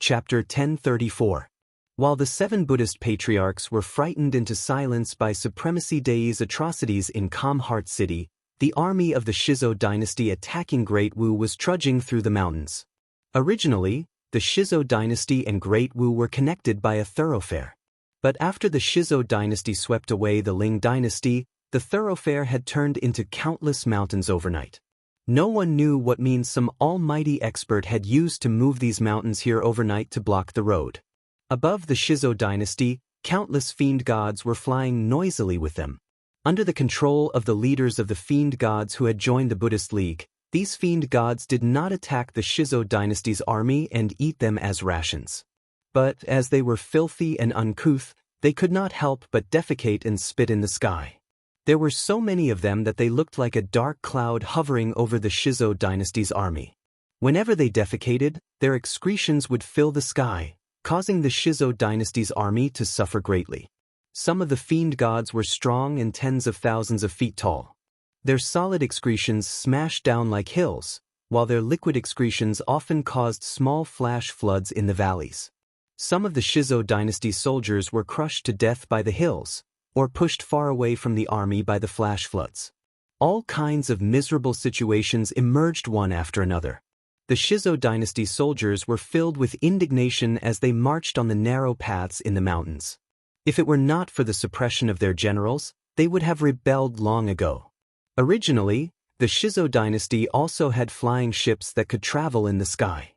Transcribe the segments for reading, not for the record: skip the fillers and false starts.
Chapter 1034. While the 7 Buddhist patriarchs were frightened into silence by Supremacy Dei's atrocities in Calm Heart City, the army of the Shizo dynasty attacking Great Wu was trudging through the mountains. Originally, the Shizo dynasty and Great Wu were connected by a thoroughfare. But after the Shizo dynasty swept away the Ling dynasty, the thoroughfare had turned into countless mountains overnight. No one knew what means some almighty expert had used to move these mountains here overnight to block the road. Above the Shizo dynasty, countless fiend gods were flying noisily with them. Under the control of the leaders of the fiend gods who had joined the Buddhist League, these fiend gods did not attack the Shizo dynasty's army and eat them as rations. But as they were filthy and uncouth, they could not help but defecate and spit in the sky. There were so many of them that they looked like a dark cloud hovering over the Shizo dynasty's army. Whenever they defecated, their excretions would fill the sky, causing the Shizo dynasty's army to suffer greatly. Some of the fiend gods were strong and tens of thousands of feet tall. Their solid excretions smashed down like hills, while their liquid excretions often caused small flash floods in the valleys. Some of the Shizo dynasty's soldiers were crushed to death by the hills, or pushed far away from the army by the flash floods. All kinds of miserable situations emerged one after another. The Shizo dynasty's soldiers were filled with indignation as they marched on the narrow paths in the mountains. If it were not for the suppression of their generals, they would have rebelled long ago. Originally, the Shizo dynasty also had flying ships that could travel in the sky.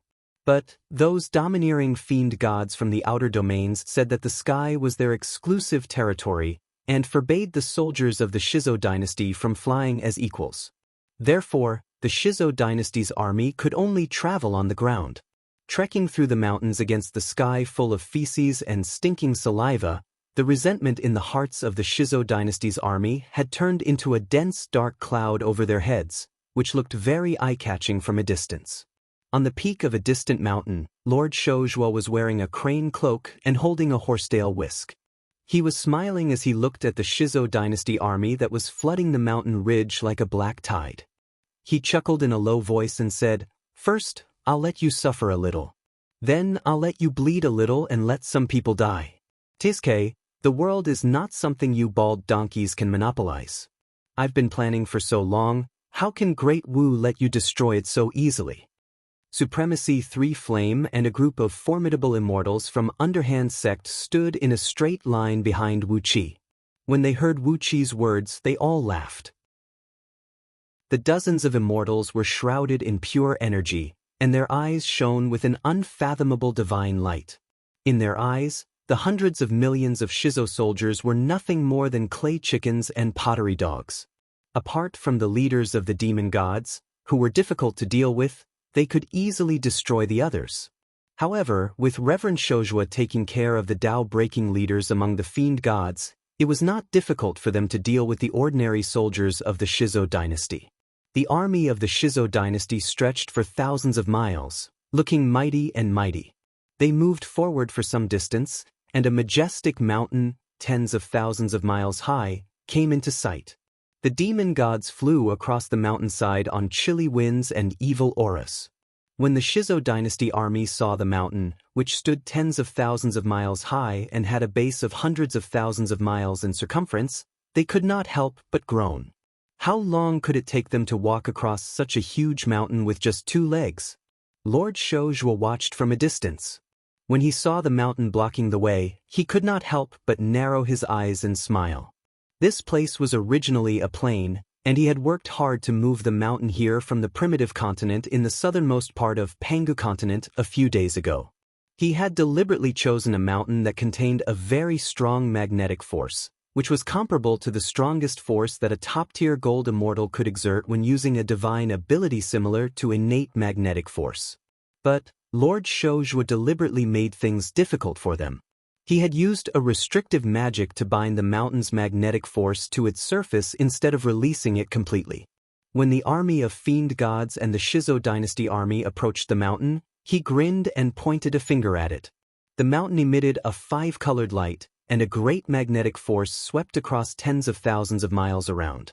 But those domineering fiend gods from the outer domains said that the sky was their exclusive territory and forbade the soldiers of the Shizo dynasty from flying as equals. Therefore, the Shizo dynasty's army could only travel on the ground. Trekking through the mountains against the sky full of feces and stinking saliva, the resentment in the hearts of the Shizo dynasty's army had turned into a dense dark cloud over their heads, which looked very eye-catching from a distance. On the peak of a distant mountain, Lord Shojua was wearing a crane cloak and holding a horsetail whisk. He was smiling as he looked at the Shizo dynasty army that was flooding the mountain ridge like a black tide. He chuckled in a low voice and said, "First, I'll let you suffer a little. Then I'll let you bleed a little and let some people die. Tizke, the world is not something you bald donkeys can monopolize. I've been planning for so long, how can Great Wu let you destroy it so easily?" Supremacy 3 Flame and a group of formidable immortals from Underhand Sect stood in a straight line behind Wu Qi. When they heard Wu Qi's words, they all laughed. The dozens of immortals were shrouded in pure energy, and their eyes shone with an unfathomable divine light. In their eyes, the hundreds of millions of Shizo soldiers were nothing more than clay chickens and pottery dogs. Apart from the leaders of the demon gods, who were difficult to deal with, they could easily destroy the others. However, with Reverend Shojua taking care of the Tao-breaking leaders among the fiend gods, it was not difficult for them to deal with the ordinary soldiers of the Shizo dynasty. The army of the Shizo dynasty stretched for thousands of miles, looking mighty and mighty. They moved forward for some distance, and a majestic mountain, tens of thousands of miles high, came into sight. The demon gods flew across the mountainside on chilly winds and evil auras. When the Shizo dynasty army saw the mountain, which stood tens of thousands of miles high and had a base of hundreds of thousands of miles in circumference, they could not help but groan. How long could it take them to walk across such a huge mountain with just 2 legs? Lord Shojua watched from a distance. When he saw the mountain blocking the way, he could not help but narrow his eyes and smile. This place was originally a plain, and he had worked hard to move the mountain here from the primitive continent in the southernmost part of Pangu continent a few days ago. He had deliberately chosen a mountain that contained a very strong magnetic force, which was comparable to the strongest force that a top-tier gold immortal could exert when using a divine ability similar to innate magnetic force. But Lord Shojua deliberately made things difficult for them. He had used a restrictive magic to bind the mountain's magnetic force to its surface instead of releasing it completely. When the army of fiend gods and the Shizo dynasty army approached the mountain, he grinned and pointed a finger at it. The mountain emitted a 5-colored light, and a great magnetic force swept across tens of thousands of miles around.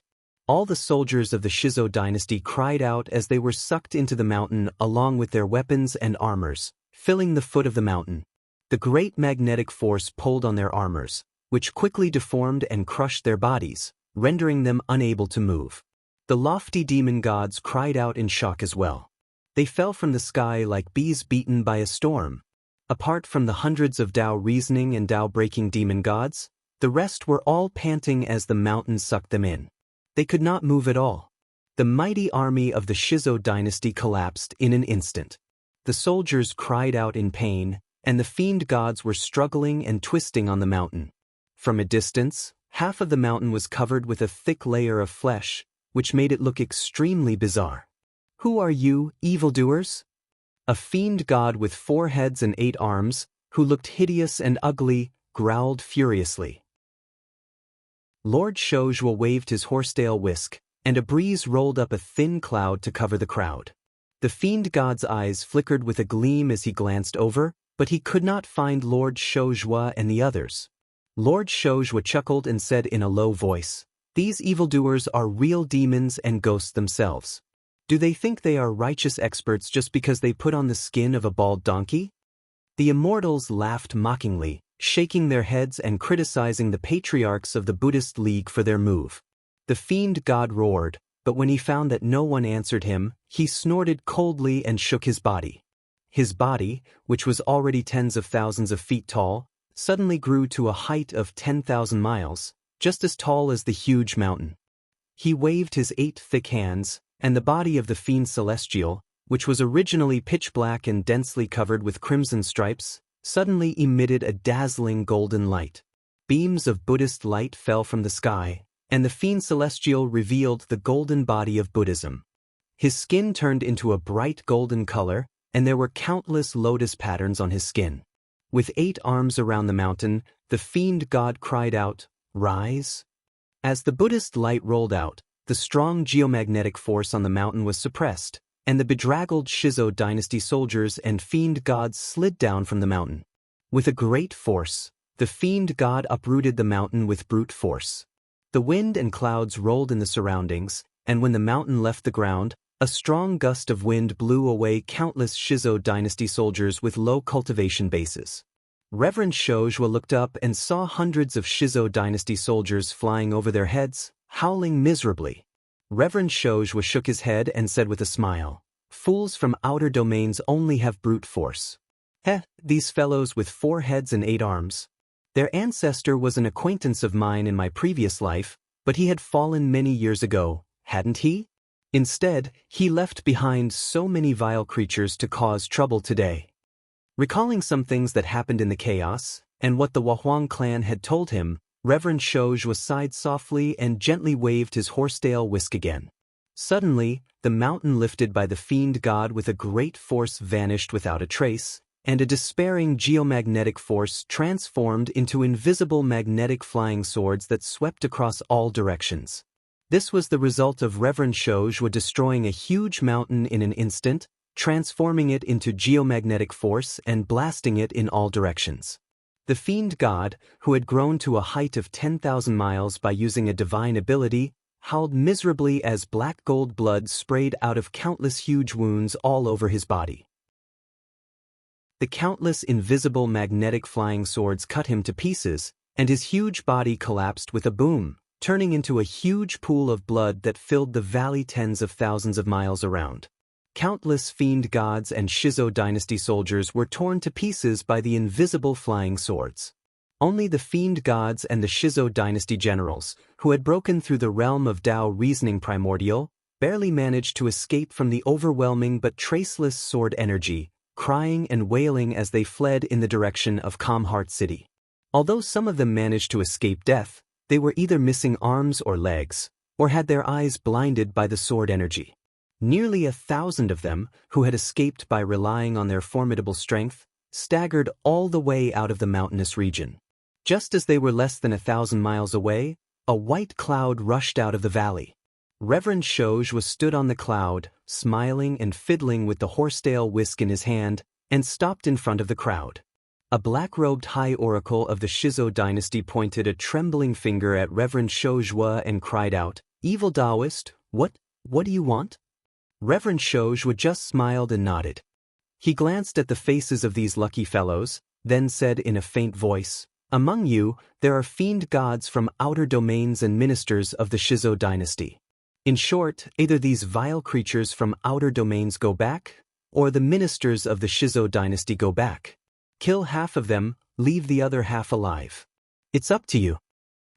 All the soldiers of the Shizo dynasty cried out as they were sucked into the mountain along with their weapons and armors, filling the foot of the mountain. The great magnetic force pulled on their armors, which quickly deformed and crushed their bodies, rendering them unable to move. The lofty demon gods cried out in shock as well. They fell from the sky like bees beaten by a storm. Apart from the hundreds of Tao reasoning and Tao breaking demon gods, the rest were all panting as the mountain sucked them in. They could not move at all. The mighty army of the Shizo dynasty collapsed in an instant. The soldiers cried out in pain, and the fiend gods were struggling and twisting on the mountain. From a distance, half of the mountain was covered with a thick layer of flesh, which made it look extremely bizarre. Who are you, evildoers? A fiend god with 4 heads and 8 arms, who looked hideous and ugly, growled furiously. Lord Shojua waved his horsetail whisk, and a breeze rolled up a thin cloud to cover the crowd. The fiend god's eyes flickered with a gleam as he glanced over, but he could not find Lord Shojua and the others. Lord Shojua chuckled and said in a low voice, "These evildoers are real demons and ghosts themselves. Do they think they are righteous experts just because they put on the skin of a bald donkey?" The immortals laughed mockingly, shaking their heads and criticizing the patriarchs of the Buddhist League for their move. The fiend god roared, but when he found that no one answered him, he snorted coldly and shook his body. His body, which was already tens of thousands of feet tall, suddenly grew to a height of 10,000 miles, just as tall as the huge mountain. He waved his 8 thick hands, and the body of the fiend celestial, which was originally pitch black and densely covered with crimson stripes, suddenly emitted a dazzling golden light. Beams of Buddhist light fell from the sky, and the fiend celestial revealed the golden body of Buddhism. His skin turned into a bright golden color, and there were countless lotus patterns on his skin. With 8 arms around the mountain, the fiend god cried out, "Rise!" As the Buddhist light rolled out, the strong geomagnetic force on the mountain was suppressed, and the bedraggled Shizo dynasty soldiers and fiend gods slid down from the mountain. With a great force, the fiend god uprooted the mountain with brute force. The wind and clouds rolled in the surroundings, and when the mountain left the ground, a strong gust of wind blew away countless Shizo dynasty soldiers with low cultivation bases. Reverend Shojua looked up and saw hundreds of Shizo dynasty soldiers flying over their heads, howling miserably. Reverend Shojua shook his head and said with a smile, "Fools from outer domains only have brute force. These fellows with 4 heads and 8 arms. Their ancestor was an acquaintance of mine in my previous life, but he had fallen many years ago, hadn't he? Instead, he left behind so many vile creatures to cause trouble today." Recalling some things that happened in the chaos, and what the Wahuang clan had told him, Reverend Shojua sighed softly and gently waved his horsetail whisk again. Suddenly, the mountain lifted by the fiend god with a great force vanished without a trace, and a despairing geomagnetic force transformed into invisible magnetic flying swords that swept across all directions. This was the result of Reverend Shojua destroying a huge mountain in an instant, transforming it into geomagnetic force and blasting it in all directions. The fiend god, who had grown to a height of 10,000 miles by using a divine ability, howled miserably as black gold blood sprayed out of countless huge wounds all over his body. The countless invisible magnetic flying swords cut him to pieces, and his huge body collapsed with a boom, turning into a huge pool of blood that filled the valley tens of thousands of miles around. Countless fiend gods and Shizo dynasty soldiers were torn to pieces by the invisible flying swords. Only the fiend gods and the Shizo dynasty generals, who had broken through the realm of Tao reasoning primordial, barely managed to escape from the overwhelming but traceless sword energy, crying and wailing as they fled in the direction of Calm Heart City. Although some of them managed to escape death, they were either missing arms or legs, or had their eyes blinded by the sword energy. Nearly 1,000 of them, who had escaped by relying on their formidable strength, staggered all the way out of the mountainous region. Just as they were less than 1,000 miles away, a white cloud rushed out of the valley. Reverend Shojua stood on the cloud, smiling and fiddling with the horsetail whisk in his hand, and stopped in front of the crowd. A black-robed high oracle of the Shizo dynasty pointed a trembling finger at Reverend Shojua and cried out, "Evil Taoist, what do you want?" Reverend Shojua just smiled and nodded. He glanced at the faces of these lucky fellows, then said in a faint voice, "Among you, there are fiend gods from outer domains and ministers of the Shizo dynasty. In short, either these vile creatures from outer domains go back, or the ministers of the Shizo dynasty go back. Kill half of them, leave the other half alive. It's up to you."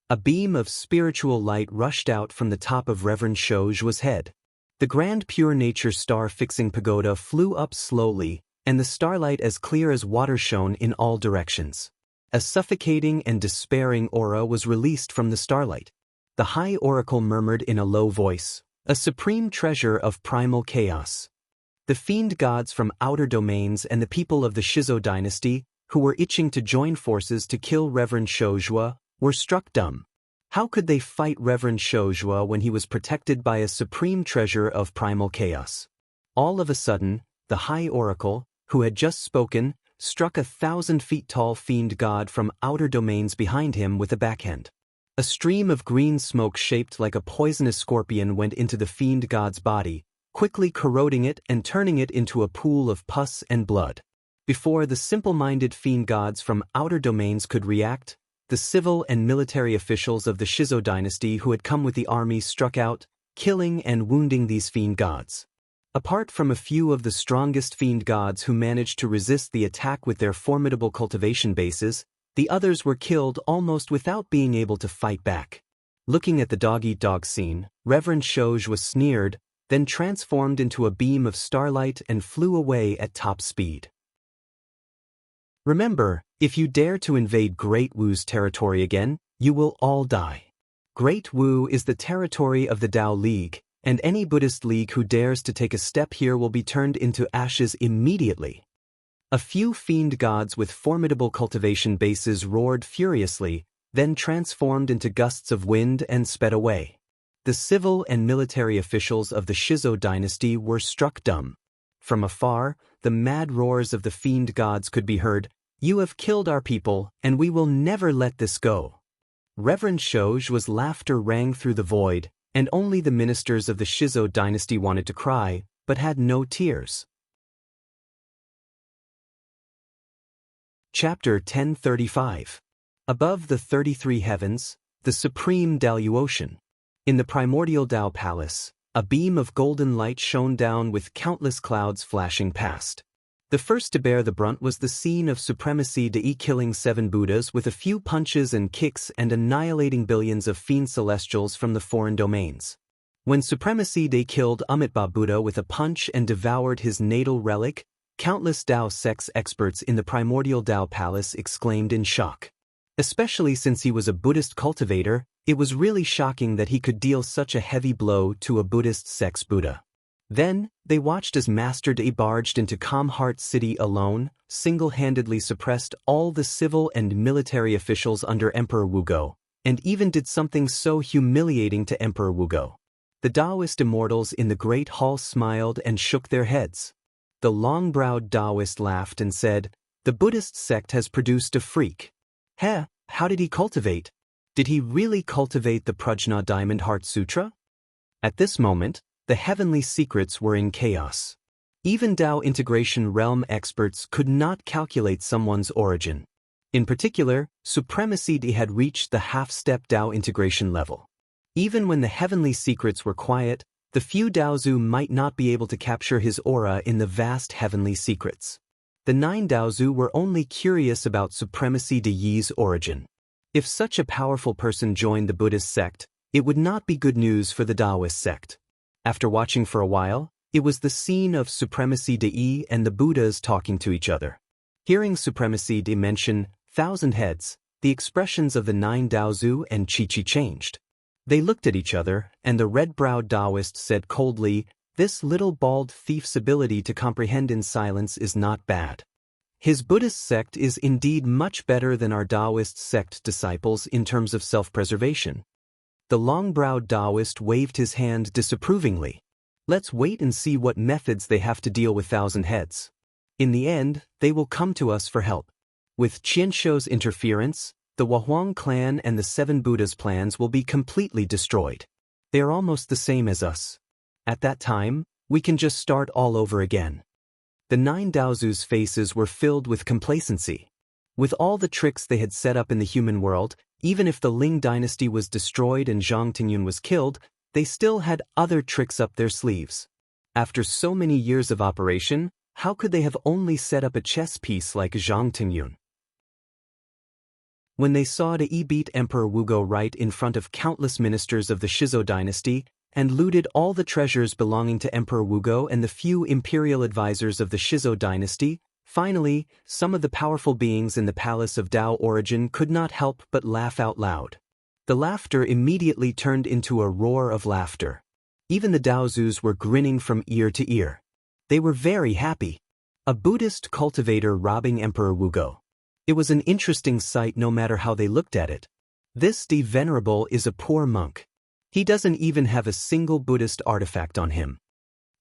A beam of spiritual light rushed out from the top of Reverend Shouju's head. The grand pure nature star-fixing pagoda flew up slowly, and the starlight as clear as water shone in all directions. A suffocating and despairing aura was released from the starlight. The high oracle murmured in a low voice, "A supreme treasure of primal chaos." The fiend gods from outer domains and the people of the Shizo dynasty, who were itching to join forces to kill Reverend Shouju, were struck dumb. How could they fight Reverend Shouju when he was protected by a supreme treasure of primal chaos? All of a sudden, the high oracle, who had just spoken, struck 1,000-feet-tall fiend god from outer domains behind him with a backhand. A stream of green smoke shaped like a poisonous scorpion went into the fiend god's body, quickly corroding it and turning it into a pool of pus and blood. Before the simple-minded fiend gods from outer domains could react, the civil and military officials of the Shizo dynasty who had come with the army struck out, killing and wounding these fiend gods. Apart from a few of the strongest fiend gods who managed to resist the attack with their formidable cultivation bases, the others were killed almost without being able to fight back. Looking at the dog-eat-dog scene, Reverend Shouju sneered, then transformed into a beam of starlight and flew away at top speed. Remember, if you dare to invade Great Wu's territory again, you will all die. Great Wu is the territory of the Tao League, and any Buddhist league who dares to take a step here will be turned into ashes immediately. A few fiend gods with formidable cultivation bases roared furiously, then transformed into gusts of wind and sped away. The civil and military officials of the Shizo dynasty were struck dumb. From afar, the mad roars of the fiend gods could be heard, "You have killed our people, and we will never let this go." Reverend Shouju's laughter rang through the void, and only the ministers of the Shizo dynasty wanted to cry, but had no tears. Chapter 1035. Above the 33 heavens, the supreme Daluocean. In the primordial Tao Palace, a beam of golden light shone down with countless clouds flashing past. The first to bear the brunt was the scene of Supremacy Dei killing 7 Buddhas with a few punches and kicks and annihilating billions of fiend celestials from the foreign domains. When Supremacy Dei killed Amitabha Buddha with a punch and devoured his natal relic, countless Tao sects experts in the primordial Tao Palace exclaimed in shock. Especially since he was a Buddhist cultivator, it was really shocking that he could deal such a heavy blow to a Buddhist sect's Buddha. Then, they watched as Master Dei barged into Calm Heart City alone, single-handedly suppressed all the civil and military officials under Emperor Wugo, and even did something so humiliating to Emperor Wugo. The Taoist immortals in the Great Hall smiled and shook their heads. The long-browed Taoist laughed and said, "The Buddhist sect has produced a freak." How did he cultivate? Did he really cultivate the Prajna Diamond Heart Sutra? At this moment, the heavenly secrets were in chaos. Even Tao integration realm experts could not calculate someone's origin. In particular, Supremacy Dei had reached the half-step Tao integration level. Even when the heavenly secrets were quiet, the few Daozu might not be able to capture his aura in the vast heavenly secrets. The 9 Daozu were only curious about Supremacy Dei's origin. If such a powerful person joined the Buddhist sect, it would not be good news for the Taoist sect. After watching for a while, it was the scene of Supremacy Dei and the Buddhas talking to each other. Hearing Supremacy Dei mention 1,000 heads, the expressions of the 9 Daozu and Chi-Chi changed. They looked at each other, and the red-browed Taoist said coldly, "This little bald thief's ability to comprehend in silence is not bad. His Buddhist sect is indeed much better than our Taoist sect disciples in terms of self-preservation." The long-browed Taoist waved his hand disapprovingly. "Let's wait and see what methods they have to deal with 1,000 heads. In the end, they will come to us for help. With Qianshou's interference, the Wahuang clan and the 7 Buddhas' plans will be completely destroyed. They are almost the same as us. At that time, we can just start all over again." The 9 Daozu's faces were filled with complacency. With all the tricks they had set up in the human world, even if the Ling dynasty was destroyed and Zhang Tingyun was killed, they still had other tricks up their sleeves. After so many years of operation, how could they have only set up a chess piece like Zhang Tingyun? When they saw Yi beat Emperor Wugo right in front of countless ministers of the Shizhou dynasty, and looted all the treasures belonging to Emperor Wugo and the few imperial advisors of the Shizhou dynasty, finally, some of the powerful beings in the palace of Dao origin could not help but laugh out loud. The laughter immediately turned into a roar of laughter. Even the Daozus were grinning from ear to ear. They were very happy. A Buddhist cultivator robbing Emperor Wugo. It was an interesting sight no matter how they looked at it. This De Venerable is a poor monk. He doesn't even have a single Buddhist artifact on him.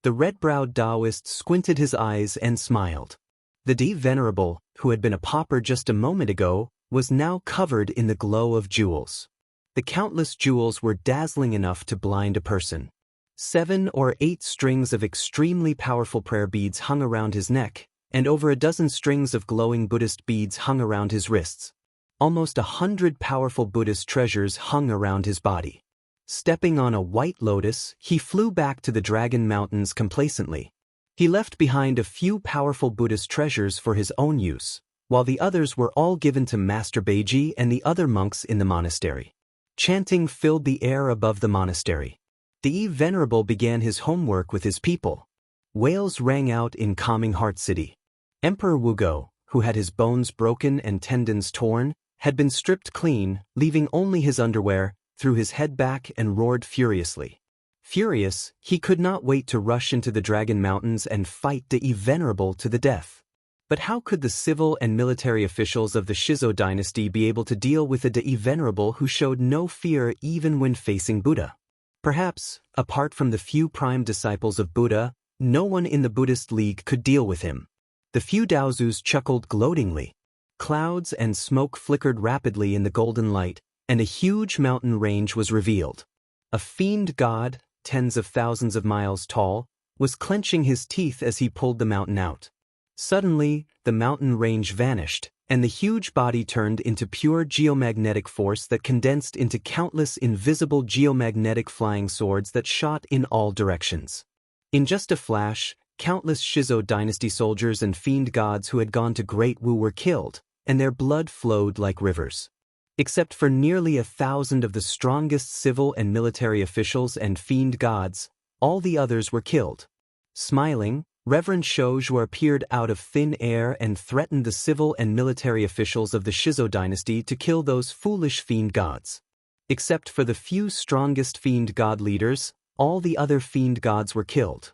The red-browed Taoist squinted his eyes and smiled. The De Venerable, who had been a pauper just a moment ago, was now covered in the glow of jewels. The countless jewels were dazzling enough to blind a person. 7 or 8 strings of extremely powerful prayer beads hung around his neck, and over a dozen strings of glowing Buddhist beads hung around his wrists. Almost 100 powerful Buddhist treasures hung around his body. Stepping on a white lotus, he flew back to the Dragon Mountains complacently. He left behind a few powerful Buddhist treasures for his own use, while the others were all given to Master Beiji and the other monks in the monastery. Chanting filled the air above the monastery. The Venerable began his homework with his people. Wails rang out in Calming Heart City. Emperor Wugo, who had his bones broken and tendons torn, had been stripped clean, leaving only his underwear, threw his head back and roared furiously. Furious, he could not wait to rush into the Dragon Mountains and fight the Venerable to the death. But how could the civil and military officials of the Shizhou dynasty be able to deal with a Venerable who showed no fear even when facing Buddha? Perhaps, apart from the few prime disciples of Buddha, no one in the Buddhist League could deal with him. The few Daozus chuckled gloatingly. Clouds and smoke flickered rapidly in the golden light, and a huge mountain range was revealed. A fiend god, tens of thousands of miles tall, was clenching his teeth as he pulled the mountain out. Suddenly, the mountain range vanished, and the huge body turned into pure geomagnetic force that condensed into countless invisible geomagnetic flying swords that shot in all directions. In just a flash, countless Shizhou dynasty soldiers and fiend gods who had gone to Great Wu were killed, and their blood flowed like rivers. Except for nearly 1,000 of the strongest civil and military officials and fiend gods, all the others were killed. Smiling, Reverend Shouju appeared out of thin air and threatened the civil and military officials of the Shizhou dynasty to kill those foolish fiend gods. Except for the few strongest fiend god leaders, all the other fiend gods were killed.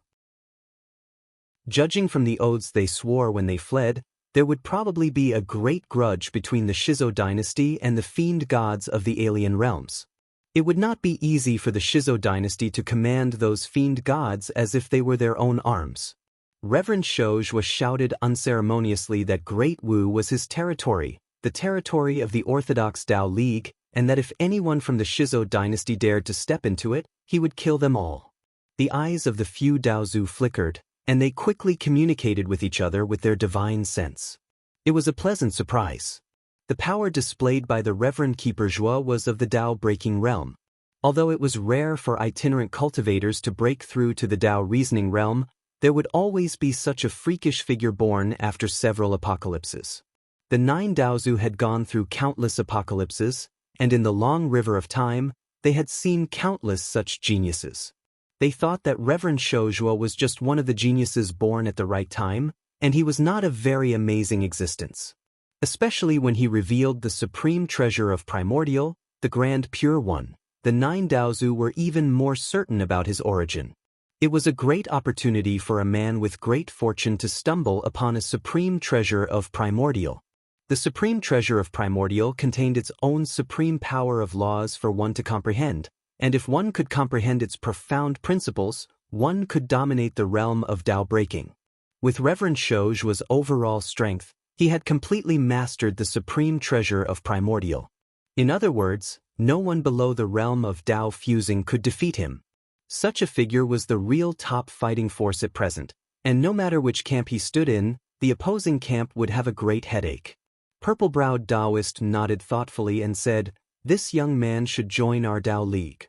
Judging from the oaths they swore when they fled, there would probably be a great grudge between the Shizhou dynasty and the fiend gods of the alien realms. It would not be easy for the Shizhou dynasty to command those fiend gods as if they were their own arms. Reverend Shouju shouted unceremoniously that Great Wu was his territory, the territory of the Orthodox Tao League, and that if anyone from the Shizhou dynasty dared to step into it, he would kill them all. The eyes of the few Daozu flickered, and they quickly communicated with each other with their divine sense. It was a pleasant surprise. The power displayed by the Reverend Keeper Zhuo was of the Tao-breaking realm. Although it was rare for itinerant cultivators to break through to the Tao reasoning realm, there would always be such a freakish figure born after several apocalypses. The 9 Daozu had gone through countless apocalypses, and in the long river of time, they had seen countless such geniuses. They thought that Reverend Shouju was just one of the geniuses born at the right time, and he was not a very amazing existence. Especially when he revealed the supreme treasure of Primordial, the Grand Pure One, the 9 Daozu were even more certain about his origin. It was a great opportunity for a man with great fortune to stumble upon a supreme treasure of Primordial. The supreme treasure of Primordial contained its own supreme power of laws for one to comprehend, and if one could comprehend its profound principles, one could dominate the realm of Tao breaking. With Reverend Shouju's overall strength, he had completely mastered the supreme treasure of Primordial. In other words, no one below the realm of Tao fusing could defeat him. Such a figure was the real top fighting force at present, And no matter which camp he stood in, the opposing camp would have a great headache. Purple-browed Taoist nodded thoughtfully and said, "This young man should join our Tao League."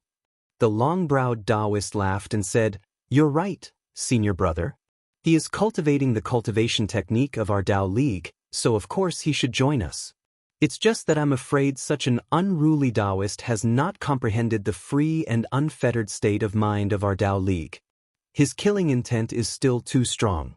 The long-browed Taoist laughed and said, "You're right, senior brother. He is cultivating the cultivation technique of our Tao League, so of course he should join us. It's just that I'm afraid such an unruly Taoist has not comprehended the free and unfettered state of mind of our Tao League. His killing intent is still too strong."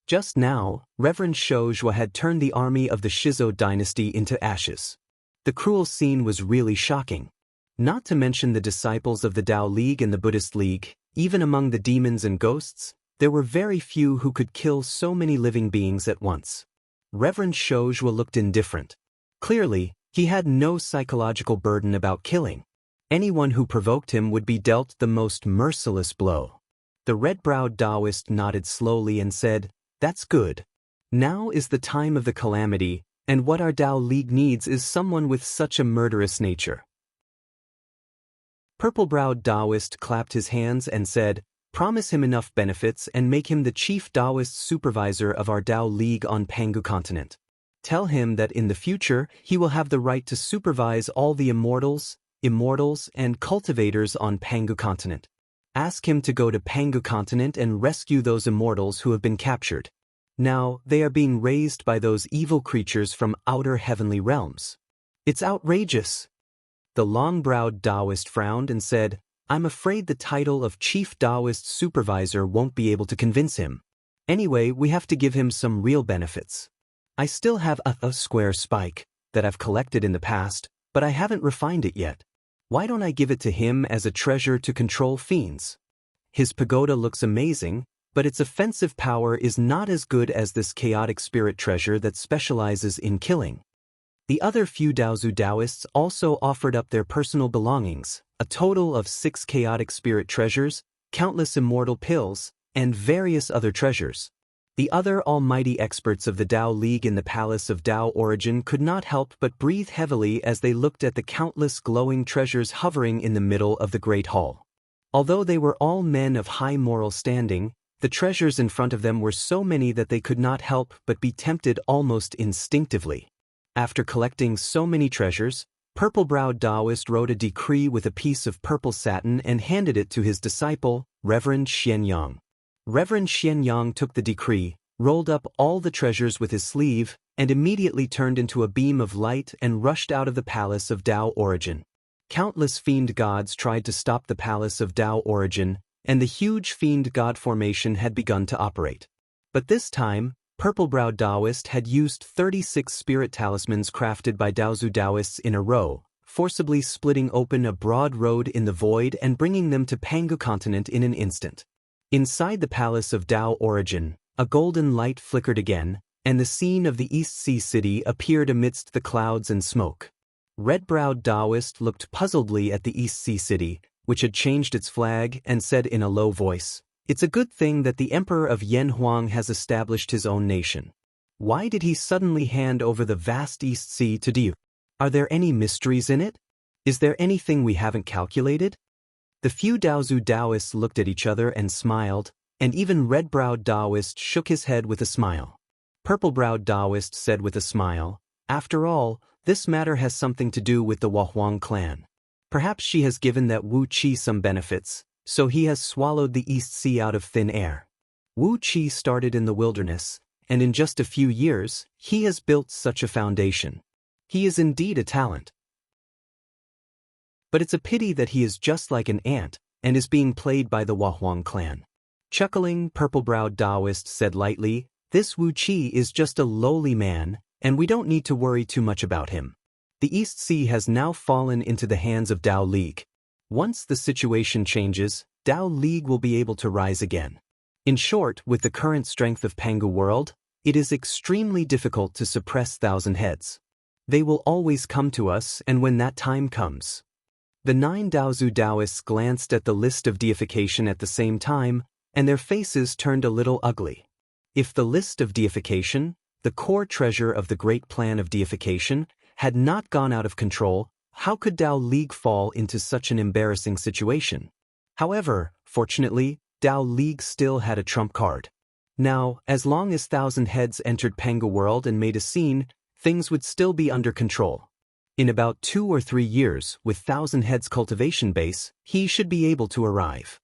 Just now, Reverend Shozhua had turned the army of the Shizo dynasty into ashes. The cruel scene was really shocking. Not to mention the disciples of the Tao League and the Buddhist League, even among the demons and ghosts, there were very few who could kill so many living beings at once. Reverend Shozhua looked indifferent. Clearly, he had no psychological burden about killing. Anyone who provoked him would be dealt the most merciless blow. The red-browed Taoist nodded slowly and said, "That's good. Now is the time of the calamity, and what our Tao League needs is someone with such a murderous nature." Purple-browed Taoist clapped his hands and said, "Promise him enough benefits and make him the chief Taoist supervisor of our Tao League on Pangu continent. Tell him that in the future he will have the right to supervise all the immortals, and cultivators on Pangu continent. Ask him to go to Pangu continent and rescue those immortals who have been captured. Now, they are being raised by those evil creatures from outer heavenly realms. It's outrageous." The long-browed Taoist frowned and said, "I'm afraid the title of Chief Taoist Supervisor won't be able to convince him. Anyway, we have to give him some real benefits. I still have a square spike that I've collected in the past, but I haven't refined it yet. Why don't I give it to him as a treasure to control fiends? His pagoda looks amazing, but its offensive power is not as good as this chaotic spirit treasure that specializes in killing." The other few Daozu Taoists also offered up their personal belongings, a total of 6 chaotic spirit treasures, countless immortal pills, and various other treasures. The other almighty experts of the Tao League in the Palace of Tao Origin could not help but breathe heavily as they looked at the countless glowing treasures hovering in the middle of the Great Hall. Although they were all men of high moral standing, the treasures in front of them were so many that they could not help but be tempted almost instinctively. After collecting so many treasures, Purple-browed Taoist wrote a decree with a piece of purple satin and handed it to his disciple, Reverend Xianyang. Reverend Xianyang took the decree, rolled up all the treasures with his sleeve, and immediately turned into a beam of light and rushed out of the Palace of Tao Origin. Countless fiend gods tried to stop the Palace of Tao Origin, and the huge fiend god formation had begun to operate. But this time, Purple-browed Taoist had used 36 spirit talismans crafted by Daozu Taoists in a row, forcibly splitting open a broad road in the void and bringing them to Pangu continent in an instant. Inside the Palace of Tao Origin, a golden light flickered again, and the scene of the East Sea City appeared amidst the clouds and smoke. Red-browed Taoist looked puzzledly at the East Sea City, which had changed its flag, and said in a low voice, "It's a good thing that the Emperor of Yanhuang has established his own nation. Why did he suddenly hand over the vast East Sea to Diu? Are there any mysteries in it? Is there anything we haven't calculated?" The few Daozu Taoists looked at each other and smiled, and even red-browed Taoist shook his head with a smile. Purple-browed Taoist said with a smile, "After all, this matter has something to do with the Wahuang clan. Perhaps she has given that Wu Qi some benefits, so he has swallowed the East Sea out of thin air. Wu Qi started in the wilderness, and in just a few years, he has built such a foundation. He is indeed a talent. But it's a pity that he is just like an ant, and is being played by the Wahuang clan." Chuckling, Purple-browed Taoist said lightly, "This Wu Qi is just a lowly man, and we don't need to worry too much about him. The East Sea has now fallen into the hands of Tao League. Once the situation changes, Tao League will be able to rise again. In short, with the current strength of Pangu world, it is extremely difficult to suppress Thousand Heads. They will always come to us, and when that time comes." The 9 Daozu Taoists glanced at the list of deification at the same time, and their faces turned a little ugly. If the list of deification, the core treasure of the great plan of deification, had not gone out of control, how could Tao League fall into such an embarrassing situation? However, fortunately, Tao League still had a trump card. Now, as long as Thousand Heads entered Pangu world and made a scene, things would still be under control. In about 2 or 3 years, with Thousand Heads cultivation base, he should be able to arrive.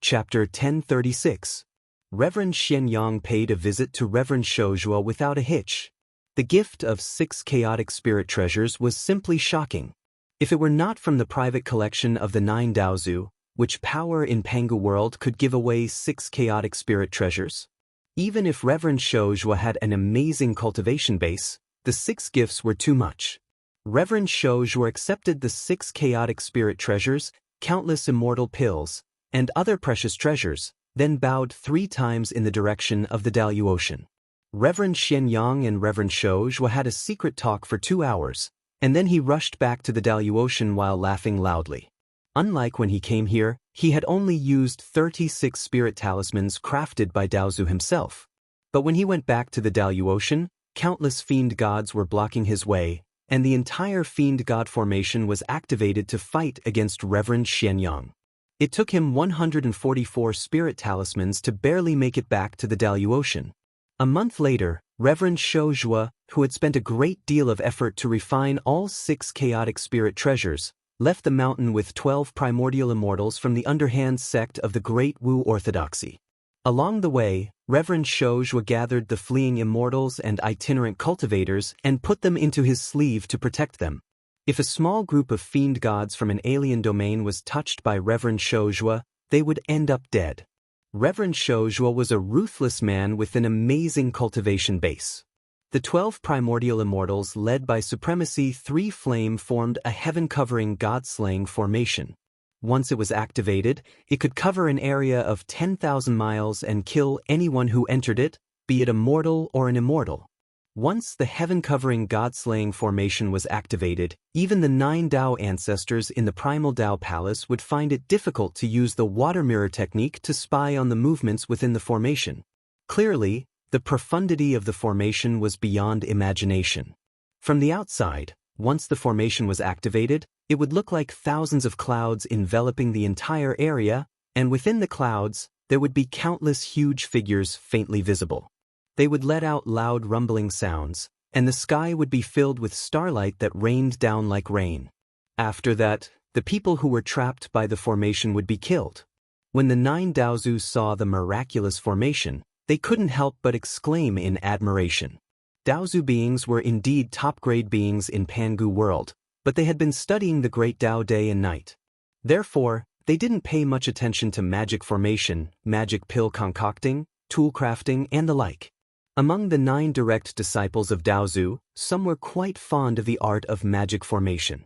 Chapter 1036. Reverend Xianyang paid a visit to Reverend Shouzhua without a hitch. The gift of 6 chaotic spirit treasures was simply shocking. If it were not from the private collection of the 9 Daozu, which power in Pangu world could give away 6 chaotic spirit treasures? Even if Reverend Shouzhua had an amazing cultivation base, the 6 gifts were too much. Reverend Shouzhua accepted the 6 chaotic spirit treasures, countless immortal pills, and other precious treasures, then bowed 3 times in the direction of the Dalu Ocean. Reverend Xianyang and Reverend Shouzhua had a secret talk for 2 hours, and then he rushed back to the Dalu Ocean while laughing loudly. Unlike when he came here, he had only used 36 spirit talismans crafted by Daozu himself. But when he went back to the Dalu Ocean, countless fiend gods were blocking his way, and the entire fiend god formation was activated to fight against Reverend Xianyang. It took him 144 spirit talismans to barely make it back to the Dalu Ocean. A month later, Reverend Shouzhua, who had spent a great deal of effort to refine all 6 chaotic spirit treasures, left the mountain with 12 primordial immortals from the underhand sect of the Great Wu Orthodoxy. Along the way, Reverend Shouzhua gathered the fleeing immortals and itinerant cultivators and put them into his sleeve to protect them. If a small group of fiend gods from an alien domain was touched by Reverend Shouzhua, they would end up dead. Reverend Shouzhua was a ruthless man with an amazing cultivation base. The 12 primordial immortals led by Supremacy 3 Flame formed a heaven-covering god-slaying formation. Once it was activated, it could cover an area of 10,000 miles and kill anyone who entered it, be it a mortal or an immortal. Once the heaven-covering god-slaying formation was activated, even the 9 Dao ancestors in the Primal Dao Palace would find it difficult to use the water mirror technique to spy on the movements within the formation. Clearly, the profundity of the formation was beyond imagination. From the outside, once the formation was activated, it would look like thousands of clouds enveloping the entire area, and within the clouds, there would be countless huge figures faintly visible. They would let out loud rumbling sounds, and the sky would be filled with starlight that rained down like rain. After that, the people who were trapped by the formation would be killed. When the 9 Daozu saw the miraculous formation, they couldn't help but exclaim in admiration. Daozu beings were indeed top-grade beings in Pangu world, but they had been studying the Great Dao day and night. Therefore, they didn't pay much attention to magic formation, magic pill concocting, tool crafting, and the like. Among the 9 direct disciples of Daozu, some were quite fond of the art of magic formation.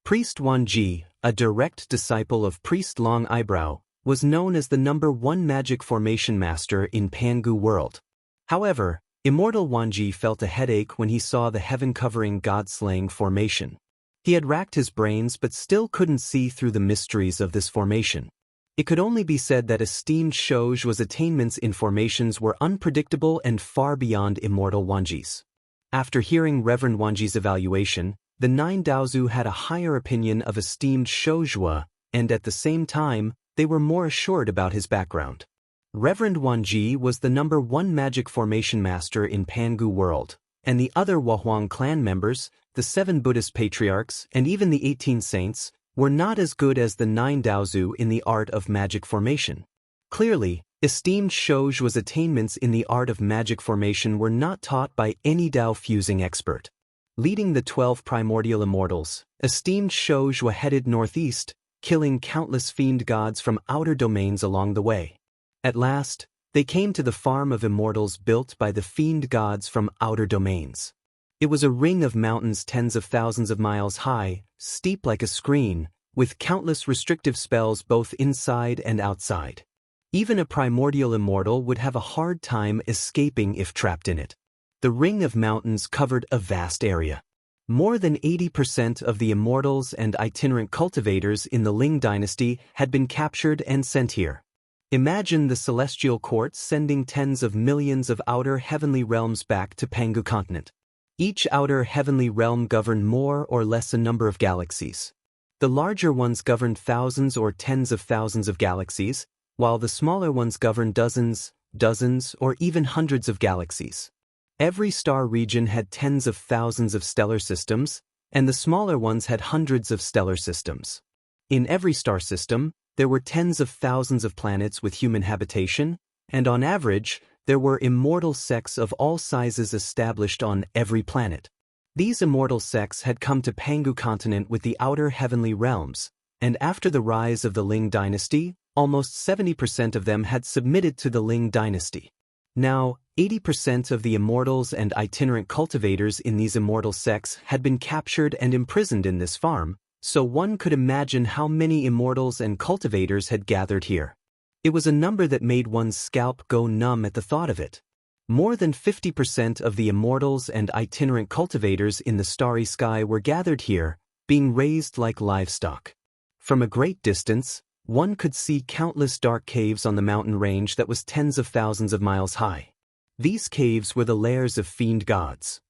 Priest Wanji, a direct disciple of Priest Long Eyebrow, was known as the #1 magic formation master in Pangu world. However, Immortal Wanji felt a headache when he saw the heaven-covering god-slaying formation. He had racked his brains but still couldn't see through the mysteries of this formation. It could only be said that esteemed Shouzhua's attainments in formations were unpredictable and far beyond Immortal Wanji's. After hearing Reverend Wanji's evaluation, the 9 Daozu had a higher opinion of esteemed Shouzhua, and at the same time, they were more assured about his background. Reverend Wanji was the #1 magic formation master in Pangu world, and the other Wahuang clan members, the 7 Buddhist patriarchs, and even the 18 saints, were not as good as the 9 Daozu in the art of magic formation. Clearly, esteemed Shouzhua's attainments in the art of magic formation were not taught by any Dao fusing expert. Leading the 12 primordial immortals, esteemed Shouzhua headed northeast, killing countless fiend gods from outer domains along the way. At last, they came to the farm of immortals built by the fiend gods from outer domains. It was a ring of mountains tens of thousands of miles high, steep like a screen, with countless restrictive spells both inside and outside. Even a primordial immortal would have a hard time escaping if trapped in it. The ring of mountains covered a vast area. More than 80% of the immortals and itinerant cultivators in the Ling dynasty had been captured and sent here. Imagine the celestial court sending tens of millions of outer heavenly realms back to Pangu continent. Each outer heavenly realm governed more or less a number of galaxies. The larger ones governed thousands or tens of thousands of galaxies, while the smaller ones governed dozens, or even hundreds of galaxies. Every star region had tens of thousands of stellar systems, and the smaller ones had hundreds of stellar systems. In every star system, there were tens of thousands of planets with human habitation, and on average, there were immortal sects of all sizes established on every planet. These immortal sects had come to Pangu continent with the outer heavenly realms, and after the rise of the Ling dynasty, almost 70% of them had submitted to the Ling dynasty. Now, 80% of the immortals and itinerant cultivators in these immortal sects had been captured and imprisoned in this farm, so one could imagine how many immortals and cultivators had gathered here. It was a number that made one's scalp go numb at the thought of it. More than 50% of the immortals and itinerant cultivators in the starry sky were gathered here, being raised like livestock. From a great distance, one could see countless dark caves on the mountain range that was tens of thousands of miles high. These caves were the lairs of fiend gods.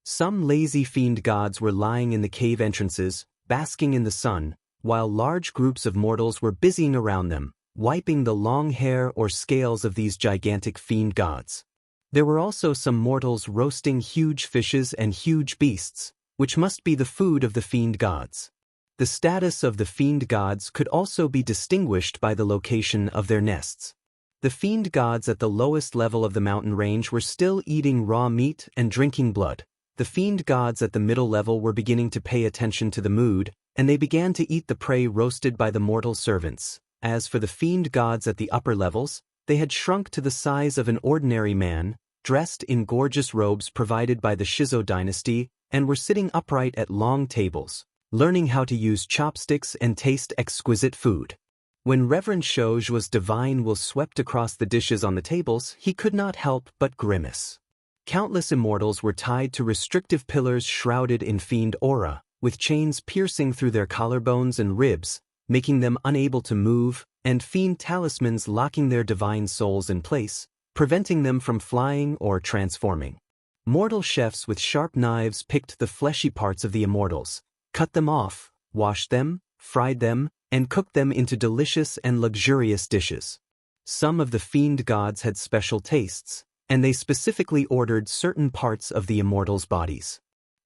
Some lazy fiend gods were lying in the cave entrances, basking in the sun, while large groups of mortals were busying around them, wiping the long hair or scales of these gigantic fiend gods. There were also some mortals roasting huge fishes and huge beasts, which must be the food of the fiend gods. The status of the fiend gods could also be distinguished by the location of their nests. The fiend gods at the lowest level of the mountain range were still eating raw meat and drinking blood. The fiend gods at the middle level were beginning to pay attention to the mood, and they began to eat the prey roasted by the mortal servants. As for the fiend gods at the upper levels, they had shrunk to the size of an ordinary man, dressed in gorgeous robes provided by the Shizo dynasty, and were sitting upright at long tables, learning how to use chopsticks and taste exquisite food. When Reverend Shouju's divine will swept across the dishes on the tables, he could not help but grimace. Countless immortals were tied to restrictive pillars shrouded in fiend aura, with chains piercing through their collarbones and ribs, making them unable to move, and fiend talismans locking their divine souls in place, preventing them from flying or transforming. Mortal chefs with sharp knives picked the fleshy parts of the immortals, cut them off, washed them, fried them, and cooked them into delicious and luxurious dishes. Some of the fiend gods had special tastes, and they specifically ordered certain parts of the immortals' bodies.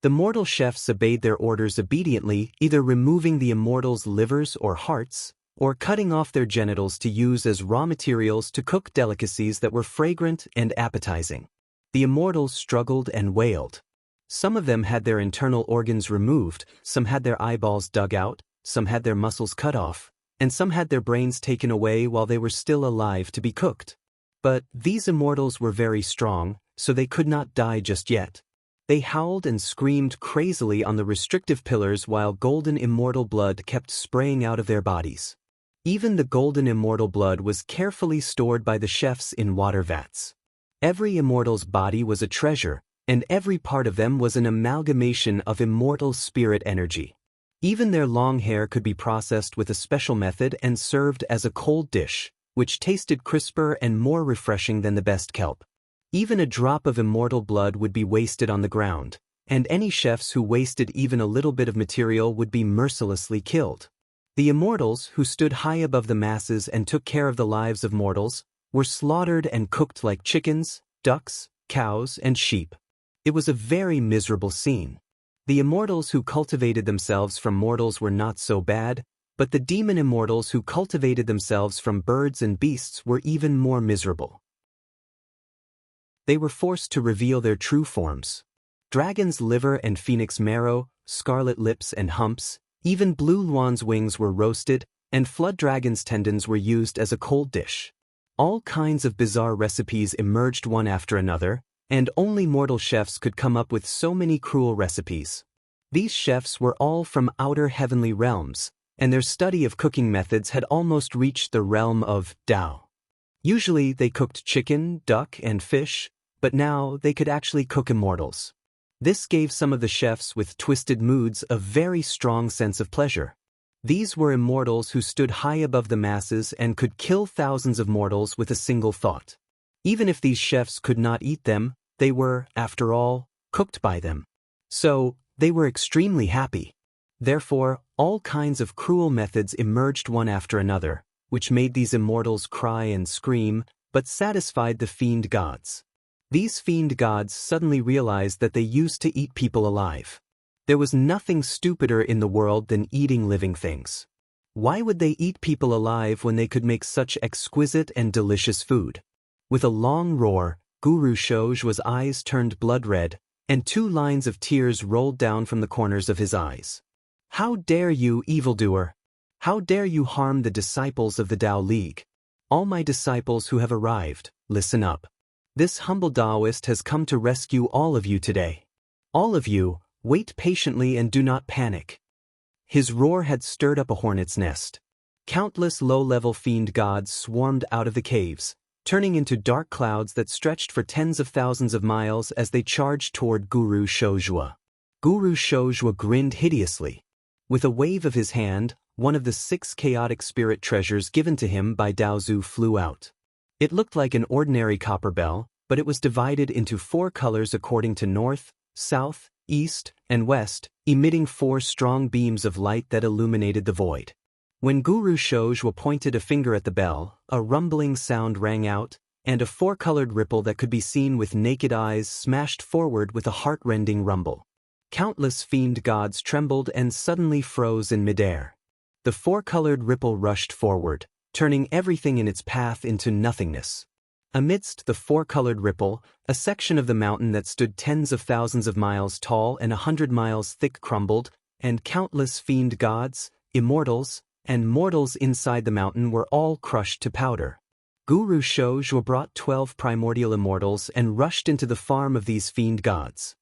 The mortal chefs obeyed their orders obediently, either removing the immortals' livers or hearts, or cutting off their genitals to use as raw materials to cook delicacies that were fragrant and appetizing. The immortals struggled and wailed. Some of them had their internal organs removed, some had their eyeballs dug out, some had their muscles cut off, and some had their brains taken away while they were still alive to be cooked. But these immortals were very strong, so they could not die just yet. They howled and screamed crazily on the restrictive pillars while golden immortal blood kept spraying out of their bodies. Even the golden immortal blood was carefully stored by the chefs in water vats. Every immortal's body was a treasure, and every part of them was an amalgamation of immortal spirit energy. Even their long hair could be processed with a special method and served as a cold dish, which tasted crisper and more refreshing than the best kelp. Even a drop of immortal blood would be wasted on the ground, and any chefs who wasted even a little bit of material would be mercilessly killed. The immortals, who stood high above the masses and took care of the lives of mortals, were slaughtered and cooked like chickens, ducks, cows, and sheep. It was a very miserable scene. The immortals who cultivated themselves from mortals were not so bad, but the demon immortals who cultivated themselves from birds and beasts were even more miserable. They were forced to reveal their true forms. Dragon's liver and phoenix marrow, scarlet lips and humps, even blue luan's wings were roasted, and flood dragon's tendons were used as a cold dish. All kinds of bizarre recipes emerged one after another, and only mortal chefs could come up with so many cruel recipes. These chefs were all from outer heavenly realms, and their study of cooking methods had almost reached the realm of Tao. Usually they cooked chicken, duck, and fish, but now they could actually cook immortals. This gave some of the chefs with twisted moods a very strong sense of pleasure. These were immortals who stood high above the masses and could kill thousands of mortals with a single thought. Even if these chefs could not eat them, they were, after all, cooked by them. So, they were extremely happy. Therefore, all kinds of cruel methods emerged one after another, which made these immortals cry and scream, but satisfied the fiend gods. These fiend gods suddenly realized that they used to eat people alive. There was nothing stupider in the world than eating living things. Why would they eat people alive when they could make such exquisite and delicious food? With a long roar, Guru Shojwa's eyes turned blood red, and 2 lines of tears rolled down from the corners of his eyes. How dare you, evildoer! How dare you harm the disciples of the Tao League? All my disciples who have arrived, listen up. This humble Taoist has come to rescue all of you today. All of you, wait patiently and do not panic. His roar had stirred up a hornet's nest. Countless low-level fiend gods swarmed out of the caves, turning into dark clouds that stretched for tens of thousands of miles as they charged toward Guru Shojwa. Guru Shojwa grinned hideously. With a wave of his hand, one of the 6 chaotic spirit treasures given to him by Daozu flew out. It looked like an ordinary copper bell, but it was divided into 4 colors according to north, south, east, and west, emitting 4 strong beams of light that illuminated the void. When Guru Shojwa pointed a finger at the bell, a rumbling sound rang out, and a 4-colored ripple that could be seen with naked eyes smashed forward with a heart-rending rumble. Countless fiend gods trembled and suddenly froze in midair. The 4-colored ripple rushed forward, turning everything in its path into nothingness. Amidst the 4-colored ripple, a section of the mountain that stood tens of thousands of miles tall and 100 miles thick crumbled, and countless fiend gods, immortals, and mortals inside the mountain were all crushed to powder. Guru Shojwa brought 12 primordial immortals and rushed into the farm of these fiend gods.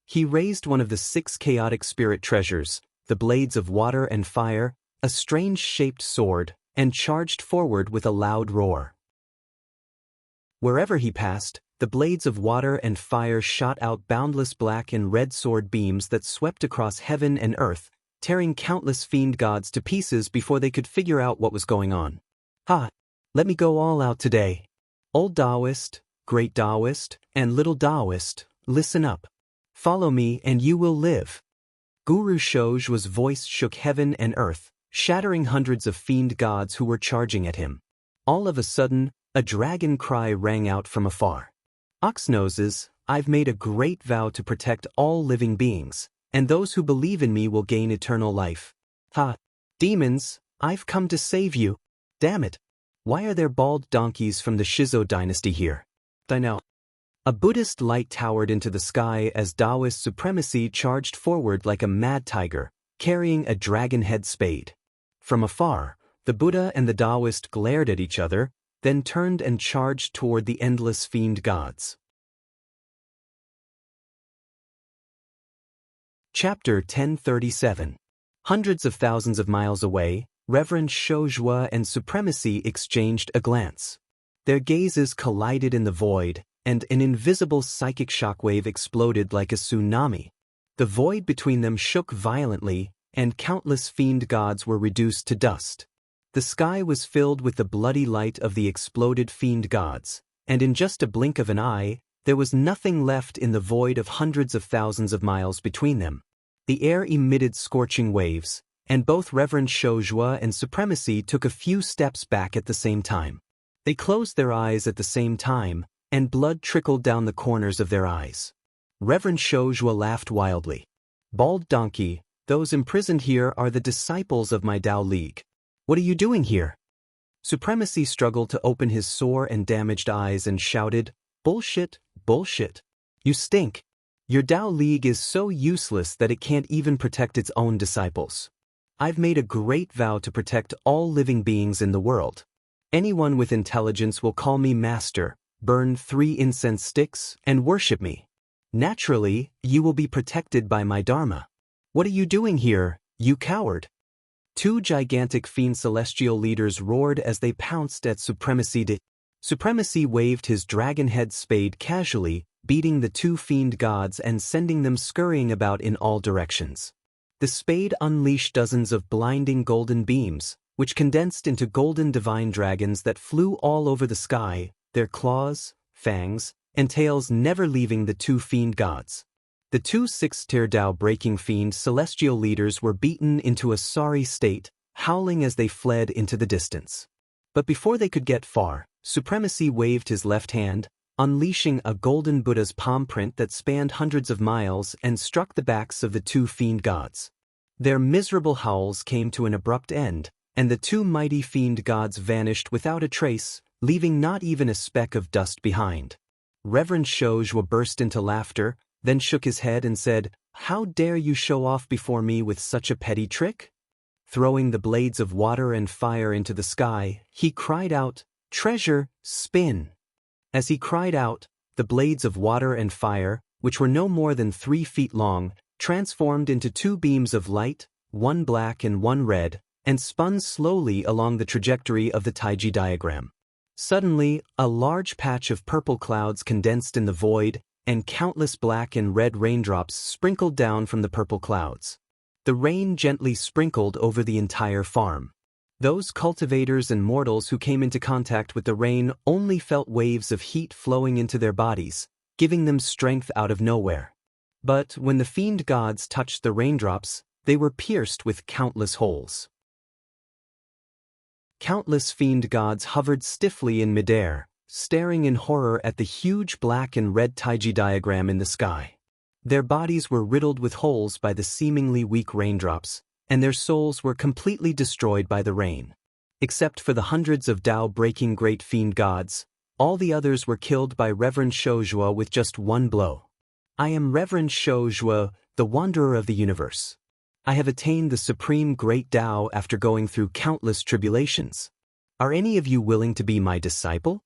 He raised one of the 6 chaotic spirit treasures, the blades of water and fire, a strange-shaped sword, and charged forward with a loud roar. Wherever he passed, the blades of water and fire shot out boundless black and red sword beams that swept across heaven and earth, tearing countless fiend gods to pieces before they could figure out what was going on. Ha! Let me go all out today. Old Taoist, Great Taoist, and Little Taoist, listen up. Follow me and you will live. Guru Shojwa's voice shook heaven and earth, shattering hundreds of fiend gods who were charging at him. All of a sudden, a dragon cry rang out from afar. Oxnoses, I've made a great vow to protect all living beings, and those who believe in me will gain eternal life. Ha! Demons, I've come to save you. Damn it! Why are there bald donkeys from the Shizo dynasty here? I know. A Buddhist light towered into the sky as Taoist supremacy charged forward like a mad tiger, carrying a dragon-head spade. From afar, the Buddha and the Taoist glared at each other, then turned and charged toward the endless fiend gods. Chapter 1037. Hundreds of thousands of miles away, Reverend Shojwa and Supremacy exchanged a glance. Their gazes collided in the void, and an invisible psychic shockwave exploded like a tsunami. The void between them shook violently, and countless fiend gods were reduced to dust. The sky was filled with the bloody light of the exploded fiend gods, and in just a blink of an eye, there was nothing left in the void of hundreds of thousands of miles between them. The air emitted scorching waves, and both Reverend Shojwa and Supremacy took a few steps back at the same time. They closed their eyes at the same time, and blood trickled down the corners of their eyes. Reverend Shojwa laughed wildly. Bald donkey, those imprisoned here are the disciples of my Tao League. What are you doing here? Supremacy struggled to open his sore and damaged eyes and shouted, Bullshit, bullshit. You stink. Your Tao League is so useless that it can't even protect its own disciples. I've made a great vow to protect all living beings in the world. Anyone with intelligence will call me master, burn 3 incense sticks, and worship me. Naturally, you will be protected by my dharma. What are you doing here, you coward? 2 gigantic fiend celestial leaders roared as they pounced at Supremacy. Supremacy waved his dragon-head spade casually, beating the 2 fiend gods and sending them scurrying about in all directions. The spade unleashed dozens of blinding golden beams, which condensed into golden divine dragons that flew all over the sky, their claws, fangs, and tails never leaving the 2 fiend gods. The two six-tier Tao-breaking fiend celestial leaders were beaten into a sorry state, howling as they fled into the distance. But before they could get far, Supremacy waved his left hand, unleashing a golden Buddha's palm print that spanned hundreds of miles and struck the backs of the two fiend gods. Their miserable howls came to an abrupt end, and the two mighty fiend gods vanished without a trace, leaving not even a speck of dust behind. Reverend Shojua burst into laughter, then shook his head and said, "How dare you show off before me with such a petty trick?" Throwing the blades of water and fire into the sky, he cried out, "Treasure, spin!" As he cried out, the blades of water and fire, which were no more than 3 feet long, transformed into 2 beams of light, one black and one red, and spun slowly along the trajectory of the Taiji diagram. Suddenly, a large patch of purple clouds condensed in the void, and countless black and red raindrops sprinkled down from the purple clouds. The rain gently sprinkled over the entire farm. Those cultivators and mortals who came into contact with the rain only felt waves of heat flowing into their bodies, giving them strength out of nowhere. But when the fiend gods touched the raindrops, they were pierced with countless holes. Countless fiend gods hovered stiffly in midair, staring in horror at the huge black and red Taiji diagram in the sky. Their bodies were riddled with holes by the seemingly weak raindrops, and their souls were completely destroyed by the rain. Except for the hundreds of Tao-breaking great fiend gods, all the others were killed by Reverend Shojua with just one blow. "I am Reverend Shojua, the Wanderer of the Universe. I have attained the supreme great Tao after going through countless tribulations. Are any of you willing to be my disciple?"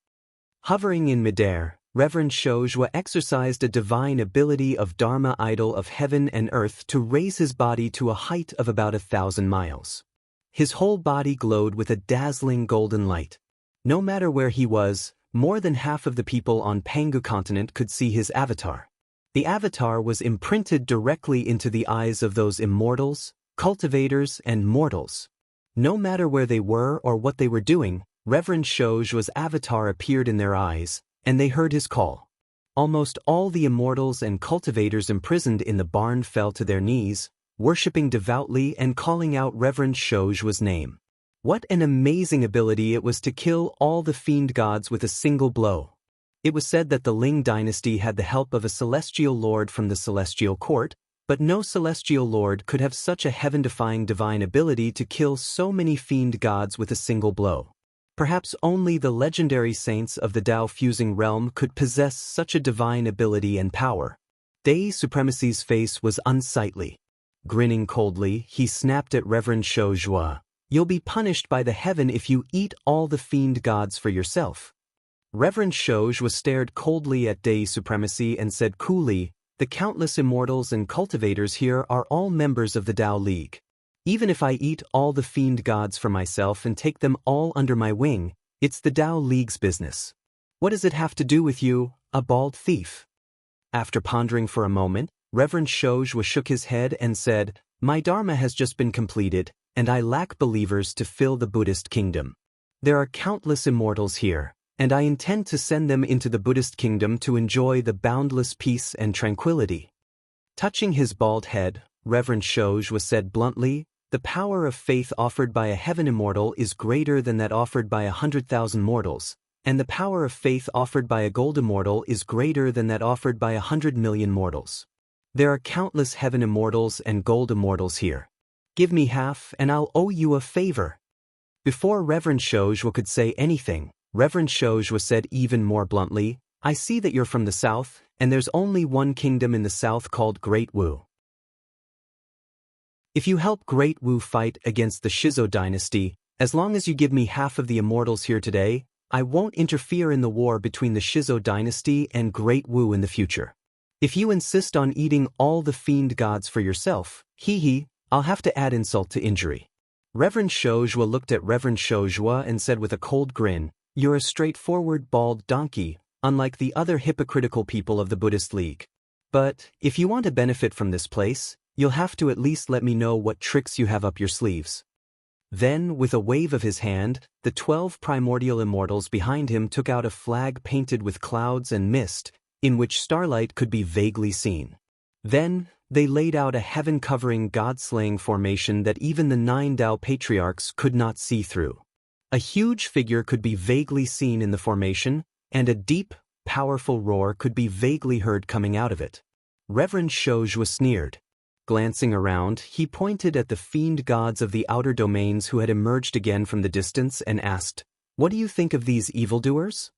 Hovering in midair, Reverend Shojua exercised a divine ability of Dharma idol of heaven and earth to raise his body to a height of about 1,000 miles. His whole body glowed with a dazzling golden light. No matter where he was, more than half of the people on Pangu continent could see his avatar. The avatar was imprinted directly into the eyes of those immortals, cultivators, and mortals. No matter where they were or what they were doing, Reverend Shojua's avatar appeared in their eyes, and they heard his call. Almost all the immortals and cultivators imprisoned in the barn fell to their knees, worshipping devoutly and calling out Reverend Shojua's name. What an amazing ability it was to kill all the fiend gods with a single blow. It was said that the Ling dynasty had the help of a celestial lord from the celestial court, but no celestial lord could have such a heaven-defying divine ability to kill so many fiend gods with a single blow. Perhaps only the legendary saints of the Tao-fusing realm could possess such a divine ability and power. Dei Supremacy's face was unsightly. Grinning coldly, he snapped at Reverend Shojua, "You'll be punished by the heaven if you eat all the fiend gods for yourself." Reverend Shojua stared coldly at Dei Supremacy and said coolly, "The countless immortals and cultivators here are all members of the Tao League. Even if I eat all the fiend gods for myself and take them all under my wing, it's the Tao League's business. What does it have to do with you, a bald thief?" After pondering for a moment, Reverend Shojua shook his head and said, "My Dharma has just been completed, and I lack believers to fill the Buddhist kingdom. There are countless immortals here, and I intend to send them into the Buddhist kingdom to enjoy the boundless peace and tranquility." Touching his bald head, Reverend Shojua said bluntly, "The power of faith offered by a heaven immortal is greater than that offered by 100,000 mortals, and the power of faith offered by a gold immortal is greater than that offered by 100 million mortals. There are countless heaven immortals and gold immortals here. Give me half and I'll owe you a favor." Before Reverend Shojua could say anything, Reverend Shojua said even more bluntly, "I see that you're from the south, and there's only one kingdom in the south called Great Wu. If you help Great Wu fight against the Shizo dynasty, as long as you give me half of the immortals here today, I won't interfere in the war between the Shizo dynasty and Great Wu in the future. If you insist on eating all the fiend gods for yourself, I'll have to add insult to injury." Reverend Shojua looked at Reverend Shojua and said with a cold grin, "You're a straightforward bald donkey, unlike the other hypocritical people of the Buddhist League. But if you want to benefit from this place, you'll have to at least let me know what tricks you have up your sleeves." Then, with a wave of his hand, the 12 primordial immortals behind him took out a flag painted with clouds and mist, in which starlight could be vaguely seen. Then, they laid out a heaven-covering God-slaying formation that even the 9 Tao patriarchs could not see through. A huge figure could be vaguely seen in the formation, and a deep, powerful roar could be vaguely heard coming out of it. Reverend Shojua sneered. Glancing around, he pointed at the fiend gods of the outer domains who had emerged again from the distance and asked, "What do you think of these evildoers?"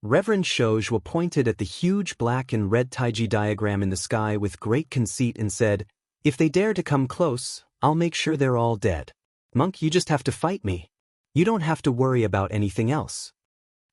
Reverend Shojua pointed at the huge black and red Taiji diagram in the sky with great conceit and said, "If they dare to come close, I'll make sure they're all dead. Monk, you just have to fight me. You don't have to worry about anything else."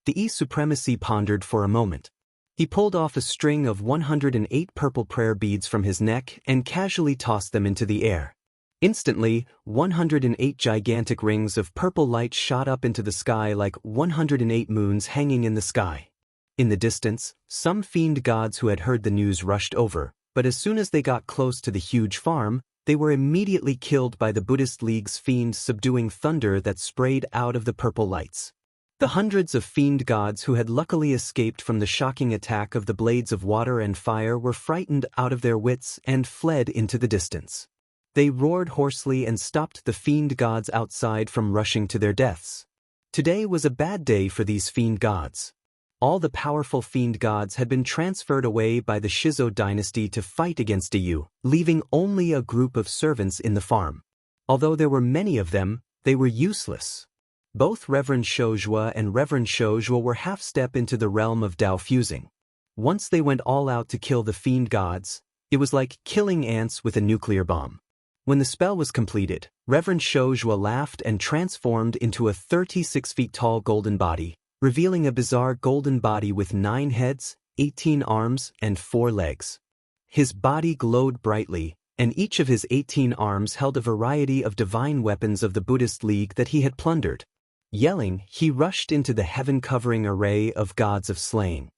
The E-Supremacy pondered for a moment. He pulled off a string of 108 purple prayer beads from his neck and casually tossed them into the air. Instantly, 108 gigantic rings of purple light shot up into the sky like 108 moons hanging in the sky. In the distance, some fiend gods who had heard the news rushed over, but as soon as they got close to the huge farm, they were immediately killed by the Buddhist League's fiend subduing thunder that sprayed out of the purple lights. The hundreds of fiend gods who had luckily escaped from the shocking attack of the blades of water and fire were frightened out of their wits and fled into the distance. They roared hoarsely and stopped the fiend gods outside from rushing to their deaths. Today was a bad day for these fiend gods. All the powerful fiend gods had been transferred away by the Shizo dynasty to fight against Yu, leaving only a group of servants in the farm. Although there were many of them, they were useless. Both Reverend Shojua and Reverend Shojua were half-step into the realm of Tao fusing. Once they went all out to kill the fiend gods, it was like killing ants with a nuclear bomb. When the spell was completed, Reverend Shojua laughed and transformed into a 36 feet tall golden body, revealing a bizarre golden body with 9 heads, 18 arms, and 4 legs. His body glowed brightly, and each of his 18 arms held a variety of divine weapons of the Buddhist League that he had plundered. Yelling, he rushed into the heaven-covering array of gods of slaying.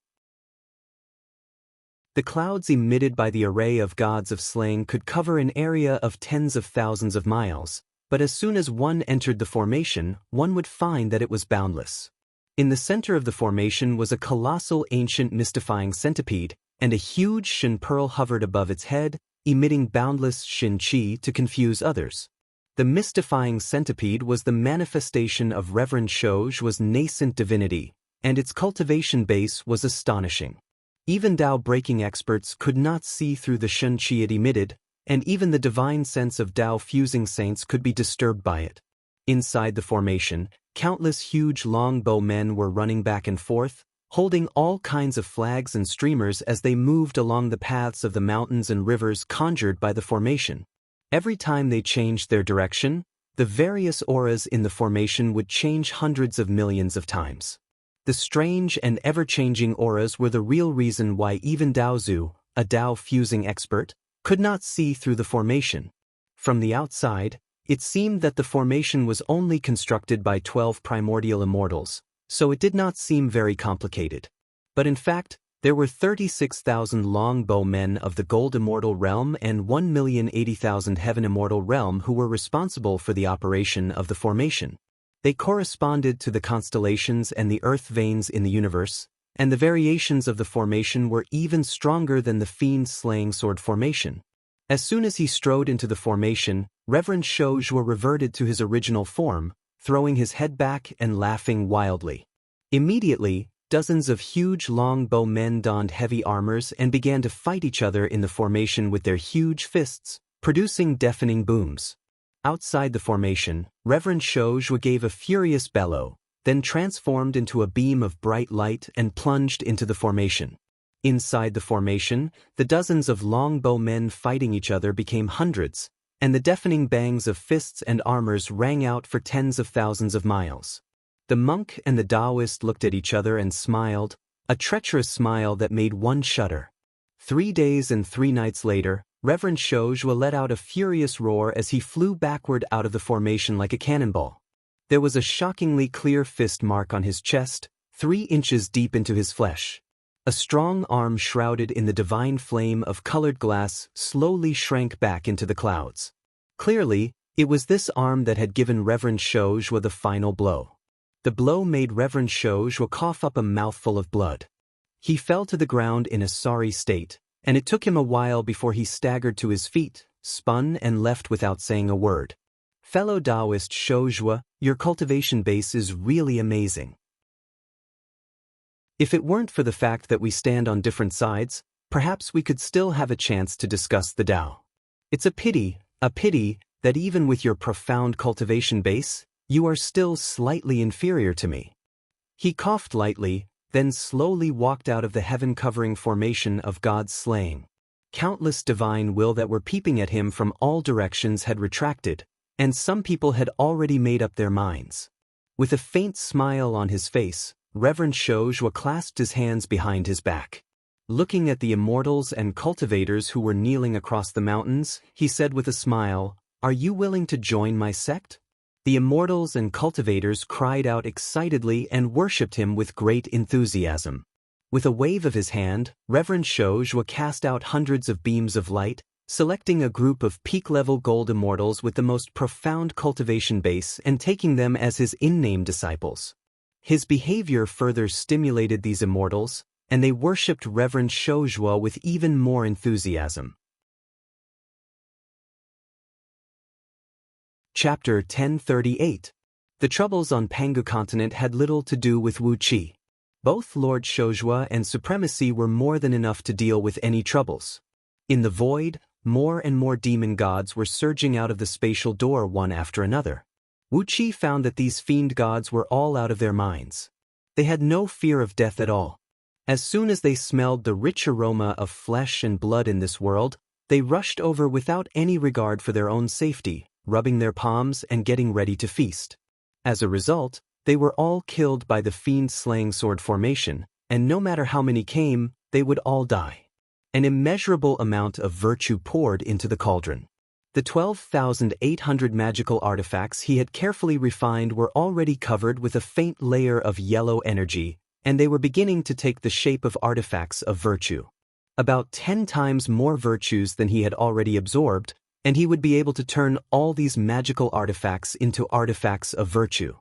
The clouds emitted by the array of gods of slaying could cover an area of tens of thousands of miles, but as soon as one entered the formation, one would find that it was boundless. In the center of the formation was a colossal ancient mystifying centipede, and a huge Shin pearl hovered above its head, emitting boundless Shin Qi to confuse others. The mystifying centipede was the manifestation of Reverend Shojua's nascent divinity, and its cultivation base was astonishing. Even Tao-breaking experts could not see through the Shin Qi it emitted, and even the divine sense of Tao-fusing saints could be disturbed by it. Inside the formation, countless huge longbow men were running back and forth, holding all kinds of flags and streamers as they moved along the paths of the mountains and rivers conjured by the formation. Every time they changed their direction, the various auras in the formation would change hundreds of millions of times. The strange and ever-changing auras were the real reason why even Daozu, a Tao-fusing expert, could not see through the formation. From the outside, it seemed that the formation was only constructed by 12 primordial immortals, so it did not seem very complicated. But in fact, there were 36,000 longbow men of the Gold Immortal Realm and 1,080,000 Heaven Immortal Realm who were responsible for the operation of the formation. They corresponded to the constellations and the earth veins in the universe, and the variations of the formation were even stronger than the fiend-slaying sword formation. As soon as he strode into the formation, Reverend Shojua reverted to his original form, throwing his head back and laughing wildly. Immediately, dozens of huge longbow men donned heavy armors and began to fight each other in the formation with their huge fists, producing deafening booms. Outside the formation, Reverend Shojua gave a furious bellow, then transformed into a beam of bright light and plunged into the formation. Inside the formation, the dozens of longbow men fighting each other became hundreds, and the deafening bangs of fists and armors rang out for tens of thousands of miles. The monk and the Taoist looked at each other and smiled, a treacherous smile that made one shudder. 3 days and 3 nights later, Reverend Shojua let out a furious roar as he flew backward out of the formation like a cannonball. There was a shockingly clear fist mark on his chest, 3 inches deep into his flesh. A strong arm shrouded in the divine flame of colored glass slowly shrank back into the clouds. Clearly, it was this arm that had given Reverend Shojua the final blow. The blow made Reverend Shojua cough up a mouthful of blood. He fell to the ground in a sorry state, and it took him a while before he staggered to his feet, spun and left without saying a word. Fellow Taoist Shozhua, your cultivation base is really amazing. If it weren't for the fact that we stand on different sides, perhaps we could still have a chance to discuss the Tao. It's a pity that even with your profound cultivation base, you are still slightly inferior to me. He coughed lightly, then slowly walked out of the heaven-covering formation of God's slaying. Countless divine will that were peeping at him from all directions had retracted, and some people had already made up their minds. With a faint smile on his face, Reverend Shozhua clasped his hands behind his back. Looking at the immortals and cultivators who were kneeling across the mountains, he said with a smile, "Are you willing to join my sect?" The immortals and cultivators cried out excitedly and worshipped him with great enthusiasm. With a wave of his hand, Reverend Shozhua cast out hundreds of beams of light, selecting a group of peak-level gold immortals with the most profound cultivation base and taking them as his in-name disciples. His behavior further stimulated these immortals, and they worshipped Reverend Shozhua with even more enthusiasm. Chapter 1038. The troubles on Pangu continent had little to do with Wu Qi. Both Lord Shozhua and Supremacy were more than enough to deal with any troubles. In the void, more and more demon gods were surging out of the spatial door one after another. Wu Qi found that these fiend gods were all out of their minds. They had no fear of death at all. As soon as they smelled the rich aroma of flesh and blood in this world, they rushed over without any regard for their own safety, rubbing their palms and getting ready to feast. As a result, they were all killed by the fiend-slaying sword formation, and no matter how many came, they would all die. An immeasurable amount of virtue poured into the cauldron. The 12,800 magical artifacts he had carefully refined were already covered with a faint layer of yellow energy, and they were beginning to take the shape of artifacts of virtue. About 10 times more virtues than he had already absorbed, and he would be able to turn all these magical artifacts into artifacts of virtue.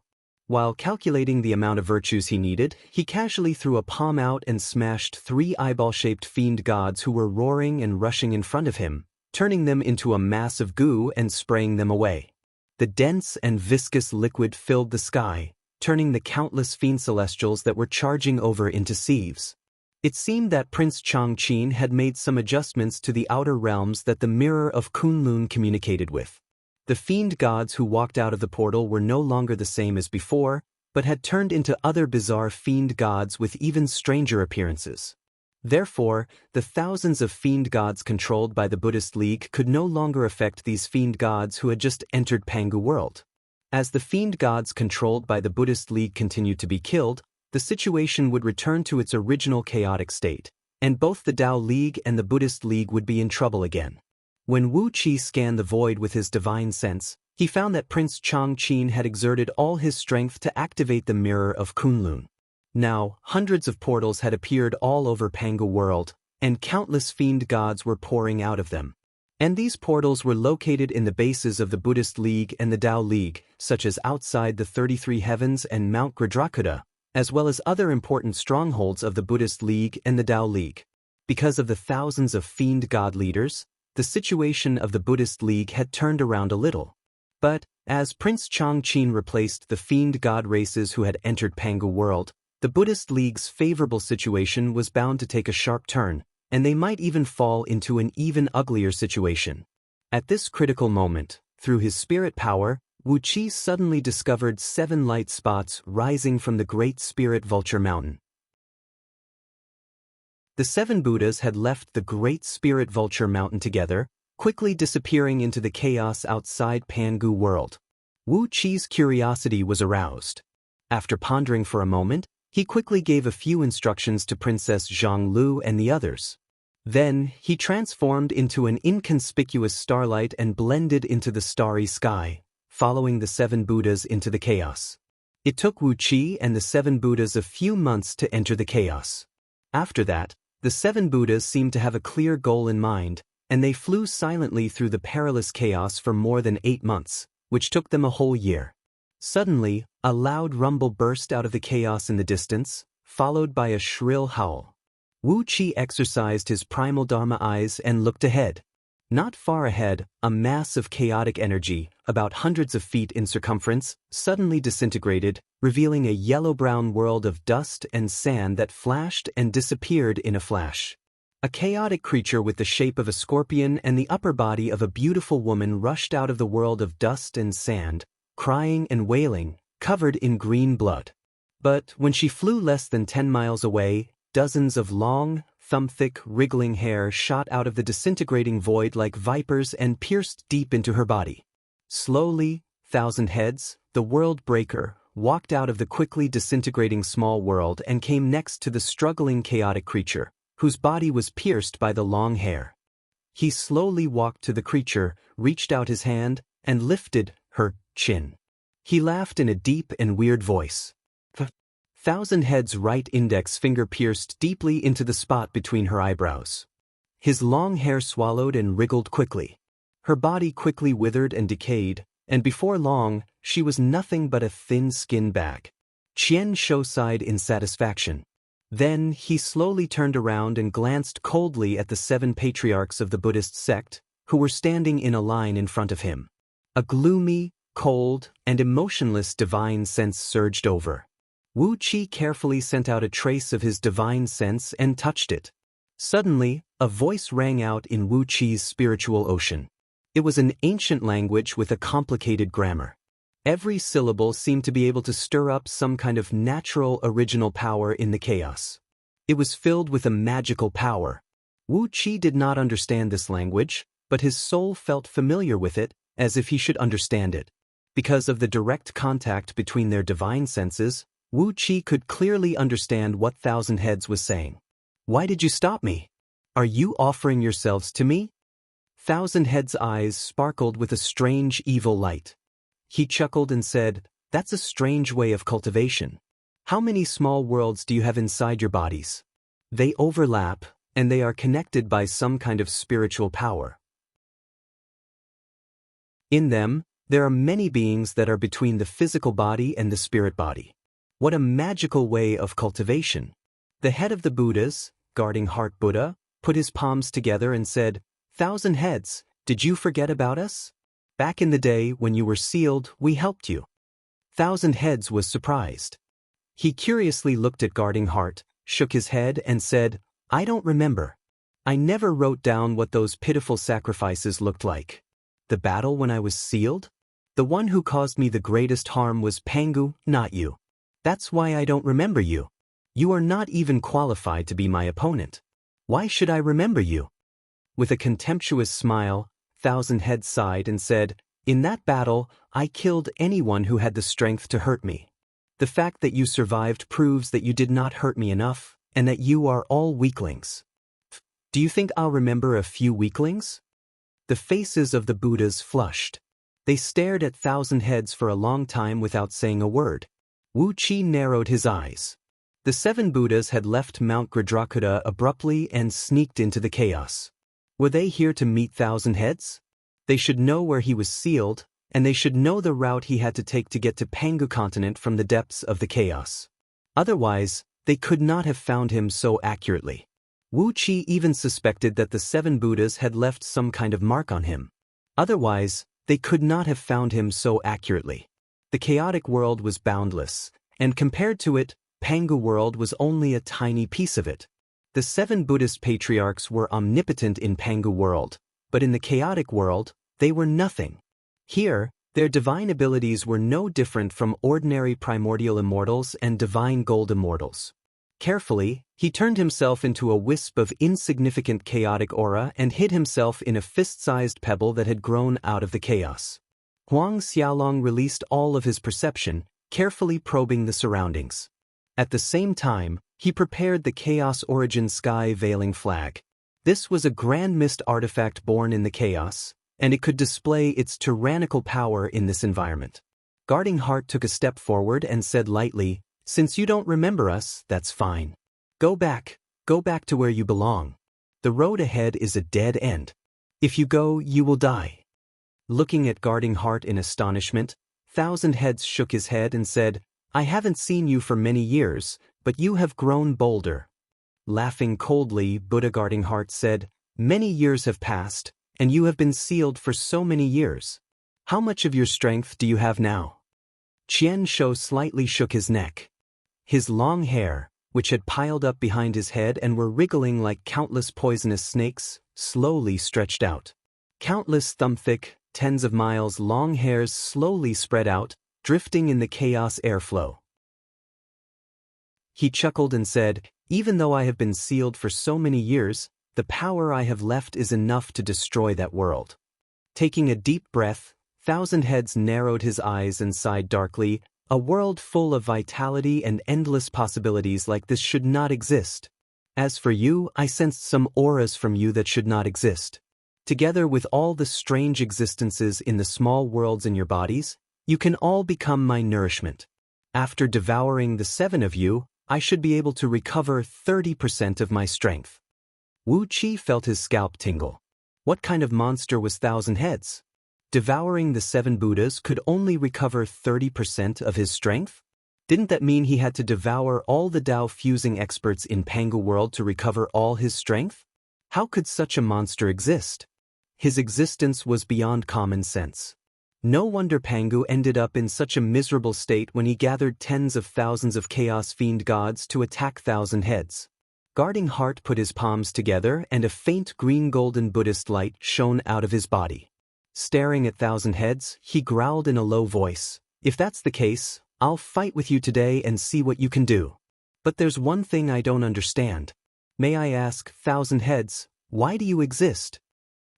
While calculating the amount of virtues he needed, he casually threw a palm out and smashed 3 eyeball-shaped fiend gods who were roaring and rushing in front of him, turning them into a mass of goo and spraying them away. The dense and viscous liquid filled the sky, turning the countless fiend celestials that were charging over into sieves. It seemed that Prince Changqin had made some adjustments to the outer realms that the mirror of Kunlun communicated with. The fiend gods who walked out of the portal were no longer the same as before, but had turned into other bizarre fiend gods with even stranger appearances. Therefore, the thousands of fiend gods controlled by the Buddhist League could no longer affect these fiend gods who had just entered Pangu world. As the fiend gods controlled by the Buddhist League continued to be killed, the situation would return to its original chaotic state, and both the Tao League and the Buddhist League would be in trouble again. When Wu Qi scanned the void with his divine sense, he found that Prince Changqin had exerted all his strength to activate the mirror of Kunlun. Now, hundreds of portals had appeared all over Pangu world, and countless fiend gods were pouring out of them. And these portals were located in the bases of the Buddhist League and the Tao League, such as outside the 33 Heavens and Mount Gradrakuta, as well as other important strongholds of the Buddhist League and the Tao League. Because of the thousands of fiend god leaders, the situation of the Buddhist League had turned around a little. But, as Prince Changqin replaced the fiend god races who had entered Pangu world, the Buddhist League's favorable situation was bound to take a sharp turn, and they might even fall into an even uglier situation. At this critical moment, through his spirit power, Wu Qi suddenly discovered 7 light spots rising from the Great Spirit Vulture Mountain. The 7 Buddhas had left the Great Spirit Vulture Mountain together, quickly disappearing into the chaos outside Pangu world. Wu Qi's curiosity was aroused. After pondering for a moment, he quickly gave a few instructions to Princess Zhonglu and the others. Then, he transformed into an inconspicuous starlight and blended into the starry sky, following the 7 Buddhas into the chaos. It took Wu Qi and the 7 Buddhas a few months to enter the chaos. After that, the 7 Buddhas seemed to have a clear goal in mind, and they flew silently through the perilous chaos for more than 8 months, which took them a whole year. Suddenly, a loud rumble burst out of the chaos in the distance, followed by a shrill howl. Wu Qi exercised his primal Dharma eyes and looked ahead. Not far ahead, a mass of chaotic energy, about hundreds of feet in circumference, suddenly disintegrated, revealing a yellow-brown world of dust and sand that flashed and disappeared in a flash. A chaotic creature with the shape of a scorpion and the upper body of a beautiful woman rushed out of the world of dust and sand, crying and wailing, covered in green blood. But when she flew less than 10 miles away, dozens of long, thumb-thick, wriggling hair shot out of the disintegrating void like vipers and pierced deep into her body. Slowly, Thousand Heads, the world breaker, walked out of the quickly disintegrating small world and came next to the struggling chaotic creature, whose body was pierced by the long hair. He slowly walked to the creature, reached out his hand, and lifted her chin. He laughed in a deep and weird voice. Thousand Heads' right index finger pierced deeply into the spot between her eyebrows. His long hair swallowed and wriggled quickly. Her body quickly withered and decayed, and before long, she was nothing but a thin skin bag. Qian Shou sighed in satisfaction. Then he slowly turned around and glanced coldly at the 7 patriarchs of the Buddhist sect, who were standing in a line in front of him. A gloomy, cold, and emotionless divine sense surged over. Wu Qi carefully sent out a trace of his divine sense and touched it. Suddenly, a voice rang out in Wu Qi's spiritual ocean. It was an ancient language with a complicated grammar. Every syllable seemed to be able to stir up some kind of natural original power in the chaos. It was filled with a magical power. Wu Qi did not understand this language, but his soul felt familiar with it, as if he should understand it. Because of the direct contact between their divine senses, Wu Qi could clearly understand what Thousand Heads was saying. "Why did you stop me? Are you offering yourselves to me?" Thousand Heads' eyes sparkled with a strange evil light. He chuckled and said, "That's a strange way of cultivation. How many small worlds do you have inside your bodies? They overlap, and they are connected by some kind of spiritual power. In them, there are many beings that are between the physical body and the spirit body. What a magical way of cultivation." The head of the Buddhas, guarding Heart Buddha, put his palms together and said, "Thousand Heads, did you forget about us? Back in the day when you were sealed, we helped you." Thousand Heads was surprised. He curiously looked at Guarding Heart, shook his head and said, "I don't remember. I never wrote down what those pitiful sacrifices looked like. The battle when I was sealed? The one who caused me the greatest harm was Pangu, not you. That's why I don't remember you. You are not even qualified to be my opponent. Why should I remember you?" With a contemptuous smile, Thousand Heads sighed and said, "In that battle, I killed anyone who had the strength to hurt me. The fact that you survived proves that you did not hurt me enough, and that you are all weaklings. Do you think I'll remember a few weaklings?" The faces of the Buddhas flushed. They stared at Thousand Heads for a long time without saying a word. Wu Qi narrowed his eyes. The 7 Buddhas had left Mount Gridrakuta abruptly and sneaked into the chaos. Were they here to meet Thousand Heads? They should know where he was sealed, and they should know the route he had to take to get to Pangu continent from the depths of the chaos. Otherwise, they could not have found him so accurately. Wu Qi even suspected that the 7 Buddhas had left some kind of mark on him. Otherwise, they could not have found him so accurately. The chaotic world was boundless, and compared to it, Pangu world was only a tiny piece of it. The 7 Buddhist patriarchs were omnipotent in Pangu world, but in the chaotic world, they were nothing. Here, their divine abilities were no different from ordinary primordial immortals and divine gold immortals. Carefully, he turned himself into a wisp of insignificant chaotic aura and hid himself in a fist-sized pebble that had grown out of the chaos. Huang Xiaolong released all of his perception, carefully probing the surroundings. At the same time, he prepared the Chaos Origin Sky Veiling Flag. This was a grand mist artifact born in the chaos, and it could display its tyrannical power in this environment. Guarding Heart took a step forward and said lightly, "Since you don't remember us, that's fine. Go back to where you belong. The road ahead is a dead end. If you go, you will die." Looking at Guarding Heart in astonishment, Thousand Heads shook his head and said, "I haven't seen you for many years, but you have grown bolder." Laughing coldly, Buddha guarding heart said, "Many years have passed, and you have been sealed for so many years. How much of your strength do you have now?" Qian Shou slightly shook his neck. His long hair, which had piled up behind his head and were wriggling like countless poisonous snakes, slowly stretched out. Countless thumb-thick, tens of miles long hairs slowly spread out, drifting in the chaos airflow. He chuckled and said, "Even though I have been sealed for so many years, the power I have left is enough to destroy that world." Taking a deep breath, Thousand Heads narrowed his eyes and sighed darkly. "A world full of vitality and endless possibilities like this should not exist. As for you, I sensed some auras from you that should not exist. Together with all the strange existences in the small worlds in your bodies, you can all become my nourishment. After devouring the 7 of you, I should be able to recover 30% of my strength." Wu Qi felt his scalp tingle. What kind of monster was Thousand Heads? Devouring the 7 Buddhas could only recover 30% of his strength? Didn't that mean he had to devour all the Dao-fusing experts in Pangu world to recover all his strength? How could such a monster exist? His existence was beyond common sense. No wonder Pangu ended up in such a miserable state when he gathered tens of thousands of Chaos Fiend gods to attack Thousand Heads. Guarding Heart put his palms together and a faint green-golden Buddhist light shone out of his body. Staring at Thousand Heads, he growled in a low voice, "If that's the case, I'll fight with you today and see what you can do. But there's one thing I don't understand. May I ask, Thousand Heads, why do you exist?"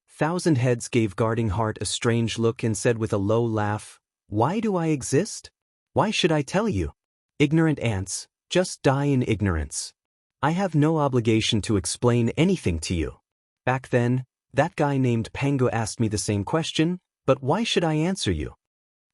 Thousand Heads gave Guarding Heart a strange look and said with a low laugh, "Why do I exist? Why should I tell you? Ignorant ants, just die in ignorance. I have no obligation to explain anything to you. Back then, that guy named Pangu asked me the same question, but why should I answer you?"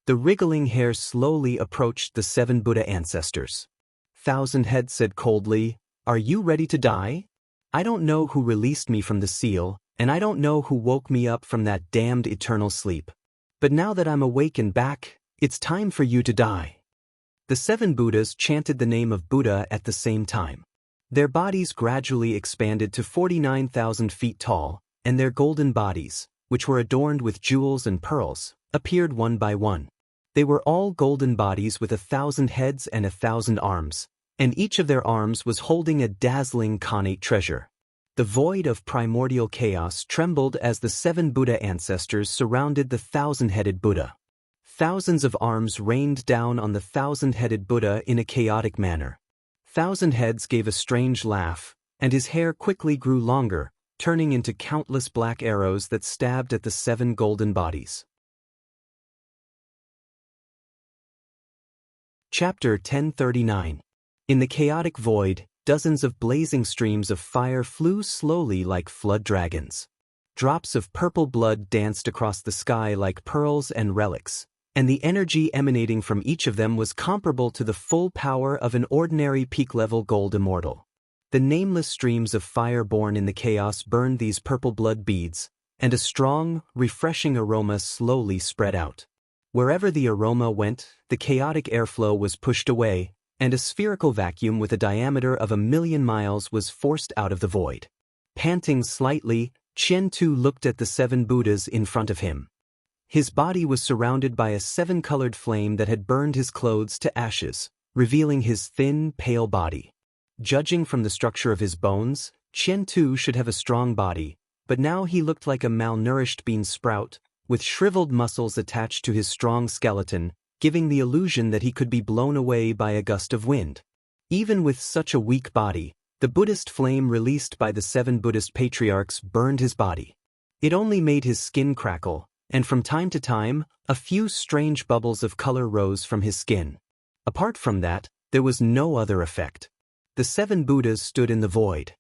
The wriggling hair slowly approached the 7 Buddha ancestors. Thousand Heads said coldly, "Are you ready to die? I don't know who released me from the seal, and I don't know who woke me up from that damned eternal sleep. But now that I'm awake and back, it's time for you to die." The 7 Buddhas chanted the name of Buddha at the same time. Their bodies gradually expanded to 49,000 feet tall, and their golden bodies, which were adorned with jewels and pearls, appeared one by one. They were all golden bodies with 1,000 heads and 1,000 arms, and each of their arms was holding a dazzling connate treasure. The void of primordial chaos trembled as the 7 Buddha ancestors surrounded the 1,000-headed Buddha. Thousands of arms rained down on the 1,000-headed Buddha in a chaotic manner. Thousand Heads gave a strange laugh, and his hair quickly grew longer, turning into countless black arrows that stabbed at the 7 golden bodies. Chapter 1039. In the chaotic void, dozens of blazing streams of fire flew slowly like flood dragons. Drops of purple blood danced across the sky like pearls and relics, and the energy emanating from each of them was comparable to the full power of an ordinary peak-level gold immortal. The nameless streams of fire born in the chaos burned these purple blood beads, and a strong, refreshing aroma slowly spread out. Wherever the aroma went, the chaotic airflow was pushed away, and a spherical vacuum with a diameter of 1,000,000 miles was forced out of the void. Panting slightly, Qian Tu looked at the 7 Buddhas in front of him. His body was surrounded by a 7-colored flame that had burned his clothes to ashes, revealing his thin, pale body. Judging from the structure of his bones, Qian Tu should have a strong body, but now he looked like a malnourished bean sprout, with shriveled muscles attached to his strong skeleton, giving the illusion that he could be blown away by a gust of wind. Even with such a weak body, the Buddhist flame released by the 7 Buddhist patriarchs burned his body. It only made his skin crackle, and from time to time, a few strange bubbles of color rose from his skin. Apart from that, there was no other effect. The 7 Buddhas stood in the void.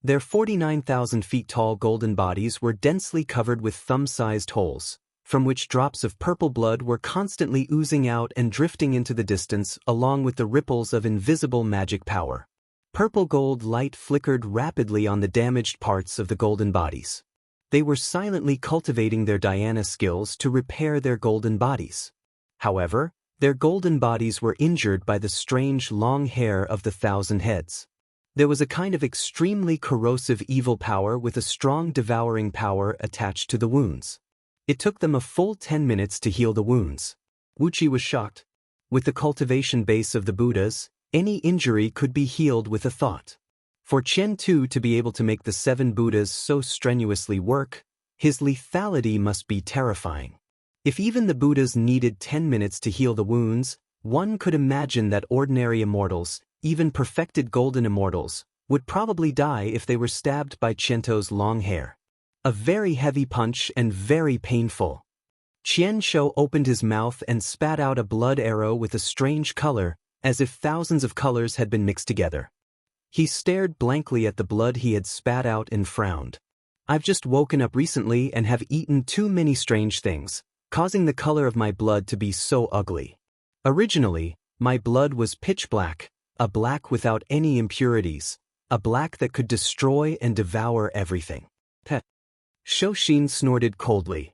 Their 49,000 feet tall golden bodies were densely covered with thumb-sized holes, from which drops of purple blood were constantly oozing out and drifting into the distance along with the ripples of invisible magic power. Purple gold light flickered rapidly on the damaged parts of the golden bodies. They were silently cultivating their dhyana skills to repair their golden bodies. However, their golden bodies were injured by the strange long hair of the 1,000 heads. There was a kind of extremely corrosive evil power with a strong devouring power attached to the wounds. It took them a full 10 minutes to heal the wounds. Wu Qi was shocked. With the cultivation base of the Buddhas, any injury could be healed with a thought. For Qian Tu to be able to make the 7 Buddhas so strenuously work, his lethality must be terrifying. If even the Buddhas needed 10 minutes to heal the wounds, one could imagine that ordinary immortals, even perfected golden immortals, would probably die if they were stabbed by Qian Tu's long hair. A very heavy punch and very painful. Qian Shou opened his mouth and spat out a blood arrow with a strange color, as if thousands of colors had been mixed together. He stared blankly at the blood he had spat out and frowned. I've just woken up recently and have eaten too many strange things, causing the color of my blood to be so ugly. Originally, my blood was pitch black, a black without any impurities, a black that could destroy and devour everything. Shou Xin snorted coldly.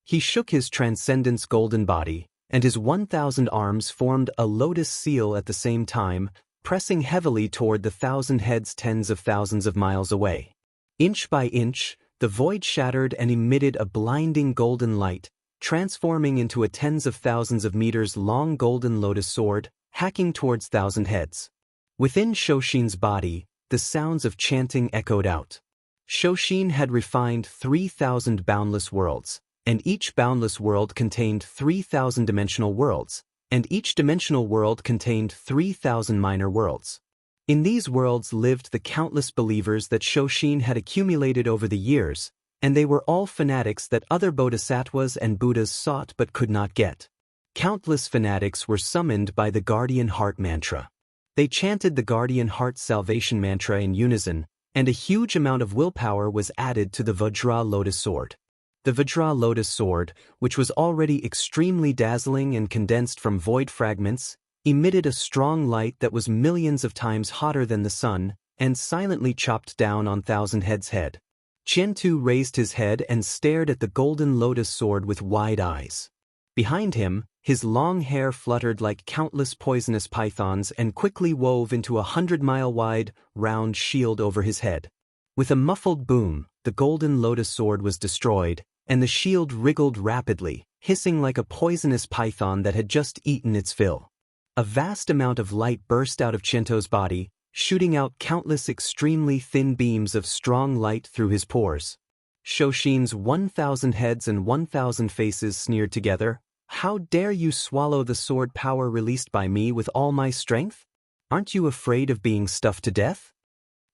He shook his transcendence golden body, and his 1,000 arms formed a lotus seal at the same time, pressing heavily toward the 1,000 heads tens of thousands of miles away. Inch by inch, the void shattered and emitted a blinding golden light, transforming into a tens of thousands of meters long golden lotus sword, hacking towards 1,000 heads. Within Shou Xin's body, the sounds of chanting echoed out. Shou Xin had refined 3,000 boundless worlds, and each boundless world contained 3,000 dimensional worlds, and each dimensional world contained 3,000 minor worlds. In these worlds lived the countless believers that Shou Xin had accumulated over the years, and they were all fanatics that other bodhisattvas and Buddhas sought but could not get. Countless fanatics were summoned by the Guardian Heart mantra. They chanted the Guardian Heart salvation mantra in unison, and a huge amount of willpower was added to the Vajra Lotus Sword. The Vajra Lotus Sword, which was already extremely dazzling and condensed from void fragments, emitted a strong light that was millions of times hotter than the sun, and silently chopped down on 1,000 Heads' head. Qian Tu raised his head and stared at the golden lotus sword with wide eyes. Behind him, his long hair fluttered like countless poisonous pythons and quickly wove into a 100-mile-wide, round shield over his head. With a muffled boom, the golden lotus sword was destroyed, and the shield wriggled rapidly, hissing like a poisonous python that had just eaten its fill. A vast amount of light burst out of Qian Tu's body, shooting out countless extremely thin beams of strong light through his pores. Shou Xin's 1,000 heads and 1,000 faces sneered together. How dare you swallow the sword power released by me with all my strength? Aren't you afraid of being stuffed to death?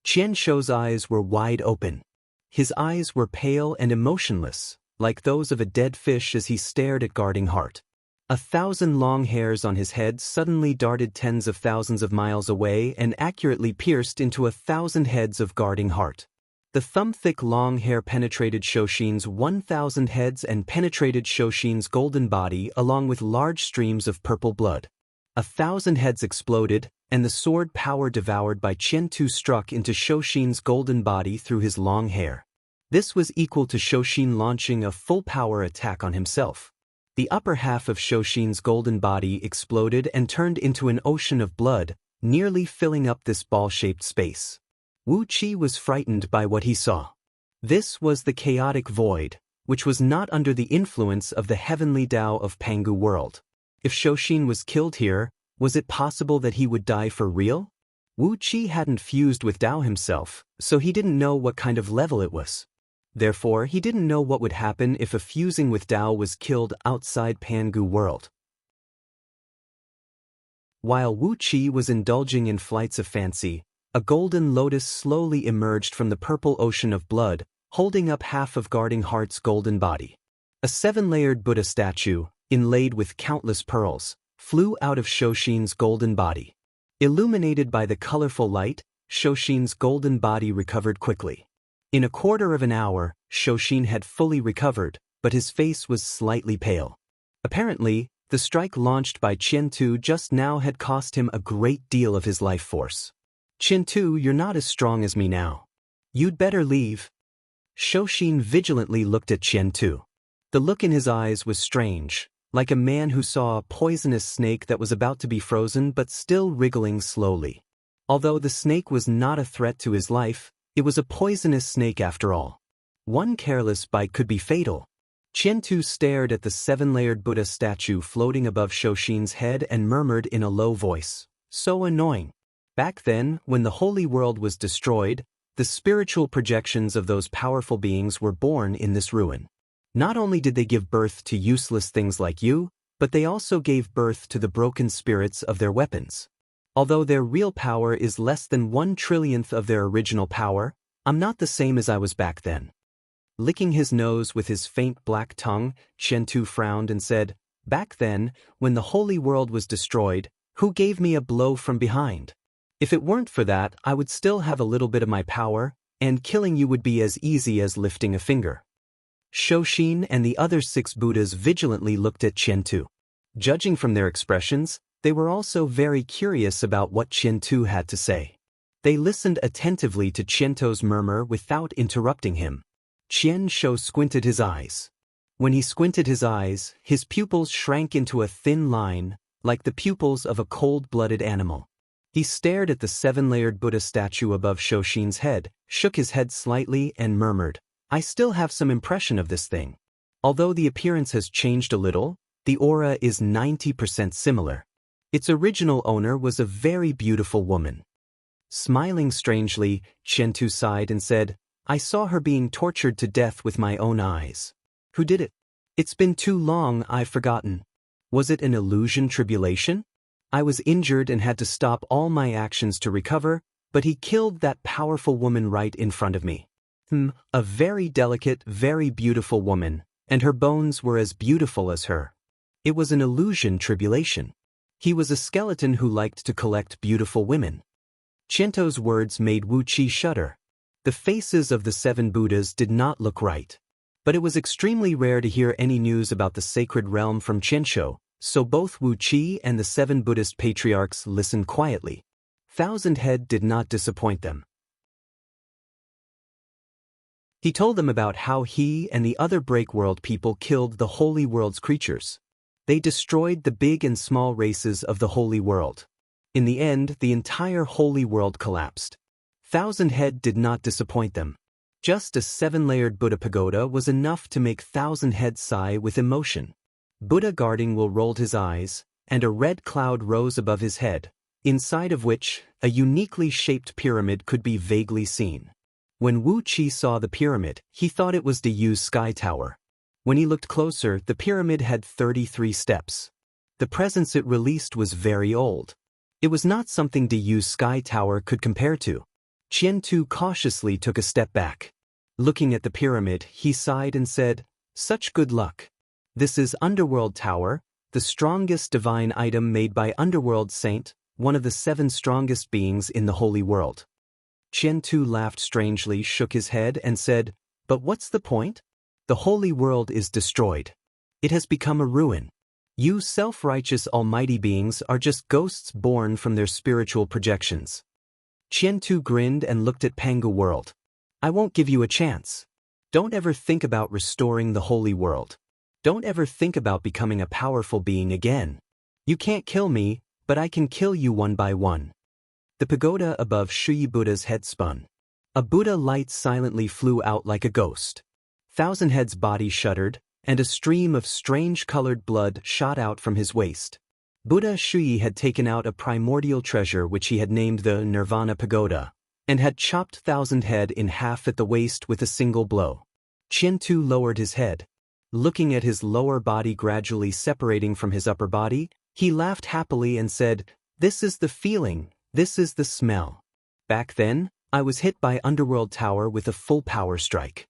Qian Shou's eyes were wide open. His eyes were pale and emotionless, like those of a dead fish as he stared at Guarding Heart. 1,000 long hairs on his head suddenly darted tens of thousands of miles away and accurately pierced into 1,000 heads of Guarding Heart. The thumb-thick long hair penetrated Shou Xin's 1,000 heads and penetrated Shou Xin's golden body along with large streams of purple blood. 1,000 heads exploded, and the sword power devoured by Qian Tu struck into Shou Xin's golden body through his long hair. This was equal to Shou Xin launching a full-power attack on himself. The upper half of Shou Xin's golden body exploded and turned into an ocean of blood, nearly filling up this ball-shaped space. Wu Qi was frightened by what he saw. This was the chaotic void, which was not under the influence of the heavenly Tao of Pangu world. If Shou Xin was killed here, was it possible that he would die for real? Wu Qi hadn't fused with Tao himself, so he didn't know what kind of level it was. Therefore, he didn't know what would happen if a fusing with Tao was killed outside Pangu world. While Wu Qi was indulging in flights of fancy, a golden lotus slowly emerged from the purple ocean of blood, holding up half of Guarding Heart's golden body. A 7-layered Buddha statue, inlaid with countless pearls, flew out of Shou Xin's golden body. Illuminated by the colorful light, Shou Xin's golden body recovered quickly. In a quarter of an hour, Shou Xin had fully recovered, but his face was slightly pale. Apparently, the strike launched by Qian Tu just now had cost him a great deal of his life force. Qian Tu, you're not as strong as me now. You'd better leave. Shou Xin vigilantly looked at Qian Tu. The look in his eyes was strange, like a man who saw a poisonous snake that was about to be frozen but still wriggling slowly. Although the snake was not a threat to his life, it was a poisonous snake after all. One careless bite could be fatal. Qiantu stared at the seven-layered Buddha statue floating above Shoshin's head and murmured in a low voice, "So annoying." Back then, when the holy world was destroyed, the spiritual projections of those powerful beings were born in this ruin. Not only did they give birth to useless things like you, but they also gave birth to the broken spirits of their weapons. Although their real power is less than 1/1,000,000th of their original power, I'm not the same as I was back then. Licking his nose with his faint black tongue, Qiantu frowned and said, "Back then, when the holy world was destroyed, who gave me a blow from behind? If it weren't for that, I would still have a little bit of my power, and killing you would be as easy as lifting a finger." Shoshin and the other 6 Buddhas vigilantly looked at Qiantu. Judging from their expressions, they were also very curious about what Qiantu had to say. They listened attentively to Qiantu's murmur without interrupting him. Qiantu squinted his eyes. When he squinted his eyes, his pupils shrank into a thin line, like the pupils of a cold-blooded animal. He stared at the 7-layered Buddha statue above Shoshin's head, shook his head slightly and murmured, "I still have some impression of this thing. Although the appearance has changed a little, the aura is 90% similar. Its original owner was a very beautiful woman." Smiling strangely, Qiantu sighed and said, "I saw her being tortured to death with my own eyes." "Who did it?" "It's been too long, I've forgotten." "Was it an illusion tribulation?" "I was injured and had to stop all my actions to recover, but he killed that powerful woman right in front of me." A very delicate, very beautiful woman, and her bones were as beautiful as her. It was an illusion tribulation. He was a skeleton who liked to collect beautiful women. Qiantu's words made Wu Qi shudder. The faces of the 7 Buddhas did not look right. But it was extremely rare to hear any news about the sacred realm from Qiantu, so both Wu Qi and the 7 Buddhist patriarchs listened quietly. Thousand Head did not disappoint them. He told them about how he and the other Breakworld people killed the Holy World's creatures. They destroyed the big and small races of the Holy World. In the end, the entire Holy World collapsed. Thousand Head did not disappoint them. Just a 7-layered Buddha pagoda was enough to make Thousand Head sigh with emotion. Buddha guarding will rolled his eyes, and a red cloud rose above his head, inside of which a uniquely shaped pyramid could be vaguely seen. When Wu Qi saw the pyramid, he thought it was the Yu's sky tower. When he looked closer, the pyramid had 33 steps. The presence it released was very old. It was not something the Yu's sky tower could compare to. Qiantu cautiously took a step back. Looking at the pyramid, he sighed and said, "Such good luck. This is Underworld Tower, the strongest divine item made by Underworld Saint, one of the 7 strongest beings in the Holy World." Qiantu laughed strangely, shook his head, and said, "But what's the point? The Holy World is destroyed. It has become a ruin. You self-righteous almighty beings are just ghosts born from their spiritual projections." Qiantu grinned and looked at Pangu World. "I won't give you a chance. Don't ever think about restoring the Holy World. Don't ever think about becoming a powerful being again. You can't kill me, but I can kill you one by one." The pagoda above Shuyi Buddha's head spun. A Buddha light silently flew out like a ghost. Thousand Head's body shuddered, and a stream of strange-colored blood shot out from his waist. Buddha Shuyi had taken out a primordial treasure which he had named the Nirvana Pagoda, and had chopped Thousand Head in half at the waist with a single blow. Qiantu lowered his head. Looking at his lower body gradually separating from his upper body, he laughed happily and said, "This is the feeling. This is the smell. Back then, I was hit by Underworld Tower with a full power strike."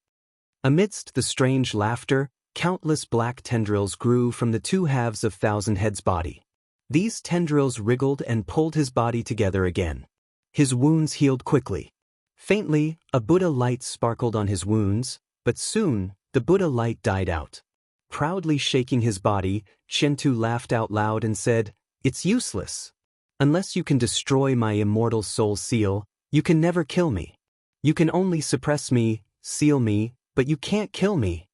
Amidst the strange laughter, countless black tendrils grew from the 2 halves of Thousand Head's body. These tendrils wriggled and pulled his body together again. His wounds healed quickly. Faintly, a Buddha light sparkled on his wounds, but soon, the Buddha light died out. Proudly shaking his body, Qiantu laughed out loud and said, "It's useless. Unless you can destroy my immortal soul seal, you can never kill me. You can only suppress me, seal me, but you can't kill me."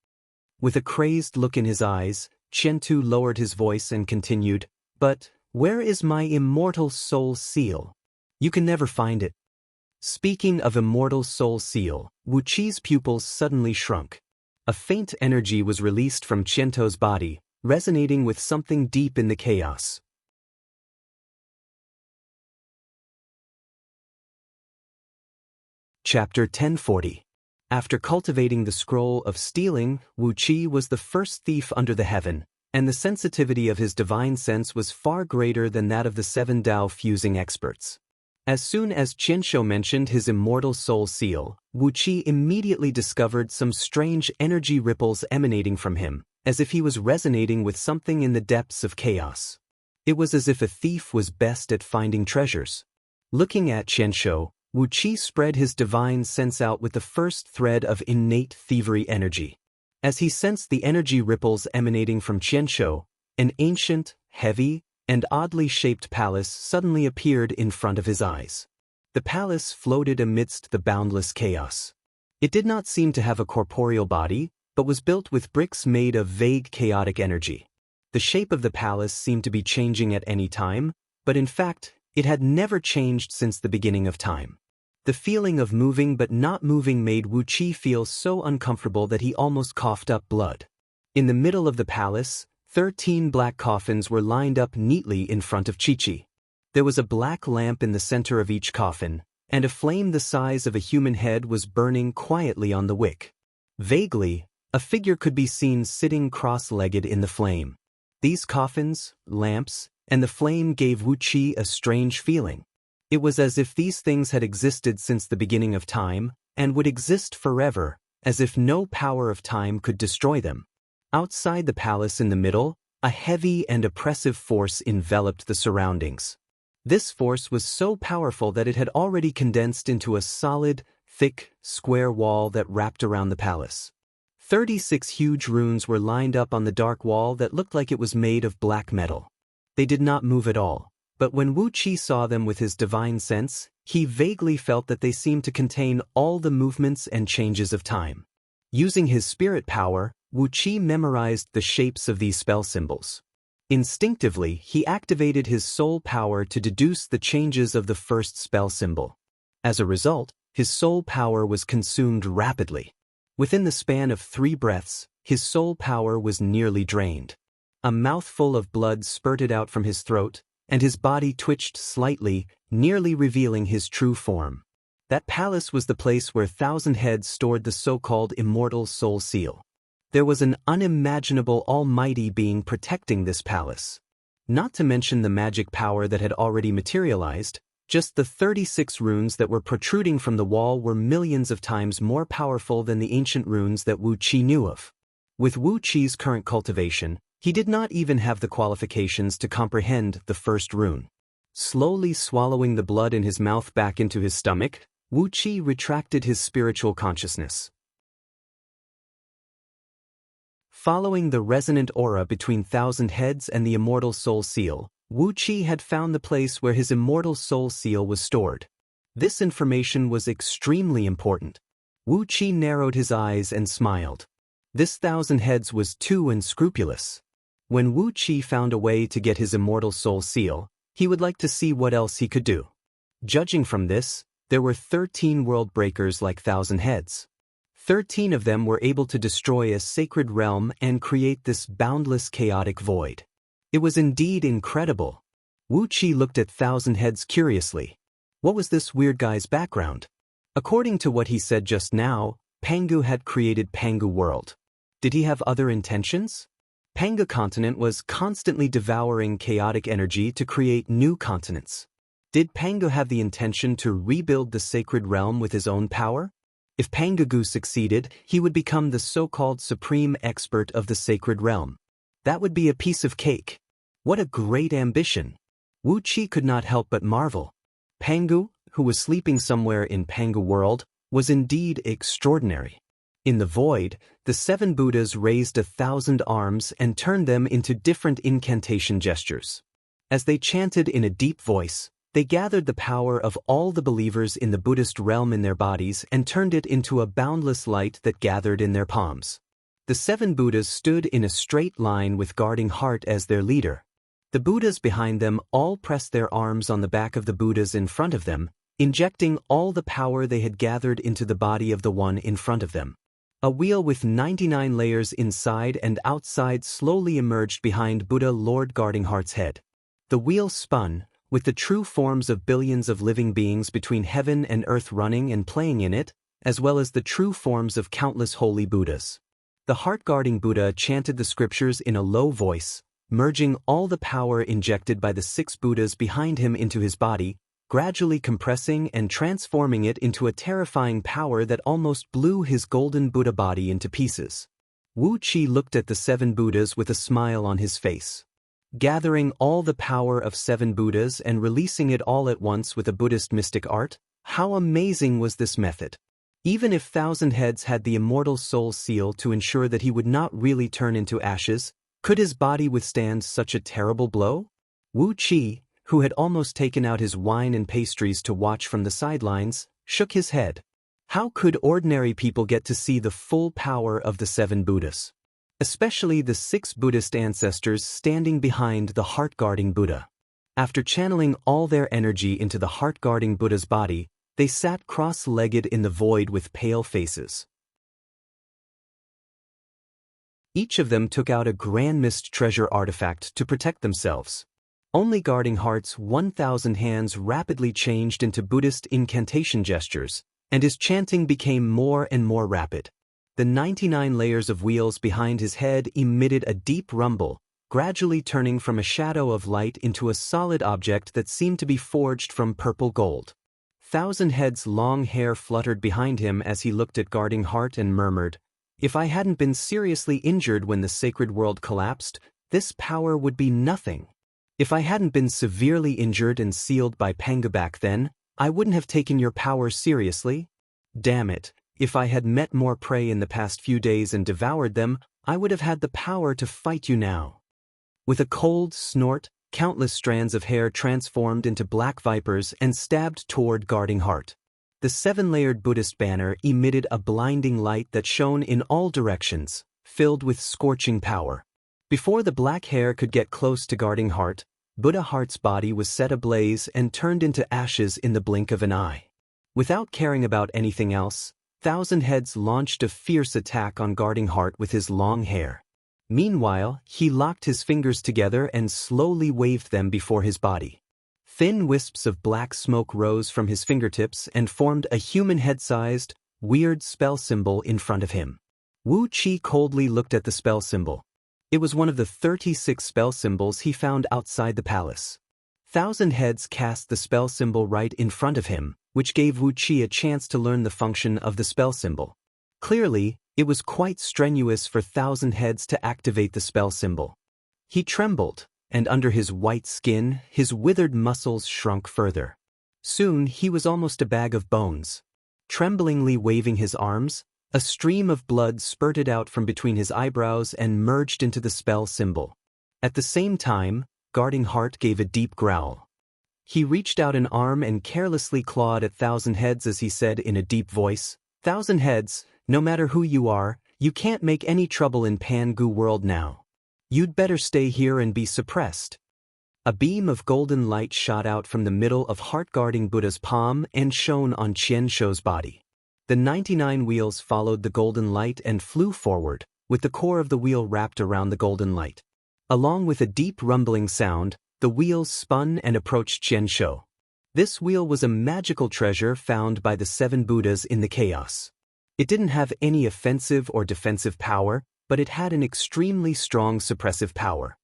With a crazed look in his eyes, Qiantu lowered his voice and continued, "But where is my immortal soul seal? You can never find it." Speaking of immortal soul seal, Wu Qi's pupils suddenly shrunk. A faint energy was released from Qiantu's body, resonating with something deep in the chaos. Chapter 1040. After cultivating the scroll of stealing, Wu Qi was the first thief under the heaven, and the sensitivity of his divine sense was far greater than that of the 7 Dao fusing experts. As soon as Qianshou mentioned his immortal soul seal, Wu Qi immediately discovered some strange energy ripples emanating from him, as if he was resonating with something in the depths of chaos. It was as if a thief was best at finding treasures. Looking at Qianshou, Wu Qi spread his divine sense out with the first thread of innate thievery energy. As he sensed the energy ripples emanating from Qianshou, an ancient, heavy, and oddly shaped palace suddenly appeared in front of his eyes. The palace floated amidst the boundless chaos. It did not seem to have a corporeal body, but was built with bricks made of vague chaotic energy. The shape of the palace seemed to be changing at any time, but in fact, it had never changed since the beginning of time. The feeling of moving but not moving made Wu Qi feel so uncomfortable that he almost coughed up blood. In the middle of the palace, 13 black coffins were lined up neatly in front of Qiqi. There was a black lamp in the center of each coffin, and a flame the size of a human head was burning quietly on the wick. Vaguely, a figure could be seen sitting cross-legged in the flame. These coffins, lamps, and the flame gave Wu Qi a strange feeling. It was as if these things had existed since the beginning of time, and would exist forever, as if no power of time could destroy them. Outside the palace in the middle, a heavy and oppressive force enveloped the surroundings. This force was so powerful that it had already condensed into a solid, thick, square wall that wrapped around the palace. 36 huge runes were lined up on the dark wall that looked like it was made of black metal. They did not move at all. But when Wu Qi saw them with his divine sense, he vaguely felt that they seemed to contain all the movements and changes of time. Using his spirit power, Wu Qi memorized the shapes of these spell symbols. Instinctively, he activated his soul power to deduce the changes of the first spell symbol. As a result, his soul power was consumed rapidly. Within the span of 3 breaths, his soul power was nearly drained. A mouthful of blood spurted out from his throat, and his body twitched slightly, nearly revealing his true form. That palace was the place where 1,000 Heads stored the so-called immortal soul seal. There was an unimaginable almighty being protecting this palace. Not to mention the magic power that had already materialized, just the 36 runes that were protruding from the wall were millions of times more powerful than the ancient runes that Wu Qi knew of. With Wu Qi's current cultivation, he did not even have the qualifications to comprehend the first rune. Slowly swallowing the blood in his mouth back into his stomach, Wu Qi retracted his spiritual consciousness. Following the resonant aura between 1,000 Heads and the immortal soul seal, Wu Qi had found the place where his immortal soul seal was stored. This information was extremely important. Wu Qi narrowed his eyes and smiled. This 1,000 Heads was too unscrupulous. When Wu Qi found a way to get his immortal soul seal, he would like to see what else he could do. Judging from this, there were 13 world breakers like 1,000 Heads. 13 of them were able to destroy a sacred realm and create this boundless chaotic void. It was indeed incredible. Wu Qi looked at 1,000 Heads curiously. What was this weird guy's background? According to what he said just now, Pangu had created Pangu World. Did he have other intentions? Pangu continent was constantly devouring chaotic energy to create new continents. Did Pangu have the intention to rebuild the sacred realm with his own power? If Pangu succeeded, he would become the so-called supreme expert of the sacred realm. That would be a piece of cake. What a great ambition! Wu Qi could not help but marvel. Pangu, who was sleeping somewhere in Pangu World, was indeed extraordinary. In the void, the 7 Buddhas raised 1,000 arms and turned them into different incantation gestures. As they chanted in a deep voice, they gathered the power of all the believers in the Buddhist realm in their bodies and turned it into a boundless light that gathered in their palms. The 7 Buddhas stood in a straight line with Guarding Heart as their leader. The Buddhas behind them all pressed their arms on the back of the Buddhas in front of them, injecting all the power they had gathered into the body of the one in front of them. A wheel with 99 layers inside and outside slowly emerged behind Buddha Lord Guarding Heart's head. The wheel spun, with the true forms of billions of living beings between heaven and earth running and playing in it, as well as the true forms of countless holy Buddhas. The heart-guarding Buddha chanted the scriptures in a low voice, merging all the power injected by the 6 Buddhas behind him into his body, gradually compressing and transforming it into a terrifying power that almost blew his golden Buddha body into pieces. Wu Qi looked at the 7 Buddhas with a smile on his face. Gathering all the power of 7 Buddhas and releasing it all at once with a Buddhist mystic art, how amazing was this method! Even if Thousand Heads had the immortal soul seal to ensure that he would not really turn into ashes, could his body withstand such a terrible blow? Wu Qi, who had almost taken out his wine and pastries to watch from the sidelines, shook his head. How could ordinary people get to see the full power of the 7 Buddhas? Especially the 6 Buddhist ancestors standing behind the heart-guarding Buddha. After channeling all their energy into the heart-guarding Buddha's body, they sat cross-legged in the void with pale faces. Each of them took out a grand mist treasure artifact to protect themselves. Only Guarding Heart's 1,000 hands rapidly changed into Buddhist incantation gestures, and his chanting became more and more rapid. The 99 layers of wheels behind his head emitted a deep rumble, gradually turning from a shadow of light into a solid object that seemed to be forged from purple gold. Thousand Heads' long hair fluttered behind him as he looked at Guarding Heart and murmured, "If I hadn't been seriously injured when the sacred world collapsed, this power would be nothing. If I hadn't been severely injured and sealed by Panga back then, I wouldn't have taken your power seriously. Damn it, if I had met more prey in the past few days and devoured them, I would have had the power to fight you now." With a cold snort, countless strands of hair transformed into black vipers and stabbed toward Guarding Heart. The 7-layered Buddhist banner emitted a blinding light that shone in all directions, filled with scorching power. Before the black hair could get close to Guarding Heart, Buddha Heart's body was set ablaze and turned into ashes in the blink of an eye. Without caring about anything else, Thousand Heads launched a fierce attack on Guarding Heart with his long hair. Meanwhile, he locked his fingers together and slowly waved them before his body. Thin wisps of black smoke rose from his fingertips and formed a human head-sized, weird spell symbol in front of him. Wu Qi coldly looked at the spell symbol. It was one of the 36 spell symbols he found outside the palace. Thousand Heads cast the spell symbol right in front of him, which gave Wu Qi a chance to learn the function of the spell symbol. Clearly, it was quite strenuous for Thousand Heads to activate the spell symbol. He trembled, and under his white skin, his withered muscles shrunk further. Soon he was almost a bag of bones. Tremblingly waving his arms, a stream of blood spurted out from between his eyebrows and merged into the spell symbol. At the same time, Guarding Heart gave a deep growl. He reached out an arm and carelessly clawed at Thousand Heads as he said in a deep voice, "Thousand Heads, no matter who you are, you can't make any trouble in Pangu world now. You'd better stay here and be suppressed." A beam of golden light shot out from the middle of heart-guarding Buddha's palm and shone on Qian Shou's body. The 99 wheels followed the golden light and flew forward, with the core of the wheel wrapped around the golden light. Along with a deep rumbling sound, the wheels spun and approached Qian Shou. This wheel was a magical treasure found by the 7 Buddhas in the chaos. It didn't have any offensive or defensive power, but it had an extremely strong suppressive power.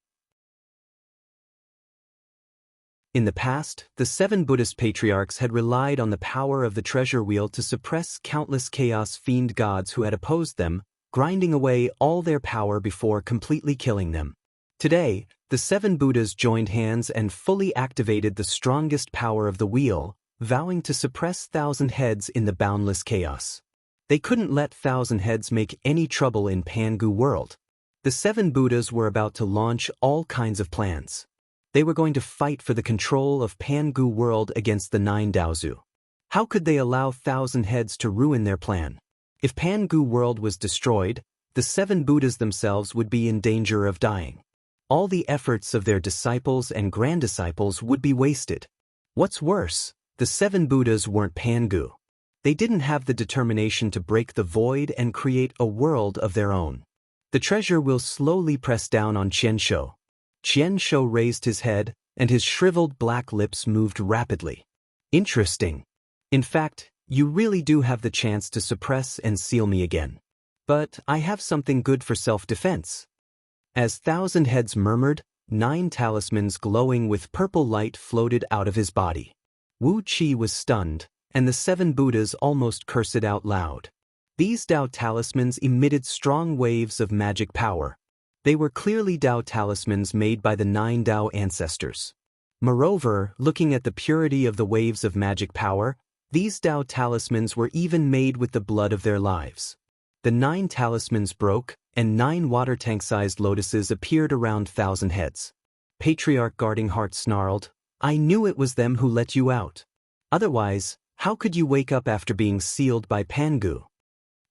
In the past, the 7 Buddhist patriarchs had relied on the power of the treasure wheel to suppress countless chaos fiend gods who had opposed them, grinding away all their power before completely killing them. Today, the 7 Buddhas joined hands and fully activated the strongest power of the wheel, vowing to suppress Thousand Heads in the boundless chaos. They couldn't let Thousand Heads make any trouble in Pangu world. The 7 Buddhas were about to launch all kinds of plans. They were going to fight for the control of Pangu world against the 9 Daozu. How could they allow Thousand Heads to ruin their plan? If Pangu world was destroyed, the 7 Buddhas themselves would be in danger of dying. All the efforts of their disciples and granddisciples would be wasted. What's worse, the 7 Buddhas weren't Pangu. They didn't have the determination to break the void and create a world of their own. The treasure wheel slowly pressed down on Qianshou. Qianshou raised his head, and his shriveled black lips moved rapidly. Interesting. In fact, you really do have the chance to suppress and seal me again. But I have something good for self-defense. As 1,000 Heads murmured, 9 talismans glowing with purple light floated out of his body. Wu Qi was stunned, and the 7 Buddhas almost cursed out loud. These Tao talismans emitted strong waves of magic power. They were clearly Tao talismans made by the 9 Tao ancestors. Moreover, looking at the purity of the waves of magic power, these Tao talismans were even made with the blood of their lives. The 9 talismans broke, and 9 water tank-sized lotuses appeared around 1,000 Heads. Patriarch Guarding Heart snarled, "I knew it was them who let you out. Otherwise, how could you wake up after being sealed by Pangu?"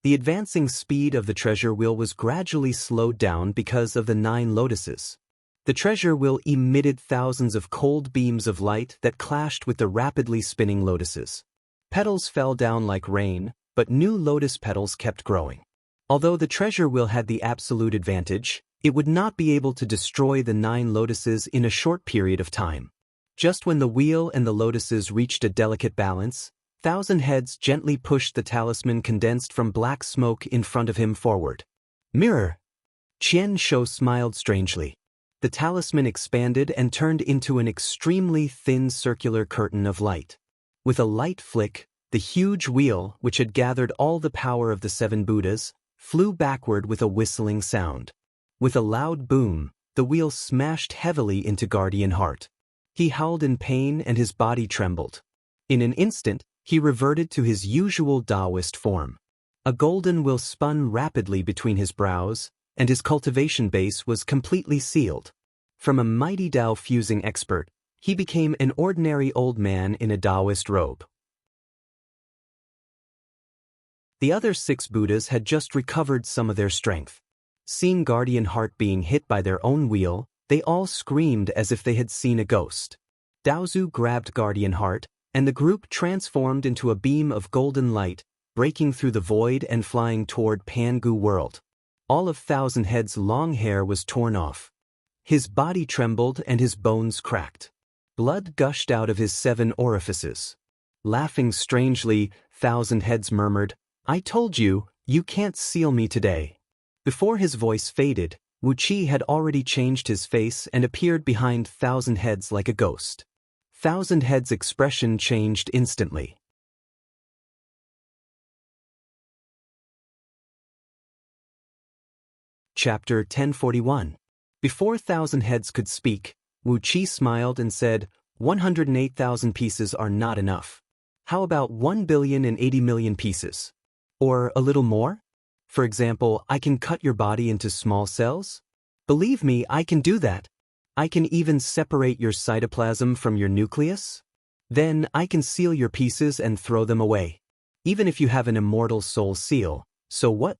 The advancing speed of the treasure wheel was gradually slowed down because of the 9 lotuses. The treasure wheel emitted thousands of cold beams of light that clashed with the rapidly spinning lotuses. Petals fell down like rain, but new lotus petals kept growing. Although the treasure wheel had the absolute advantage, it would not be able to destroy the 9 lotuses in a short period of time. Just when the wheel and the lotuses reached a delicate balance, 1,000 Heads gently pushed the talisman condensed from black smoke in front of him forward. "Mirror!" Qianshou smiled strangely. The talisman expanded and turned into an extremely thin circular curtain of light. With a light flick, the huge wheel, which had gathered all the power of the 7 Buddhas, flew backward with a whistling sound. With a loud boom, the wheel smashed heavily into Guardian Heart. He howled in pain and his body trembled. In an instant, he reverted to his usual Taoist form. A golden wheel spun rapidly between his brows, and his cultivation base was completely sealed. From a mighty Tao fusing expert, he became an ordinary old man in a Taoist robe. The other 6 Buddhas had just recovered some of their strength. Seeing Guardian Heart being hit by their own wheel, they all screamed as if they had seen a ghost. Daozu grabbed Guardian Heart, and the group transformed into a beam of golden light, breaking through the void and flying toward Pangu World. All of 1,000 Heads' long hair was torn off. His body trembled and his bones cracked. Blood gushed out of his 7 orifices. Laughing strangely, 1,000 Heads murmured, "I told you, you can't seal me today." Before his voice faded, Wu Qi had already changed his face and appeared behind 1,000 Heads like a ghost. 1,000 Heads' expression changed instantly. Chapter 1041. Before 1,000 Heads could speak, Wu Qi smiled and said, 108,000 pieces are not enough. How about 1,080,000,000 pieces? Or a little more? For example, I can cut your body into small cells? Believe me, I can do that. I can even separate your cytoplasm from your nucleus. Then I can seal your pieces and throw them away. Even if you have an immortal soul seal, so what?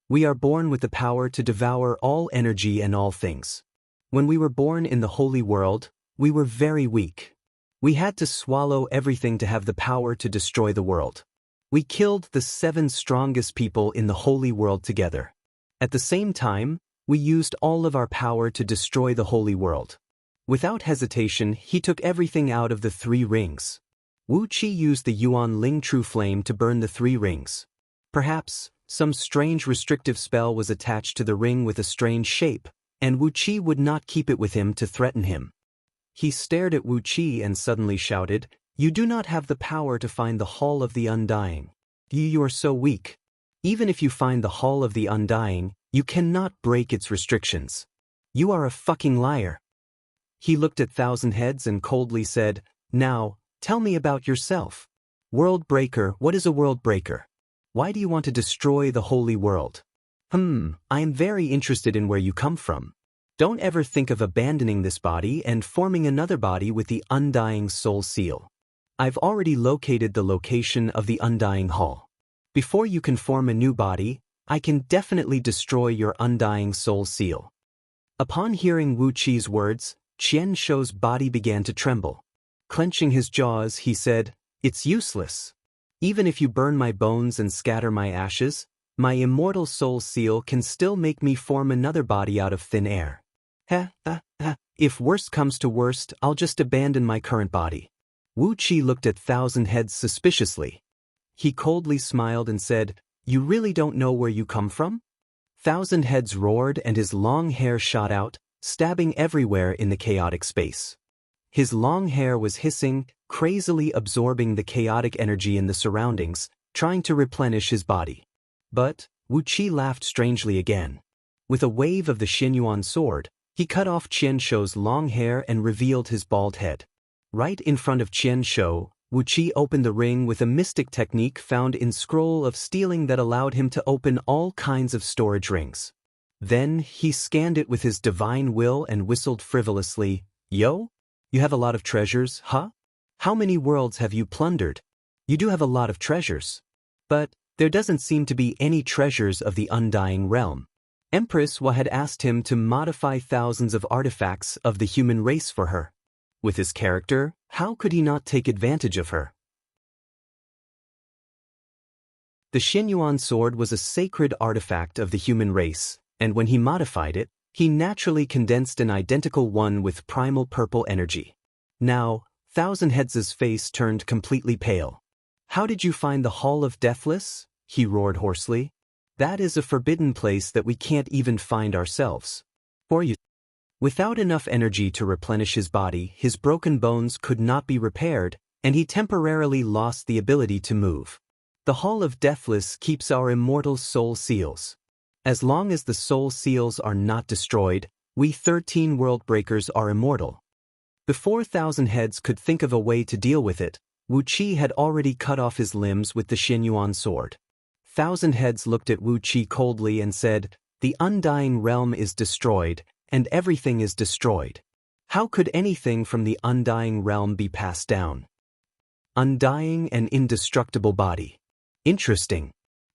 We are born with the power to devour all energy and all things. When we were born in the holy world, we were very weak. We had to swallow everything to have the power to destroy the world. We killed the 7 strongest people in the holy world together. At the same time, we used all of our power to destroy the holy world. Without hesitation, he took everything out of the 3 rings. Wu Qi used the Yuan Ling True Flame to burn the 3 rings. Perhaps, some strange restrictive spell was attached to the ring with a strange shape, and Wu Qi would not keep it with him to threaten him. He stared at Wu Qi and suddenly shouted, "You do not have the power to find the Hall of the Undying. You are so weak. Even if you find the Hall of the Undying, you cannot break its restrictions. You are a fucking liar." He looked at 1,000 Heads and coldly said, "Now, tell me about yourself. World Breaker, what is a World Breaker? Why do you want to destroy the holy world? I am very interested in where you come from. Don't ever think of abandoning this body and forming another body with the Undying Soul Seal. I've already located the location of the Undying Hall. Before you can form a new body, I can definitely destroy your undying soul seal. Upon hearing Wu Qi's words, Qian Shou's body began to tremble. Clenching his jaws, he said, "It's useless. Even if you burn my bones and scatter my ashes, my immortal soul seal can still make me form another body out of thin air. If worst comes to worst, I'll just abandon my current body." Wu Qi looked at Thousand Heads suspiciously. He coldly smiled and said, "You really don't know where you come from?" Thousand Heads roared and his long hair shot out, stabbing everywhere in the chaotic space. His long hair was hissing, crazily absorbing the chaotic energy in the surroundings, trying to replenish his body. But Wu Qi laughed strangely again. With a wave of the Xinyuan sword, he cut off Qian Shou's long hair and revealed his bald head. Right in front of Qian Shou, Wu Qi opened the ring with a mystic technique found in Scroll of Stealing that allowed him to open all kinds of storage rings. Then he scanned it with his divine will and whistled frivolously, "Yo? You have a lot of treasures, huh? How many worlds have you plundered? You do have a lot of treasures. But there doesn't seem to be any treasures of the Undying Realm." Empress Wa had asked him to modify thousands of artifacts of the human race for her. With his character, how could he not take advantage of her? The Xinyuan sword was a sacred artifact of the human race, and when he modified it, he naturally condensed an identical one with primal purple energy. Now, Thousand Heads' face turned completely pale. "How did you find the Hall of Deathless?" he roared hoarsely. "That is a forbidden place that we can't even find ourselves." For you. Without enough energy to replenish his body, his broken bones could not be repaired, and he temporarily lost the ability to move. The Hall of Deathless keeps our immortal soul seals. As long as the soul seals are not destroyed, we 13 world breakers are immortal. Before Thousand Heads could think of a way to deal with it, Wu Qi had already cut off his limbs with the Xinyuan sword. Thousand Heads looked at Wu Qi coldly and said, "The Undying Realm is destroyed, and everything is destroyed. How could anything from the Undying Realm be passed down? Undying and indestructible body. Interesting."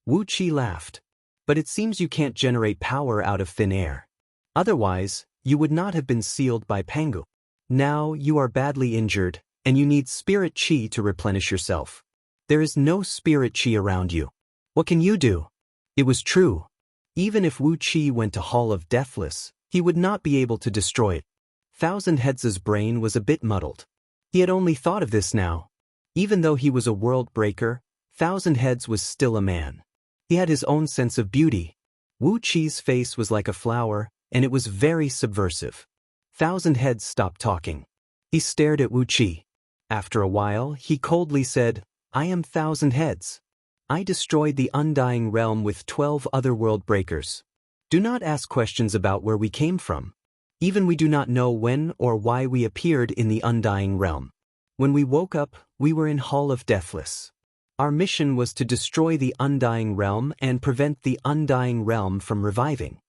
Wu Qi laughed. "But it seems you can't generate power out of thin air. Otherwise, you would not have been sealed by Pangu. Now you are badly injured, and you need spirit qi to replenish yourself. There is no spirit qi around you. What can you do?" It was true. Even if Wu Qi went to Hall of Deathless, he would not be able to destroy it. Thousand Heads' brain was a bit muddled. He had only thought of this now. Even though he was a world breaker, Thousand Heads was still a man. He had his own sense of beauty. Wu Qi's face was like a flower, and it was very subversive. Thousand Heads stopped talking. He stared at Wu Qi. After a while, he coldly said, "I am Thousand Heads. I destroyed the Undying Realm with 12 other world breakers. Do not ask questions about where we came from. Even we do not know when or why we appeared in the Undying Realm. When we woke up, we were in Hall of Deathless. Our mission was to destroy the Undying Realm and prevent the Undying Realm from reviving."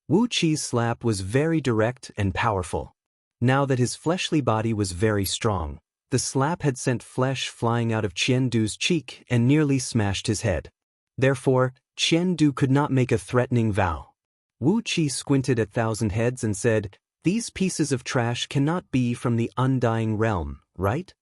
Wu Qi's slap was very direct and powerful. Now that his fleshly body was very strong, the slap had sent flesh flying out of Qiandu's cheek and nearly smashed his head. Therefore, Qiandu could not make a threatening vow. Wu Qi squinted at Thousand Heads and said, "These pieces of trash cannot be from the Undying Realm, right?"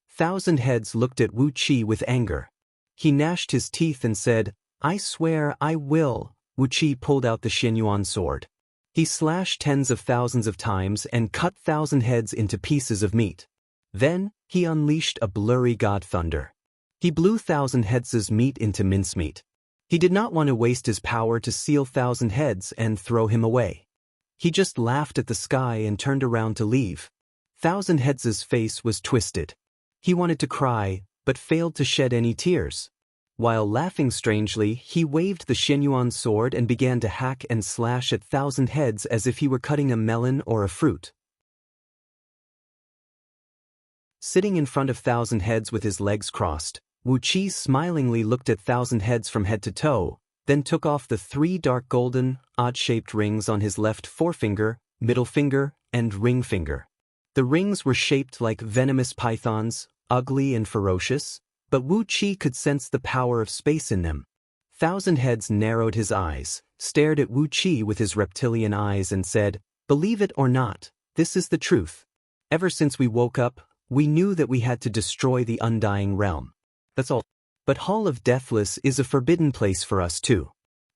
Thousand Heads looked at Wu Qi with anger. He gnashed his teeth and said, "I swear I will." Wu Qi pulled out the Xinyuan sword. He slashed tens of thousands of times and cut Thousand Heads into pieces of meat. Then, he unleashed a blurry god thunder. He blew Thousand Heads' meat into mincemeat. He did not want to waste his power to seal Thousand Heads and throw him away. He just laughed at the sky and turned around to leave. Thousand Heads' face was twisted. He wanted to cry, but failed to shed any tears. While laughing strangely, he waved the Xinyuan sword and began to hack and slash at Thousand Heads as if he were cutting a melon or a fruit. Sitting in front of Thousand Heads with his legs crossed, Wu Qi smilingly looked at Thousand Heads from head to toe, then took off the 3 dark golden, odd-shaped rings on his left forefinger, middle finger, and ring finger. The rings were shaped like venomous pythons, ugly and ferocious, but Wu Qi could sense the power of space in them. Thousand Heads narrowed his eyes, stared at Wu Qi with his reptilian eyes and said, "Believe it or not, this is the truth. Ever since we woke up, we knew that we had to destroy the undying realm. That's all. But Hall of Deathless is a forbidden place for us too.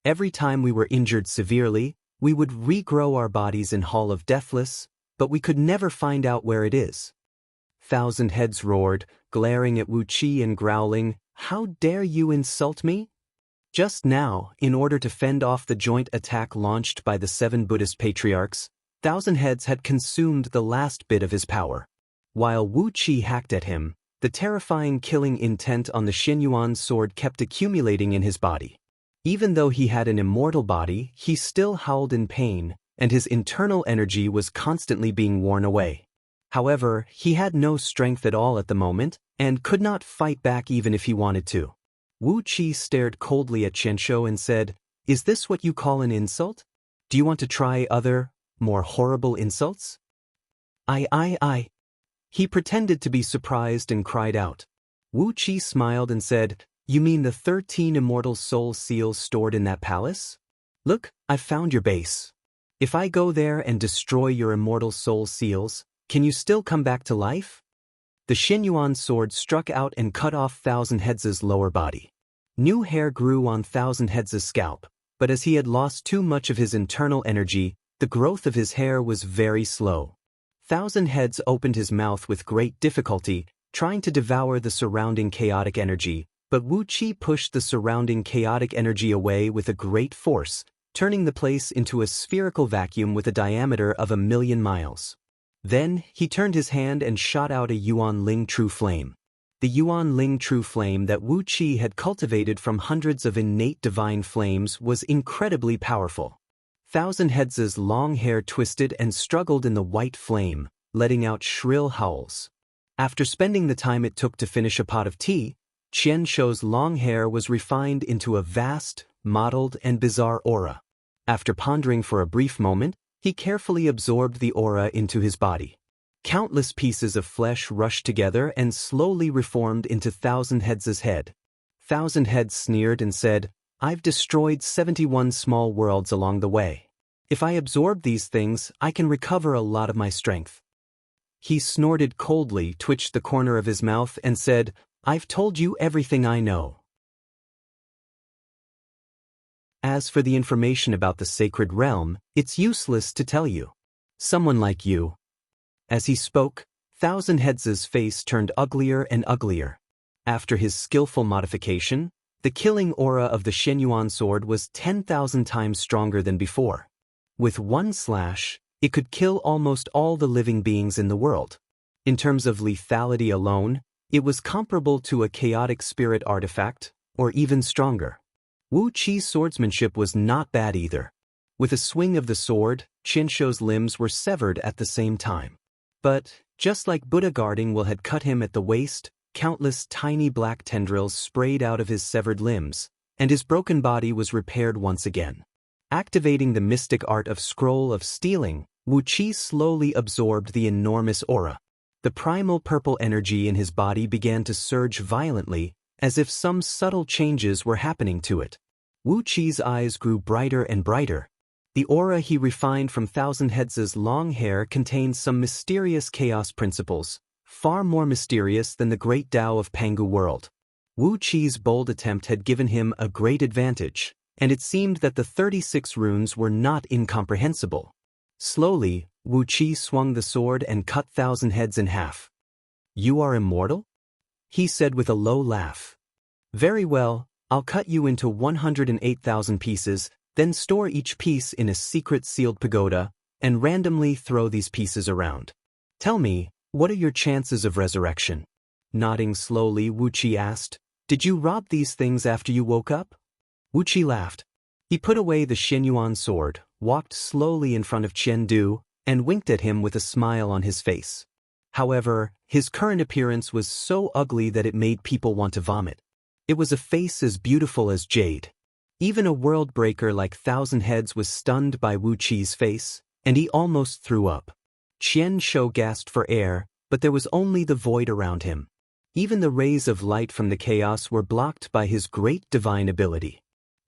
Every time we were injured severely, we would regrow our bodies in Hall of Deathless, but we could never find out where it is." Thousand Heads roared, glaring at Wu Qi and growling, "How dare you insult me?" Just now, in order to fend off the joint attack launched by the 7 Buddhist patriarchs, Thousand Heads had consumed the last bit of his power. While Wu Qi hacked at him, the terrifying killing intent on the Xinyuan sword kept accumulating in his body. Even though he had an immortal body, he still howled in pain, and his internal energy was constantly being worn away. However, he had no strength at all at the moment, and could not fight back even if he wanted to. Wu Qi stared coldly at Qianshou and said, "Is this what you call an insult? Do you want to try other, more horrible insults?" I. He pretended to be surprised and cried out. Wu Qi smiled and said, "You mean the 13 immortal soul seals stored in that palace? Look, I've found your base. If I go there and destroy your immortal soul seals, can you still come back to life?" The Xinyuan sword struck out and cut off Thousand Heads' lower body. New hair grew on Thousand Heads' scalp, but as he had lost too much of his internal energy, the growth of his hair was very slow. Thousand Heads opened his mouth with great difficulty, trying to devour the surrounding chaotic energy, but Wu Qi pushed the surrounding chaotic energy away with a great force, turning the place into a spherical vacuum with a diameter of 1,000,000 miles. Then, he turned his hand and shot out a Yuan Ling True Flame. The Yuan Ling True Flame that Wu Qi had cultivated from hundreds of innate divine flames was incredibly powerful. Thousand Heads' long hair twisted and struggled in the white flame, letting out shrill howls. After spending the time it took to finish a pot of tea, Qianshou's long hair was refined into a vast, mottled, and bizarre aura. After pondering for a brief moment, he carefully absorbed the aura into his body. Countless pieces of flesh rushed together and slowly reformed into Thousand Heads' head. Thousand Heads sneered and said, "I've destroyed 71 small worlds along the way. If I absorb these things, I can recover a lot of my strength." He snorted coldly, twitched the corner of his mouth, and said, "I've told you everything I know. As for the information about the sacred realm, it's useless to tell you. Someone like you." As he spoke, Thousand Heads' face turned uglier and uglier. After his skillful modification, the killing aura of the Xinyuan sword was 10,000 times stronger than before. With one slash, it could kill almost all the living beings in the world. In terms of lethality alone, it was comparable to a chaotic spirit artifact, or even stronger. Wu Qi's swordsmanship was not bad either. With a swing of the sword, Qianshou's limbs were severed at the same time. But, just like Buddha Garding had cut him at the waist, countless tiny black tendrils sprayed out of his severed limbs, and his broken body was repaired once again. Activating the mystic art of Scroll of Stealing, Wu Qi slowly absorbed the enormous aura. The primal purple energy in his body began to surge violently, as if some subtle changes were happening to it. Wu Qi's eyes grew brighter and brighter. The aura he refined from Thousand Heads' long hair contained some mysterious chaos principles, far more mysterious than the great Tao of Pangu world. Wu Qi's bold attempt had given him a great advantage, and it seemed that the 36 runes were not incomprehensible. Slowly, Wu Qi swung the sword and cut Thousand Heads in half. "You are immortal?" he said with a low laugh. "Very well, I'll cut you into 108,000 pieces, then store each piece in a secret sealed pagoda, and randomly throw these pieces around. Tell me, what are your chances of resurrection?" Nodding slowly, Wu Qi asked, "Did you rob these things after you woke up?" Wu Qi laughed. He put away the Xinyuan sword, walked slowly in front of Qiandu, and winked at him with a smile on his face. However, his current appearance was so ugly that it made people want to vomit. It was a face as beautiful as jade. Even a world breaker like Thousand Heads was stunned by Wu Qi's face, and he almost threw up. Qianshou gasped for air, but there was only the void around him. Even the rays of light from the chaos were blocked by his great divine ability.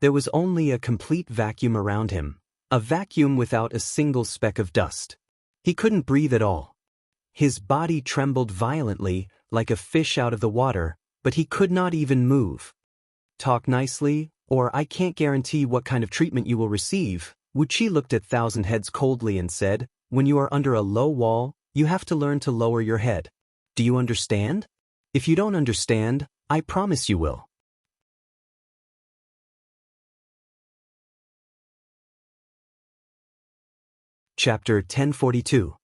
There was only a complete vacuum around him, a vacuum without a single speck of dust. He couldn't breathe at all. His body trembled violently, like a fish out of the water, but he could not even move. "Talk nicely, or I can't guarantee what kind of treatment you will receive." Wu Qi looked at Thousand Heads coldly and said, "When you are under a low wall, you have to learn to lower your head. Do you understand? If you don't understand, I promise you will." Chapter 1042.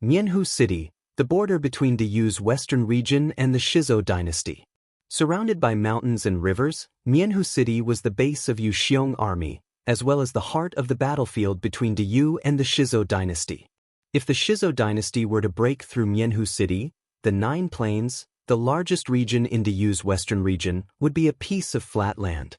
Mianhu City, the border between Diyu's western region and the Shizhou dynasty. Surrounded by mountains and rivers, Mianhu City was the base of Yu's Xiong army, as well as the heart of the battlefield between Diyu and the Shizhou dynasty. If the Shizhou dynasty were to break through Mianhu City, the Nine Plains, the largest region in Diyu's western region, would be a piece of flat land.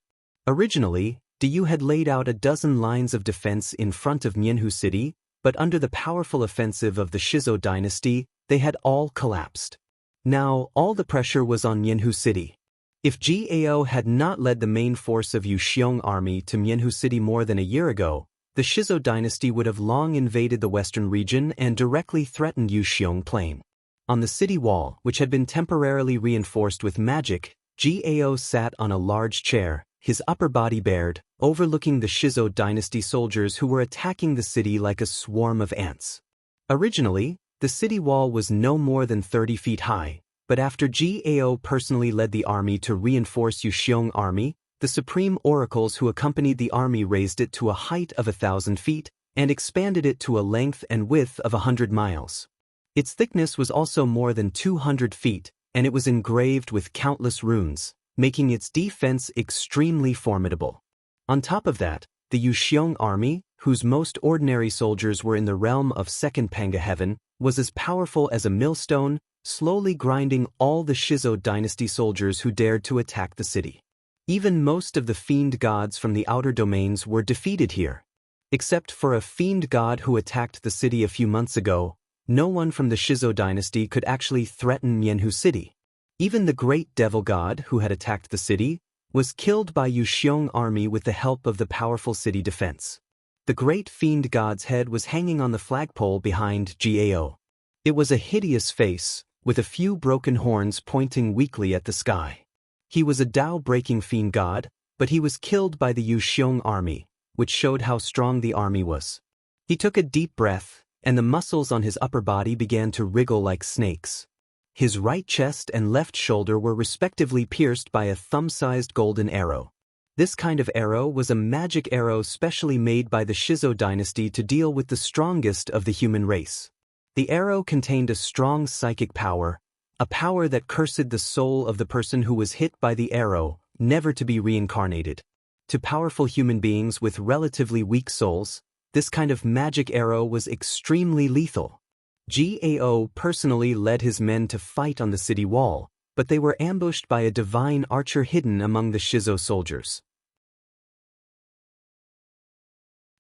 Originally, Diyu had laid out a dozen lines of defense in front of Mianhu City, but under the powerful offensive of the Shizhou dynasty, they had all collapsed. Now, all the pressure was on Mianhu City. If Gao had not led the main force of Yu's Xiong army to Mianhu City more than a year ago, the Shizhou dynasty would have long invaded the western region and directly threatened Yu's Xiong plain. On the city wall, which had been temporarily reinforced with magic, Gao sat on a large chair, his upper body bared, overlooking the Shizhou dynasty soldiers who were attacking the city like a swarm of ants. Originally, the city wall was no more than 30 feet high, but after Gao personally led the army to reinforce Yu's Xiong army, the supreme oracles who accompanied the army raised it to a height of 1,000 feet and expanded it to a length and width of 100 miles. Its thickness was also more than 200 feet, and it was engraved with countless runes, making its defense extremely formidable. On top of that, the Yu's Xiong army, whose most ordinary soldiers were in the realm of Second Panga Heaven, was as powerful as a millstone, slowly grinding all the Shizhou dynasty soldiers who dared to attack the city. Even most of the fiend gods from the outer domains were defeated here. Except for a fiend god who attacked the city a few months ago, no one from the Shizhou dynasty could actually threaten Mianhu City. Even the great devil god who had attacked the city was killed by Yu's Xiong army with the help of the powerful city defense. The great fiend god's head was hanging on the flagpole behind Gao. It was a hideous face, with a few broken horns pointing weakly at the sky. He was a Tao-breaking fiend god, but he was killed by the Yu's Xiong army, which showed how strong the army was. He took a deep breath, and the muscles on his upper body began to wriggle like snakes. His right chest and left shoulder were respectively pierced by a thumb-sized golden arrow. This kind of arrow was a magic arrow specially made by the Shizhou dynasty to deal with the strongest of the human race. The arrow contained a strong psychic power, a power that cursed the soul of the person who was hit by the arrow, never to be reincarnated. To powerful human beings with relatively weak souls, this kind of magic arrow was extremely lethal. Gao personally led his men to fight on the city wall, but they were ambushed by a divine archer hidden among the Shizhou soldiers.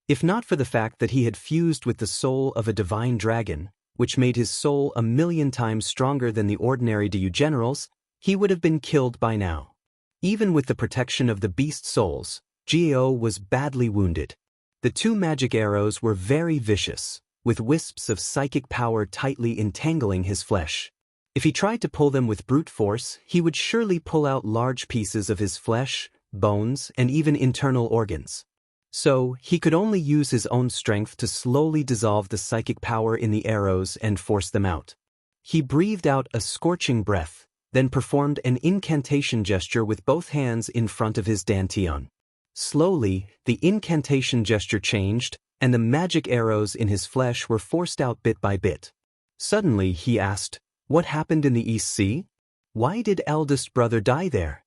If not for the fact that he had fused with the soul of a divine dragon, which made his soul 1,000,000 times stronger than the ordinary Diyu generals, he would have been killed by now. Even with the protection of the beast souls, Gao was badly wounded. The two magic arrows were very vicious, with wisps of psychic power tightly entangling his flesh. If he tried to pull them with brute force, he would surely pull out large pieces of his flesh, bones, and even internal organs. So, he could only use his own strength to slowly dissolve the psychic power in the arrows and force them out. He breathed out a scorching breath, then performed an incantation gesture with both hands in front of his dantian. Slowly, the incantation gesture changed, and the magic arrows in his flesh were forced out bit by bit. Suddenly, he asked, "What happened in the East Sea? Why did eldest brother die there?"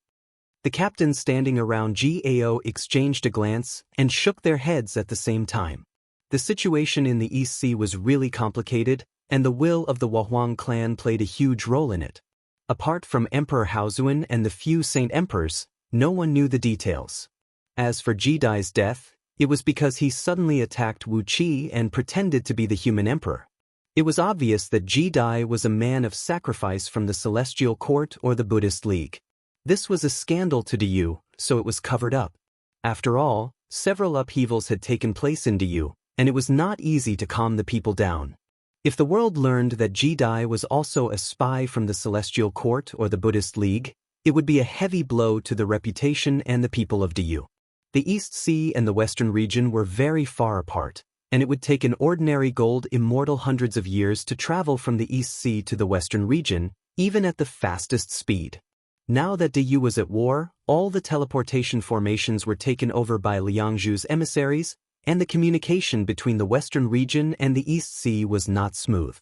The captains standing around Gao exchanged a glance and shook their heads at the same time. The situation in the East Sea was really complicated, and the will of the Wahuang clan played a huge role in it. Apart from Emperor Haozuan and the few Saint Emperors, no one knew the details. As for Jidai's death, it was because he suddenly attacked Wu Qi and pretended to be the human emperor. It was obvious that Jidai was a man of sacrifice from the Celestial Court or the Buddhist League. This was a scandal to Diyu, so it was covered up. After all, several upheavals had taken place in Diyu, and it was not easy to calm the people down. If the world learned that Jidai was also a spy from the Celestial Court or the Buddhist League, it would be a heavy blow to the reputation and the people of Diyu. The East Sea and the Western region were very far apart, and it would take an ordinary gold immortal hundreds of years to travel from the East Sea to the Western region, even at the fastest speed. Now that Diyu was at war, all the teleportation formations were taken over by Liangzhu's emissaries, and the communication between the Western region and the East Sea was not smooth.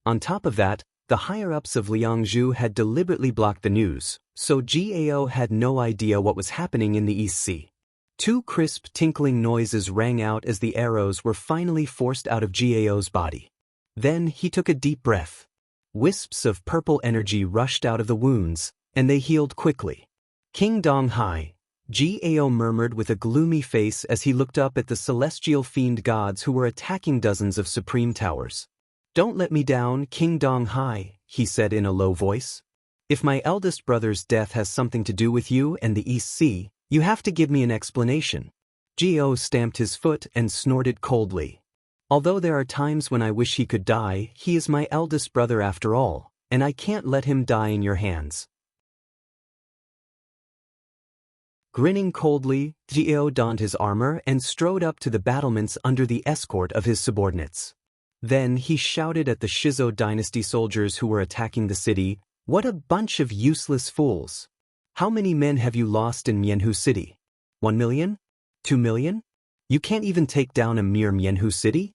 On top of that, the higher-ups of Liangzhu had deliberately blocked the news, so Gao had no idea what was happening in the East Sea. Two crisp tinkling noises rang out as the arrows were finally forced out of Gao's body. Then he took a deep breath. Wisps of purple energy rushed out of the wounds, and they healed quickly. King Donghai, Gao murmured with a gloomy face as he looked up at the celestial fiend gods who were attacking dozens of supreme towers. "Don't let me down, King Donghai," he said in a low voice. "If my eldest brother's death has something to do with you and the East Sea, you have to give me an explanation." Gao stamped his foot and snorted coldly. "Although there are times when I wish he could die, he is my eldest brother after all, and I can't let him die in your hands." Grinning coldly, Gao donned his armor and strode up to the battlements under the escort of his subordinates. Then he shouted at the Shizo dynasty soldiers who were attacking the city, "What a bunch of useless fools! How many men have you lost in Mianhu City? 1 million? 2 million? You can't even take down a mere Mianhu City?"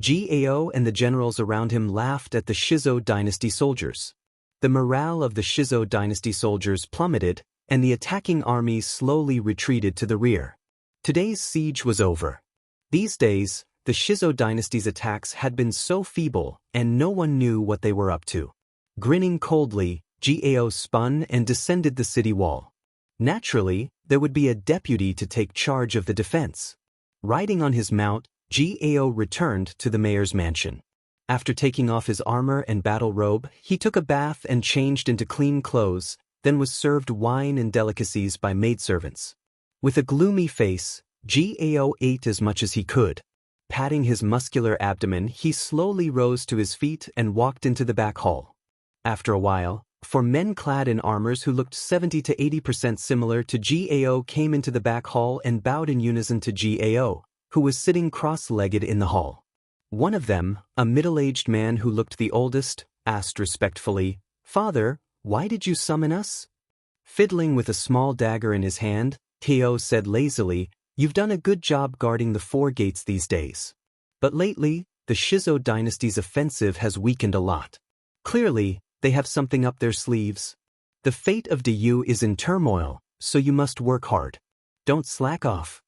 Gao and the generals around him laughed at the Shizo dynasty soldiers. The morale of the Shizo dynasty soldiers plummeted, and the attacking armies slowly retreated to the rear. Today's siege was over. These days, the Shizo dynasty's attacks had been so feeble, and no one knew what they were up to. Grinning coldly, Gao spun and descended the city wall. Naturally, there would be a deputy to take charge of the defense. Riding on his mount, Gao returned to the mayor's mansion. After taking off his armor and battle robe, he took a bath and changed into clean clothes, then was served wine and delicacies by maidservants. With a gloomy face, Gao ate as much as he could. Patting his muscular abdomen, he slowly rose to his feet and walked into the back hall. After a while, four men clad in armors who looked 70 to 80% similar to Gao came into the back hall and bowed in unison to Gao, who was sitting cross-legged in the hall. One of them, a middle-aged man who looked the oldest, asked respectfully, "Father, why did you summon us?" Fiddling with a small dagger in his hand, Teo said lazily, "You've done a good job guarding the 4 gates these days. But lately, the Shizo dynasty's offensive has weakened a lot. Clearly, they have something up their sleeves. The fate of Diyu is in turmoil, so you must work hard. Don't slack off."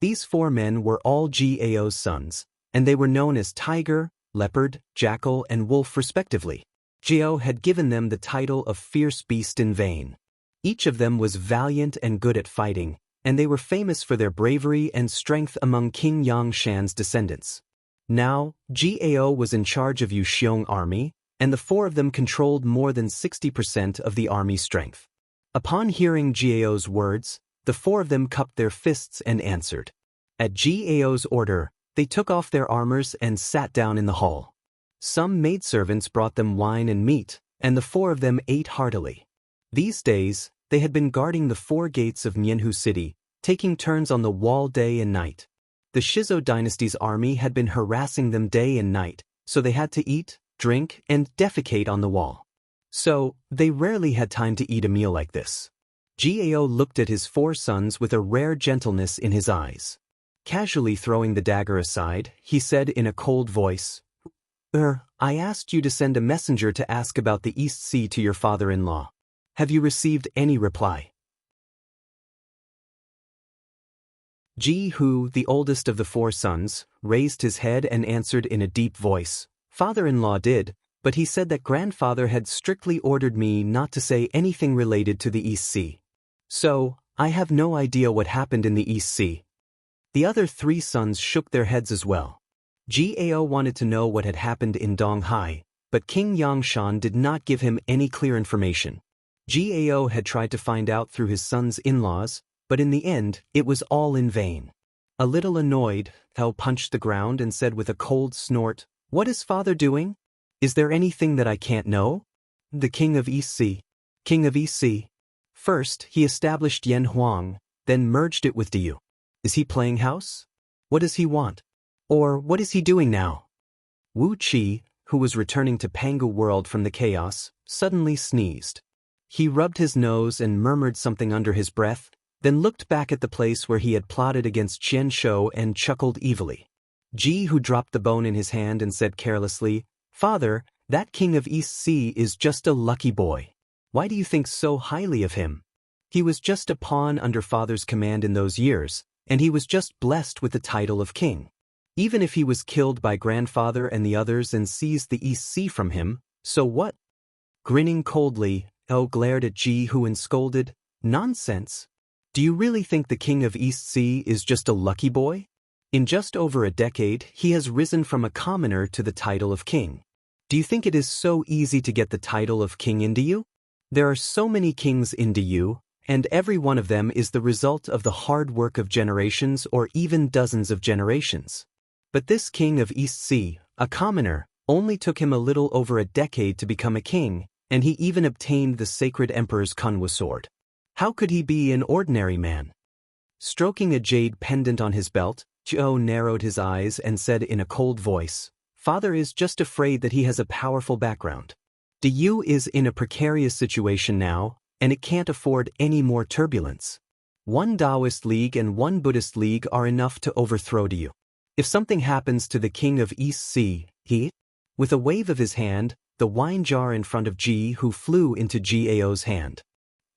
These 4 men were all Gao's sons, and they were known as Tiger, Leopard, Jackal, and Wolf respectively. Gao had given them the title of Fierce Beast in vain. Each of them was valiant and good at fighting, and they were famous for their bravery and strength among King Yangshan's descendants. Now, Gao was in charge of Yuxiong army, and the 4 of them controlled more than 60% of the army's strength. Upon hearing Gao's words, the 4 of them cupped their fists and answered. At Gao's order, they took off their armors and sat down in the hall. Some maidservants brought them wine and meat, and the 4 of them ate heartily. These days, they had been guarding the 4 gates of Mianhu City, taking turns on the wall day and night. The Shizo dynasty's army had been harassing them day and night, so they had to eat, drink, and defecate on the wall. So, they rarely had time to eat a meal like this. Gao looked at his 4 sons with a rare gentleness in his eyes. Casually throwing the dagger aside, he said in a cold voice, "I asked you to send a messenger to ask about the East Sea to your father-in-law. Have you received any reply?" Ji-hu, the oldest of the 4 sons, raised his head and answered in a deep voice, "Father-in-law did, but he said that grandfather had strictly ordered me not to say anything related to the East Sea. So, I have no idea what happened in the East Sea." The other 3 sons shook their heads as well. Gao wanted to know what had happened in Donghai, but King Yangshan did not give him any clear information. Gao had tried to find out through his son's in-laws, But in the end, it was all in vain. A little annoyed, Hao punched the ground and said with a cold snort, "What is father doing? Is there anything that I can't know?" The king of East Sea. King of East Sea. First, he established Yan Huang, then merged it with Diyu. Is he playing house? What does he want? Or what is he doing now? Wu Qi, who was returning to Pangu world from the chaos, suddenly sneezed. He rubbed his nose and murmured something under his breath, then looked back at the place where he had plotted against Qian Shou and chuckled evilly. Ji, who dropped the bone in his hand and said carelessly, "Father, that king of East Sea is just a lucky boy. Why do you think so highly of him? He was just a pawn under father's command in those years, and he was just blessed with the title of king. Even if he was killed by grandfather and the others and seized the East Sea from him, so what?" Grinning coldly, Hao glared at Ji, who and scolded, "Nonsense! Do you really think the king of East Sea is just a lucky boy? In just over a decade, he has risen from a commoner to the title of king. Do you think it is so easy to get the title of king in Diyu? There are so many kings in Diyu, and every one of them is the result of the hard work of generations or even dozens of generations. But this king of East Sea, a commoner, only took him a little over a decade to become a king, and he even obtained the sacred emperor's Kunwa sword. How could he be an ordinary man?" Stroking a jade pendant on his belt, Zhou narrowed his eyes and said in a cold voice, "Father is just afraid that he has a powerful background. Diyu is in a precarious situation now, and it can't afford any more turbulence. One Taoist league and one Buddhist league are enough to overthrow Diyu. If something happens to the king of East Sea, he..." With a wave of his hand, the wine jar in front of Ji, who flew into Gao's hand.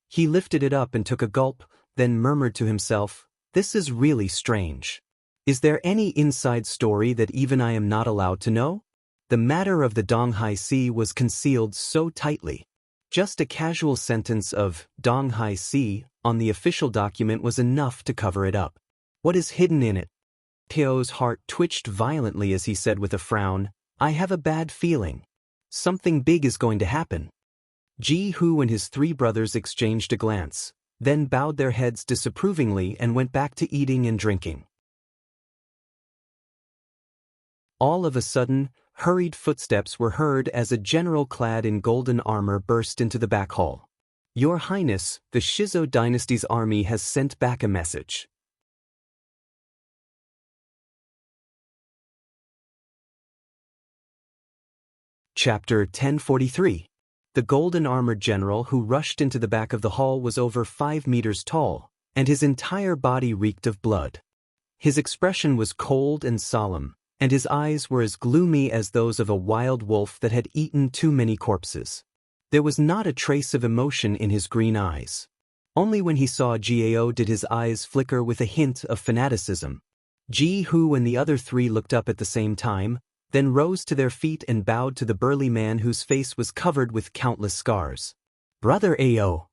He lifted it up and took a gulp, then murmured to himself, "This is really strange. Is there any inside story that even I am not allowed to know?" The matter of the Donghai Sea was concealed so tightly. Just a casual sentence of Donghai Sea on the official document was enough to cover it up. What is hidden in it? Teo's heart twitched violently as he said with a frown, "I have a bad feeling. Something big is going to happen." Ji Hu and his three brothers exchanged a glance, then bowed their heads disapprovingly and went back to eating and drinking. All of a sudden, hurried footsteps were heard as a general clad in golden armor burst into the back hall. "Your Highness, the Shizhou dynasty's army has sent back a message." Chapter 1043. The golden-armored general who rushed into the back of the hall was over 5 meters tall, and his entire body reeked of blood. His expression was cold and solemn, and his eyes were as gloomy as those of a wild wolf that had eaten too many corpses. There was not a trace of emotion in his green eyes. Only when he saw Gao did his eyes flicker with a hint of fanaticism. Ji Hu and the other three looked up at the same time, then rose to their feet and bowed to the burly man whose face was covered with countless scars. "Brother Ao."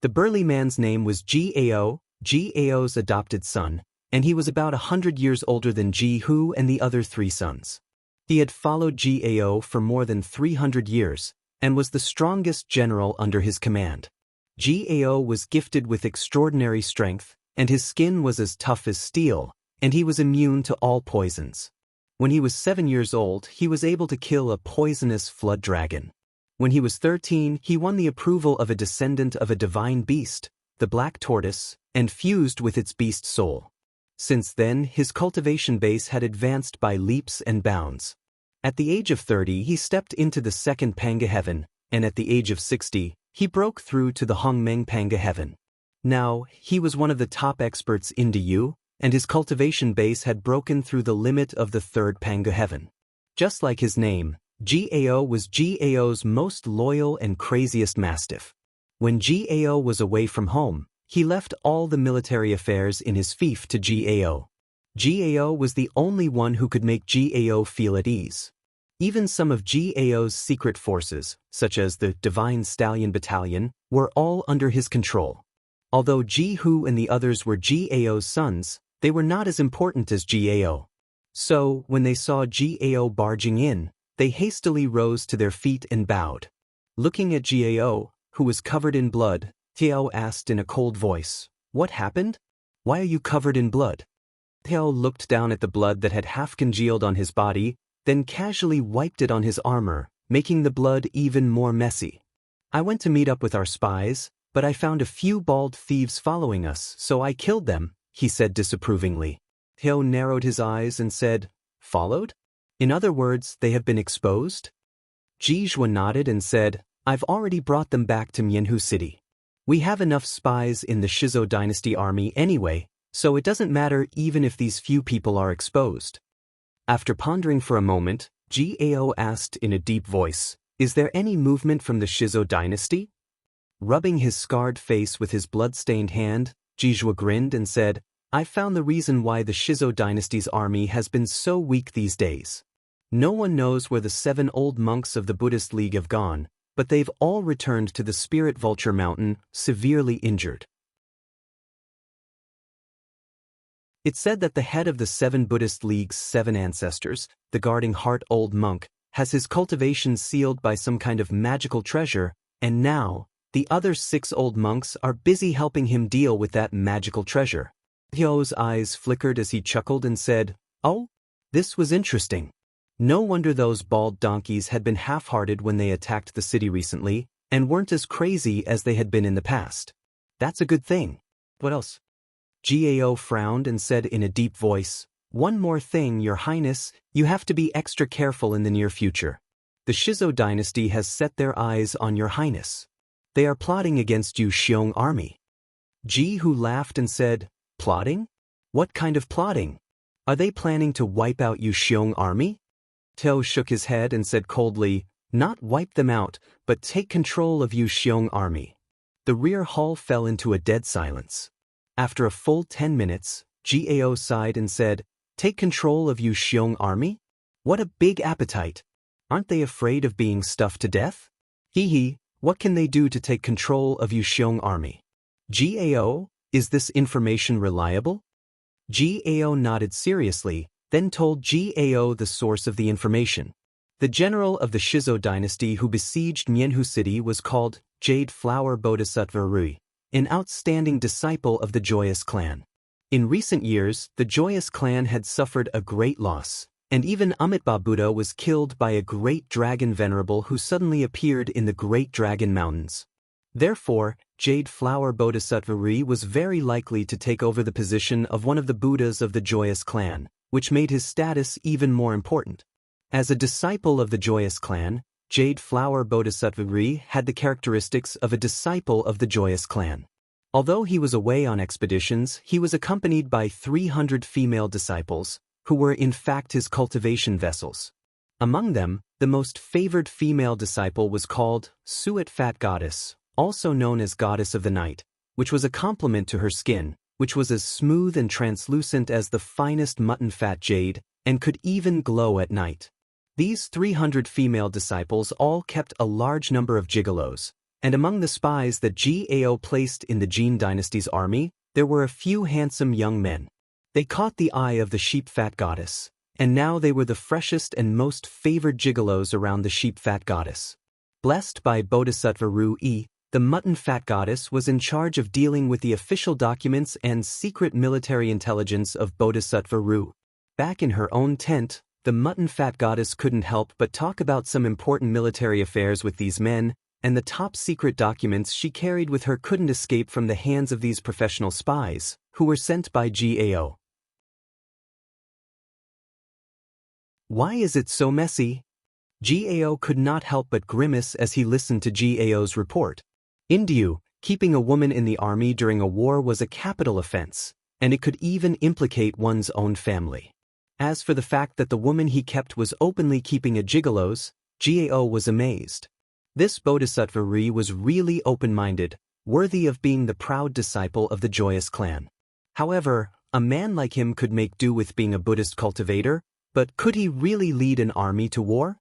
The burly man's name was Gao's adopted son, and he was about 100 years older than Ji Hu and the other three sons. He had followed Gao for more than 300 years, and was the strongest general under his command. Gao was gifted with extraordinary strength, and his skin was as tough as steel, and he was immune to all poisons. When he was 7 years old, he was able to kill a poisonous flood dragon. When he was 13, he won the approval of a descendant of a divine beast, the black tortoise, and fused with its beast soul. Since then, his cultivation base had advanced by leaps and bounds. At the age of 30, he stepped into the second Panga heaven, and at the age of 60, he broke through to the Hongmeng Panga heaven. Now, he was one of the top experts in Diyu, and his cultivation base had broken through the limit of the third Panga heaven. Just like his name, Gao was Gao's most loyal and craziest mastiff. When Gao was away from home, he left all the military affairs in his fief to Gao. Gao was the only one who could make Gao feel at ease. Even some of Gao's secret forces, such as the Divine Stallion Battalion, were all under his control. Although Ji Hu and the others were Gao's sons, they were not as important as Gao. So, when they saw Gao barging in, they hastily rose to their feet and bowed. Looking at Gao, who was covered in blood, Tiao asked in a cold voice, What happened? Why are you covered in blood? Tao looked down at the blood that had half congealed on his body, then casually wiped it on his armor, making the blood even more messy. I went to meet up with our spies, but I found a few bald thieves following us, so I killed them, he said disapprovingly. Tao narrowed his eyes and said, Followed? In other words, they have been exposed? Jijua nodded and said, I've already brought them back to Mianhu City. We have enough spies in the Shizo Dynasty army anyway, so it doesn't matter even if these few people are exposed. After pondering for a moment, Gao asked in a deep voice, Is there any movement from the Shizo Dynasty? Rubbing his scarred face with his blood-stained hand, Jijua grinned and said, I've found the reason why the Shizo Dynasty's army has been so weak these days. No one knows where the 7 old monks of the Buddhist League have gone, but they've all returned to the Spirit Vulture Mountain, severely injured. It's said that the head of the 7 Buddhist League's 7 ancestors, the Guarding Heart Old Monk, has his cultivation sealed by some kind of magical treasure, and now, the other 6 old monks are busy helping him deal with that magical treasure. Hyo's eyes flickered as he chuckled and said, Oh, this was interesting. No wonder those bald donkeys had been half-hearted when they attacked the city recently, and weren't as crazy as they had been in the past. That's a good thing. What else? Gao frowned and said in a deep voice, One more thing, Your Highness, you have to be extra careful in the near future. The Shizo Dynasty has set their eyes on Your Highness. They are plotting against Yu Xiong army. Jihu laughed and said, Plotting? What kind of plotting? Are they planning to wipe out Yu Xiong army? Tao shook his head and said coldly, Not wipe them out, but take control of Yu Xiong army. The rear hall fell into a dead silence. After a full 10 minutes, Gao sighed and said, Take control of Yu Xiong army? What a big appetite. Aren't they afraid of being stuffed to death? Hee, what can they do to take control of Yu Xiong army? Gao, is this information reliable? Gao nodded seriously, then told Gao the source of the information. The general of the Shizo Dynasty who besieged Mianhu City was called Jade Flower Bodhisattva Rui, an outstanding disciple of the Joyous Clan. In recent years, the Joyous Clan had suffered a great loss, and even Amitabha Buddha was killed by a great dragon venerable who suddenly appeared in the Great Dragon Mountains. Therefore, Jade Flower Bodhisattva Rui was very likely to take over the position of one of the Buddhas of the Joyous Clan, which made his status even more important. As a disciple of the Joyous Clan, Jade Flower Bodhisattva Rui had the characteristics of a disciple of the Joyous Clan. Although he was away on expeditions, he was accompanied by 300 female disciples, who were in fact his cultivation vessels. Among them, the most favored female disciple was called Suet Fat Goddess, also known as Goddess of the Night, which was a compliment to her skin, which was as smooth and translucent as the finest mutton fat jade, and could even glow at night. These 300 female disciples all kept a large number of gigolos, and among the spies that Gao placed in the Jin Dynasty's army, there were a few handsome young men. They caught the eye of the sheep-fat goddess, and now they were the freshest and most favored gigolos around the sheep-fat goddess. Blessed by Bodhisattva Rui, the mutton-fat goddess was in charge of dealing with the official documents and secret military intelligence of Bodhisattva Rui. Back in her own tent, the mutton-fat goddess couldn't help but talk about some important military affairs with these men, and the top-secret documents she carried with her couldn't escape from the hands of these professional spies, who were sent by Gao. Why is it so messy? Gao could not help but grimace as he listened to Gao's report. In Diu, keeping a woman in the army during a war was a capital offense, and it could even implicate one's own family. As for the fact that the woman he kept was openly keeping a gigolos, Gao was amazed. This Bodhisattva Rui was really open-minded, worthy of being the proud disciple of the Joyous Clan. However, a man like him could make do with being a Buddhist cultivator, but could he really lead an army to war?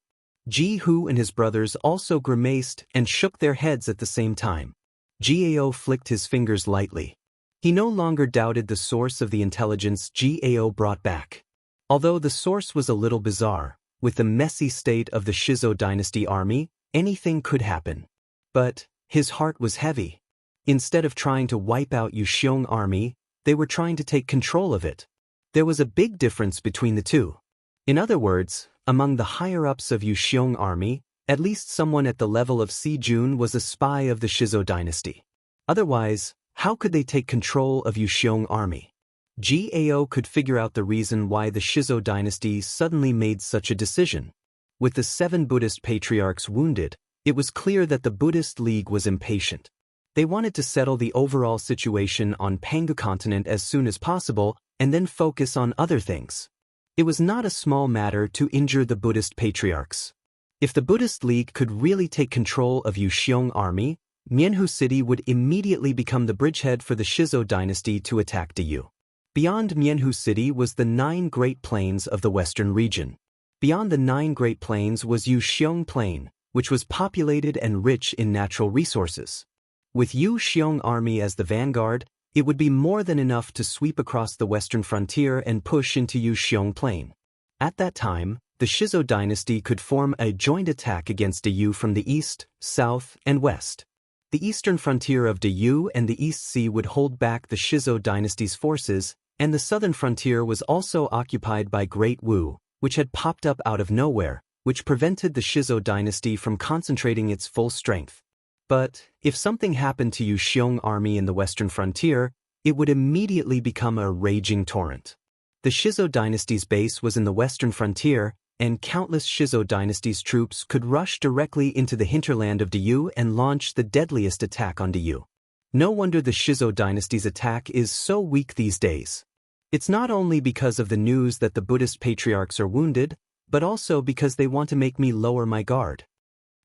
Jihu and his brothers also grimaced and shook their heads at the same time. Gao flicked his fingers lightly. He no longer doubted the source of the intelligence Gao brought back. Although the source was a little bizarre, with the messy state of the Shizo Dynasty army, anything could happen. But his heart was heavy. Instead of trying to wipe out Yuxiong army, they were trying to take control of it. There was a big difference between the two. In other words, among the higher-ups of Yuxiong army, at least someone at the level of Si Jun was a spy of the Shizo dynasty. Otherwise, how could they take control of Yuxiong army? Gao could figure out the reason why the Shizo dynasty suddenly made such a decision. With the 7 Buddhist patriarchs wounded, it was clear that the Buddhist League was impatient. They wanted to settle the overall situation on Pangu continent as soon as possible and then focus on other things. It was not a small matter to injure the Buddhist patriarchs. If the Buddhist League could really take control of Yuxiong army, Mianhu City would immediately become the bridgehead for the Shizo dynasty to attack Diyu. Beyond Mianhu City was the 9 Great Plains of the western region. Beyond the 9 Great Plains was Yuxiong Plain, which was populated and rich in natural resources. With Yuxiong army as the vanguard, it would be more than enough to sweep across the western frontier and push into Yuxiong Plain. At that time, the Shizo dynasty could form a joint attack against Diyu from the east, south, and west. The eastern frontier of Diyu and the East Sea would hold back the Shizo dynasty's forces, and the southern frontier was also occupied by Great Wu, which had popped up out of nowhere, which prevented the Shizo dynasty from concentrating its full strength. But, if something happened to Yuxiong army in the western frontier, it would immediately become a raging torrent. The Shizo dynasty's base was in the western frontier, and countless Shizo dynasty's troops could rush directly into the hinterland of Diyu and launch the deadliest attack on Diyu. No wonder the Shizo dynasty's attack is so weak these days. It's not only because of the news that the Buddhist patriarchs are wounded, but also because they want to make me lower my guard.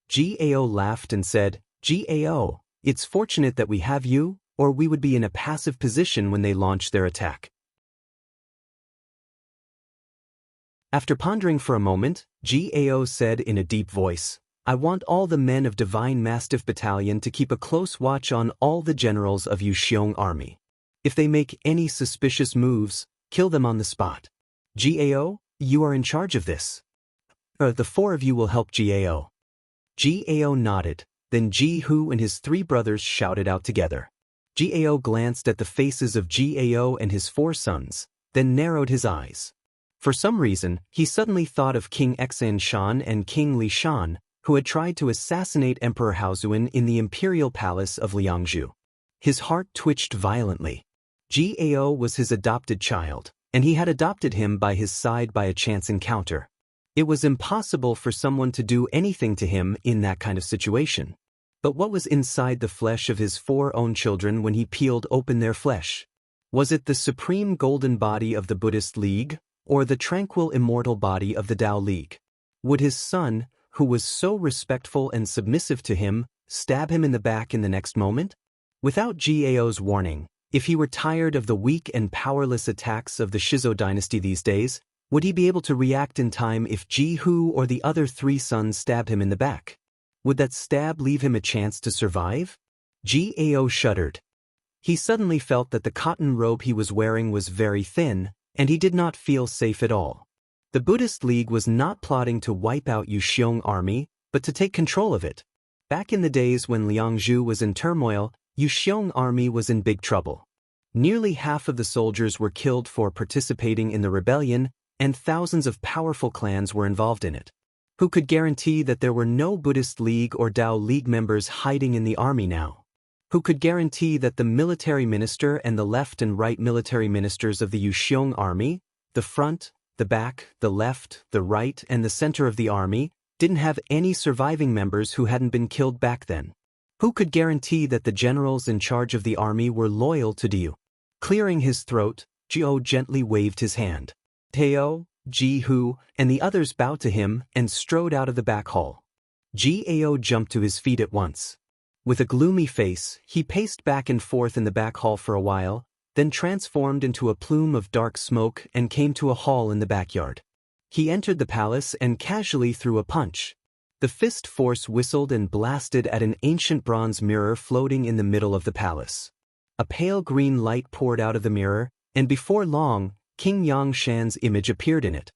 Gao laughed and said, "Gao, it's fortunate that we have you, or we would be in a passive position when they launch their attack." After pondering for a moment, Gao said in a deep voice, "I want all the men of Divine Mastiff Battalion to keep a close watch on all the generals of Yuxiong army. If they make any suspicious moves, kill them on the spot. Gao, you are in charge of this." The 4 of you will help Gao." Gao nodded, then Ji-Hu and his 3 brothers shouted out together. Gao glanced at the faces of Gao and his 4 sons, then narrowed his eyes. For some reason, he suddenly thought of King Xan Shan and King Li Shan, who had tried to assassinate Emperor Haozuan in the imperial palace of Liangzhu. His heart twitched violently. Gao was his adopted child, and he had adopted him by his side by a chance encounter. It was impossible for someone to do anything to him in that kind of situation. But what was inside the flesh of his 4 own children when he peeled open their flesh? Was it the supreme golden body of the Buddhist League, or the tranquil immortal body of the Tao League? Would his son, who was so respectful and submissive to him, stab him in the back in the next moment? Without Gao's warning, if he were tired of the weak and powerless attacks of the Shizo dynasty these days, would he be able to react in time if Ji-Hu or the other 3 sons stabbed him in the back? Would that stab leave him a chance to survive? Gao shuddered. He suddenly felt that the cotton robe he was wearing was very thin, and he did not feel safe at all. The Buddhist League was not plotting to wipe out Yuxiong army, but to take control of it. Back in the days when Liangzhu was in turmoil, Yuxiong army was in big trouble. Nearly half of the soldiers were killed for participating in the rebellion, and thousands of powerful clans were involved in it. Who could guarantee that there were no Buddhist League or Tao League members hiding in the army now? Who could guarantee that the military minister and the left and right military ministers of the Yuxiong army, the front, the back, the left, the right, and the center of the army, didn't have any surviving members who hadn't been killed back then? Who could guarantee that the generals in charge of the army were loyal to Diyu? Clearing his throat, Zhou gently waved his hand. Tao, Ji-Hu, and the others bowed to him and strode out of the back hall. Gao jumped to his feet at once. With a gloomy face, he paced back and forth in the back hall for a while, then transformed into a plume of dark smoke and came to a hall in the backyard. He entered the palace and casually threw a punch. The fist force whistled and blasted at an ancient bronze mirror floating in the middle of the palace. A pale green light poured out of the mirror, and before long, King Yangshan's image appeared in it.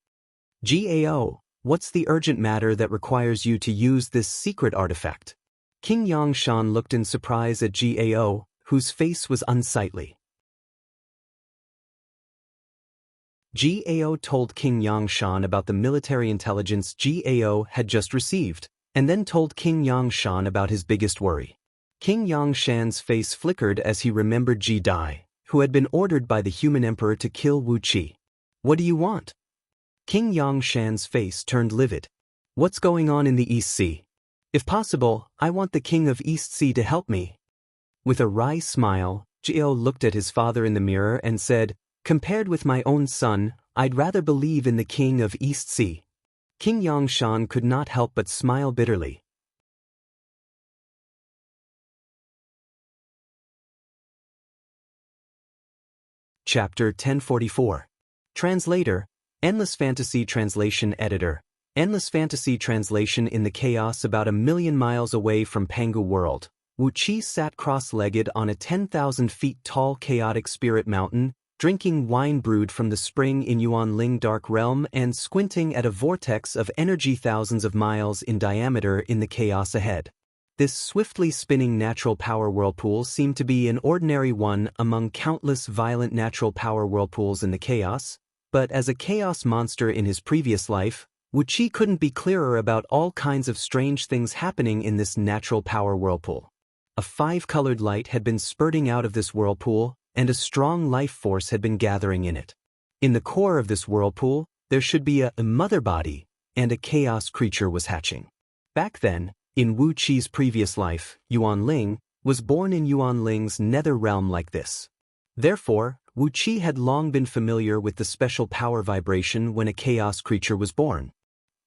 Gao, what's the urgent matter that requires you to use this secret artifact? King Yangshan looked in surprise at Gao, whose face was unsightly. Gao told King Yangshan about the military intelligence Gao had just received, and then told King Yangshan about his biggest worry. King Yangshan's face flickered as he remembered Ji Dai, who had been ordered by the human emperor to kill Wu Qi. "What do you want?" King Yangshan's face turned livid. "What's going on in the East Sea? If possible, I want the King of East Sea to help me." With a wry smile, Gao looked at his father in the mirror and said, "Compared with my own son, I'd rather believe in the King of East Sea." King Yangshan could not help but smile bitterly. Chapter 1044. Translator, Endless Fantasy Translation Editor. Endless Fantasy Translation. In the chaos about 1,000,000 miles away from Pangu World, Wu Qi sat cross-legged on a 10,000 feet tall chaotic spirit mountain, drinking wine brewed from the spring in Yuanling Dark Realm and squinting at a vortex of energy thousands of miles in diameter in the chaos ahead. This swiftly spinning natural power whirlpool seemed to be an ordinary one among countless violent natural power whirlpools in the chaos, but as a chaos monster in his previous life, Wu Qi couldn't be clearer about all kinds of strange things happening in this natural power whirlpool. A five-colored light had been spurting out of this whirlpool, and a strong life force had been gathering in it. In the core of this whirlpool, there should be a mother body, and a chaos creature was hatching. Back then, in Wu Qi's previous life, Yuanling was born in Yuanling's nether realm like this. Therefore, Wu Qi had long been familiar with the special power vibration when a chaos creature was born.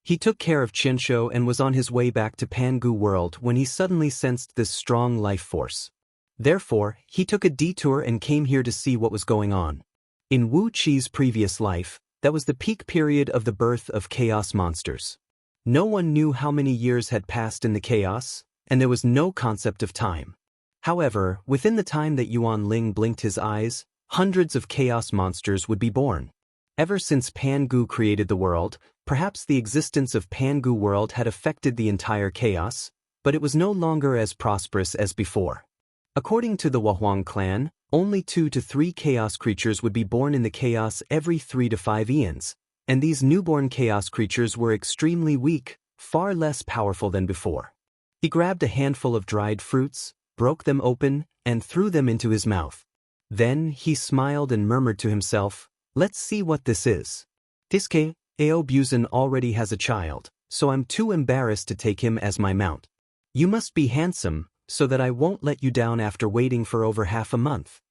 He took care of Qianshou and was on his way back to Pangu World when he suddenly sensed this strong life force. Therefore, he took a detour and came here to see what was going on. In Wu Qi's previous life, that was the peak period of the birth of chaos monsters. No one knew how many years had passed in the chaos, and there was no concept of time. However, within the time that Yuanling blinked his eyes, hundreds of chaos monsters would be born. Ever since Pangu created the world, perhaps the existence of Pangu World had affected the entire chaos, but it was no longer as prosperous as before. According to the Wahuang clan, only 2 to 3 chaos creatures would be born in the chaos every 3 to 5 eons, and these newborn chaos creatures were extremely weak, far less powerful than before. He grabbed a handful of dried fruits, broke them open, and threw them into his mouth. Then he smiled and murmured to himself, "Let's see what this is. Tiske, Ao Buzan already has a child, so I'm too embarrassed to take him as my mount. You must be handsome, so that I won't let you down after waiting for over half a month."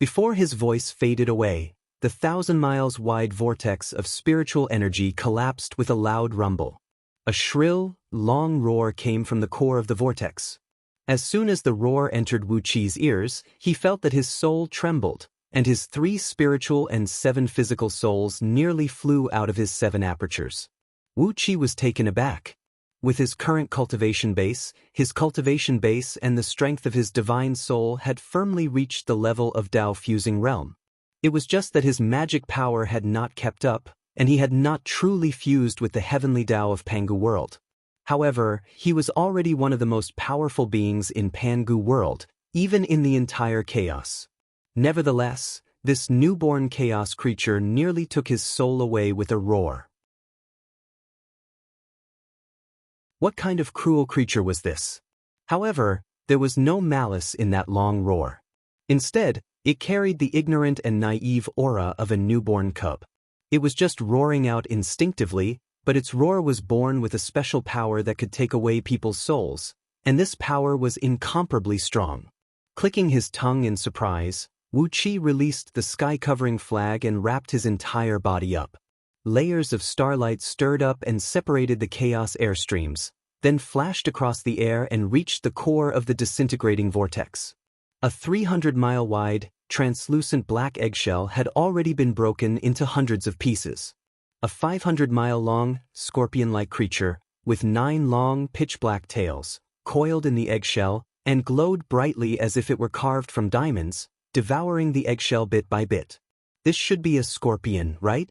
Before his voice faded away, the 1,000 miles wide vortex of spiritual energy collapsed with a loud rumble. A shrill, long roar came from the core of the vortex. As soon as the roar entered Wu Qi's ears, he felt that his soul trembled, and his 3 spiritual and 7 physical souls nearly flew out of his 7 apertures. Wu Qi was taken aback. With his current cultivation base and the strength of his divine soul had firmly reached the level of Tao fusing realm. It was just that his magic power had not kept up, and he had not truly fused with the heavenly Tao of Pangu World. However, he was already one of the most powerful beings in Pangu World, even in the entire chaos. Nevertheless, this newborn chaos creature nearly took his soul away with a roar. What kind of cruel creature was this? However, there was no malice in that long roar. Instead, it carried the ignorant and naive aura of a newborn cub. It was just roaring out instinctively, but its roar was born with a special power that could take away people's souls, and this power was incomparably strong. Clicking his tongue in surprise, Wu Qi released the sky-covering flag and wrapped his entire body up. Layers of starlight stirred up and separated the chaos airstreams, then flashed across the air and reached the core of the disintegrating vortex. A 300-mile-wide, translucent black eggshell had already been broken into hundreds of pieces. A 500-mile-long, scorpion-like creature, with 9 long, pitch-black tails, coiled in the eggshell, and glowed brightly as if it were carved from diamonds, devouring the eggshell bit by bit. This should be a scorpion, right?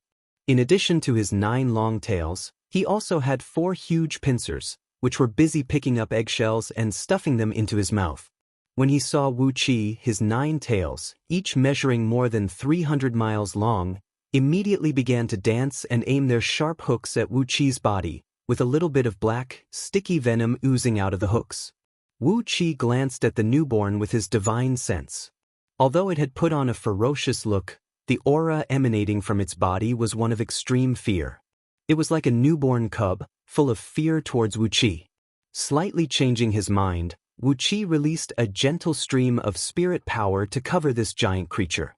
In addition to his 9 long tails, he also had 4 huge pincers, which were busy picking up eggshells and stuffing them into his mouth. When he saw Wu Qi, his 9 tails, each measuring more than 300 miles long, immediately began to dance and aim their sharp hooks at Wu Qi's body, with a little bit of black, sticky venom oozing out of the hooks. Wu Qi glanced at the newborn with his divine sense. Although it had put on a ferocious look, the aura emanating from its body was one of extreme fear. It was like a newborn cub, full of fear towards Wu Qi. Slightly changing his mind, Wu Qi released a gentle stream of spirit power to cover this giant creature.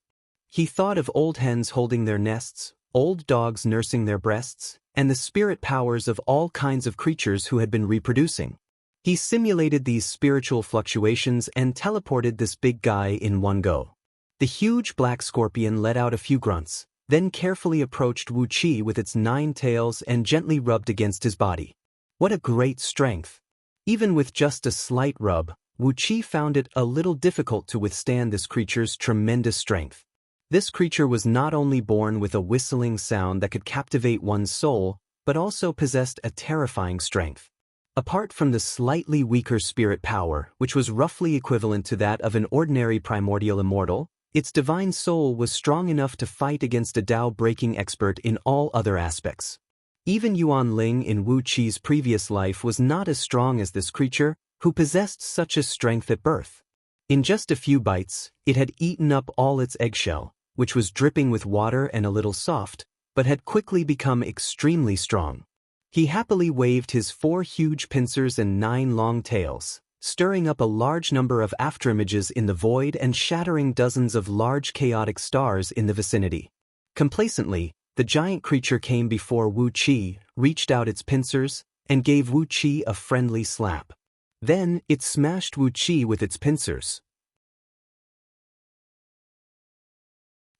He thought of old hens holding their nests, old dogs nursing their breasts, and the spirit powers of all kinds of creatures who had been reproducing. He simulated these spiritual fluctuations and teleported this big guy in one go. The huge black scorpion let out a few grunts, then carefully approached Wu Qi with its 9 tails and gently rubbed against his body. What a great strength! Even with just a slight rub, Wu Qi found it a little difficult to withstand this creature's tremendous strength. This creature was not only born with a whistling sound that could captivate one's soul, but also possessed a terrifying strength. Apart from the slightly weaker spirit power, which was roughly equivalent to that of an ordinary primordial immortal, its divine soul was strong enough to fight against a Tao-breaking expert in all other aspects. Even Yuan Ling in Wu Qi's previous life was not as strong as this creature, who possessed such a strength at birth. In just a few bites, it had eaten up all its eggshell, which was dripping with water and a little soft, but had quickly become extremely strong. He happily waved his 4 huge pincers and 9 long tails, stirring up a large number of afterimages in the void and shattering dozens of large chaotic stars in the vicinity. Complacently, the giant creature came before Wu Qi, reached out its pincers, and gave Wu Qi a friendly slap. Then, it smashed Wu Qi with its pincers.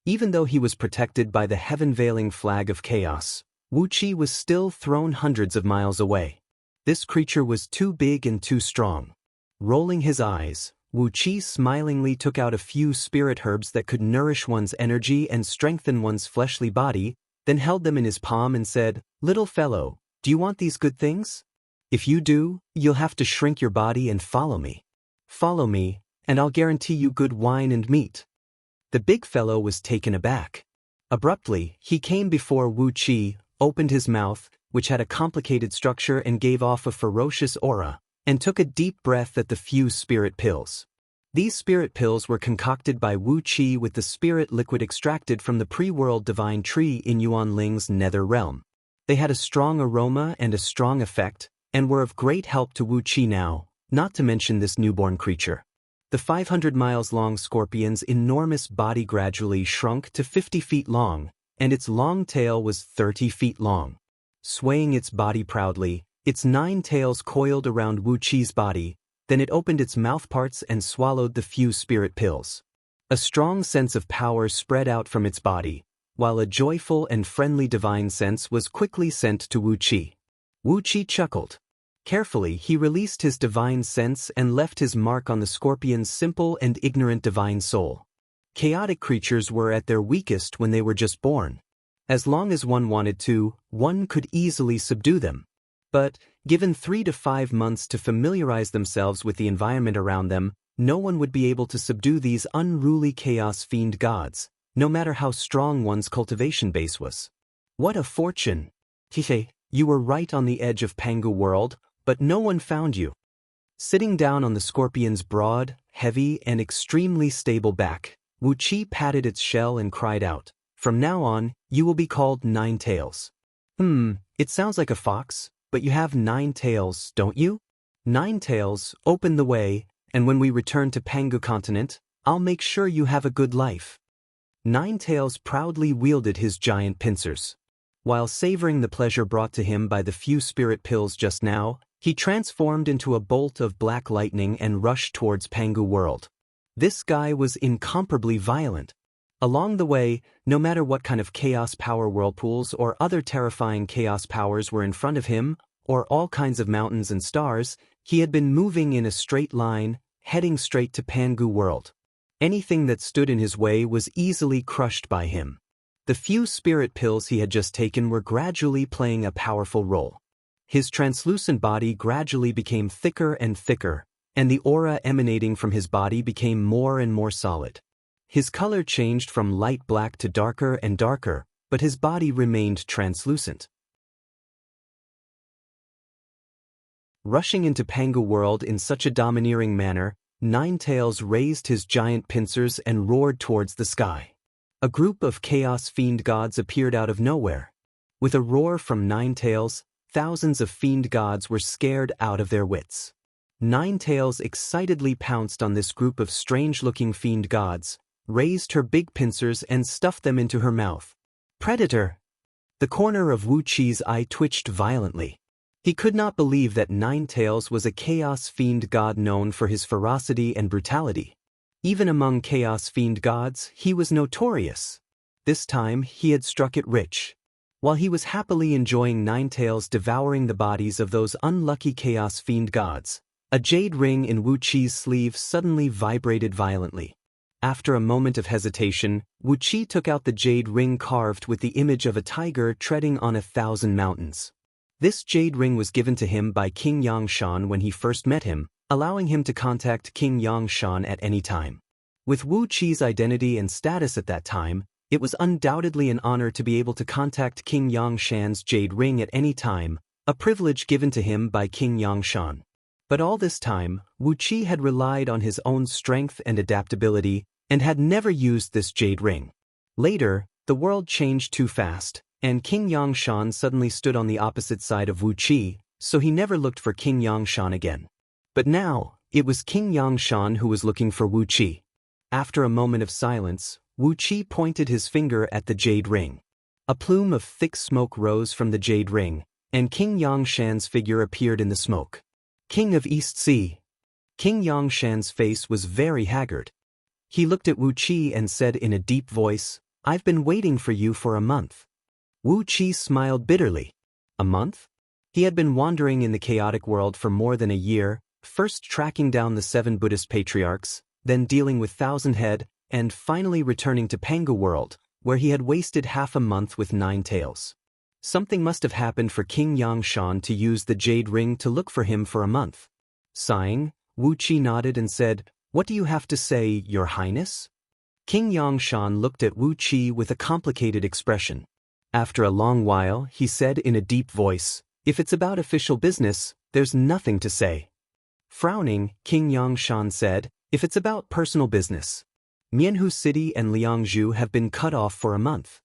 Even though he was protected by the heaven-veiling flag of chaos, Wu Qi was still thrown hundreds of miles away. This creature was too big and too strong. Rolling his eyes, Wu Qi smilingly took out a few spirit herbs that could nourish one's energy and strengthen one's fleshly body, then held them in his palm and said, "Little fellow, do you want these good things? If you do, you'll have to shrink your body and follow me. Follow me, and I'll guarantee you good wine and meat." The big fellow was taken aback. Abruptly, he came before Wu Qi, opened his mouth, which had a complicated structure and gave off a ferocious aura, and took a deep breath at the few spirit pills. These spirit pills were concocted by Wu Qi with the spirit liquid extracted from the pre-world divine tree in Yuan Ling's nether realm. They had a strong aroma and a strong effect, and were of great help to Wu Qi now, not to mention this newborn creature. The 500 miles long scorpion's enormous body gradually shrunk to 50 feet long, and its long tail was 30 feet long. Swaying its body proudly, its 9 tails coiled around Wu Qi's body. Then it opened its mouthparts and swallowed the few spirit pills. A strong sense of power spread out from its body, while a joyful and friendly divine sense was quickly sent to Wu Qi. Wu Qi chuckled. Carefully, he released his divine sense and left his mark on the scorpion's simple and ignorant divine soul. Chaotic creatures were at their weakest when they were just born. As long as one wanted to, one could easily subdue them. But, given 3 to 5 months to familiarize themselves with the environment around them, no one would be able to subdue these unruly chaos-fiend gods, no matter how strong one's cultivation base was. What a fortune! Hehe, you were right on the edge of Pangu world, but no one found you. Sitting down on the scorpion's broad, heavy, and extremely stable back, Wu Qi patted its shell and cried out, "From now on, you will be called 9 Tails." It sounds like a fox, but you have 9 tails, don't you? 9 tails, open the way, and when we return to Pangu continent, I'll make sure you have a good life. 9 tails proudly wielded his giant pincers. While savoring the pleasure brought to him by the few spirit pills just now, he transformed into a bolt of black lightning and rushed towards Pangu world. This guy was incomparably violent. Along the way, no matter what kind of chaos power whirlpools or other terrifying chaos powers were in front of him, or all kinds of mountains and stars, he had been moving in a straight line, heading straight to Pangu world. Anything that stood in his way was easily crushed by him. The few spirit pills he had just taken were gradually playing a powerful role. His translucent body gradually became thicker and thicker, and the aura emanating from his body became more and more solid. His color changed from light black to darker and darker, but his body remained translucent. Rushing into Panga world in such a domineering manner, Ninetails raised his giant pincers and roared towards the sky. A group of chaos fiend gods appeared out of nowhere. With a roar from Ninetails, thousands of fiend gods were scared out of their wits. Ninetails excitedly pounced on this group of strange-looking fiend gods, raised her big pincers and stuffed them into her mouth. Predator! The corner of Wu Qi's eye twitched violently. He could not believe that Ninetails was a chaos fiend god known for his ferocity and brutality. Even among chaos fiend gods, he was notorious. This time, he had struck it rich. While he was happily enjoying Ninetails devouring the bodies of those unlucky chaos fiend gods, a jade ring in Wu Qi's sleeve suddenly vibrated violently. After a moment of hesitation, Wu Qi took out the jade ring carved with the image of a tiger treading on 1,000 mountains. This jade ring was given to him by King Yangshan when he first met him, allowing him to contact King Yangshan at any time. With Wu Qi's identity and status at that time, it was undoubtedly an honor to be able to contact King Yangshan's jade ring at any time, a privilege given to him by King Yangshan. But all this time, Wu Qi had relied on his own strength and adaptability, and had never used this jade ring. Later, the world changed too fast, and King Yangshan suddenly stood on the opposite side of Wu Qi, so he never looked for King Yangshan again. But now, it was King Yangshan who was looking for Wu Qi. After a moment of silence, Wu Qi pointed his finger at the jade ring. A plume of thick smoke rose from the jade ring, and King Yangshan's figure appeared in the smoke. King of East Sea. King Yangshan's face was very haggard. He looked at Wu Qi and said in a deep voice, "I've been waiting for you for a month." Wu Qi smiled bitterly. A month? He had been wandering in the chaotic world for more than a year, first tracking down the 7 Buddhist patriarchs, then dealing with Thousand Head, and finally returning to Panga world, where he had wasted half a month with Ninetails. Something must have happened for King Yangshan to use the jade ring to look for him for a month. Sighing, Wu Qi nodded and said, "What do you have to say, Your Highness?" King Yangshan looked at Wu Qi with a complicated expression. After a long while, he said in a deep voice, "If it's about official business, there's nothing to say." Frowning, King Yangshan said, "If it's about personal business. Mianhu City and Liangzhu have been cut off for a month.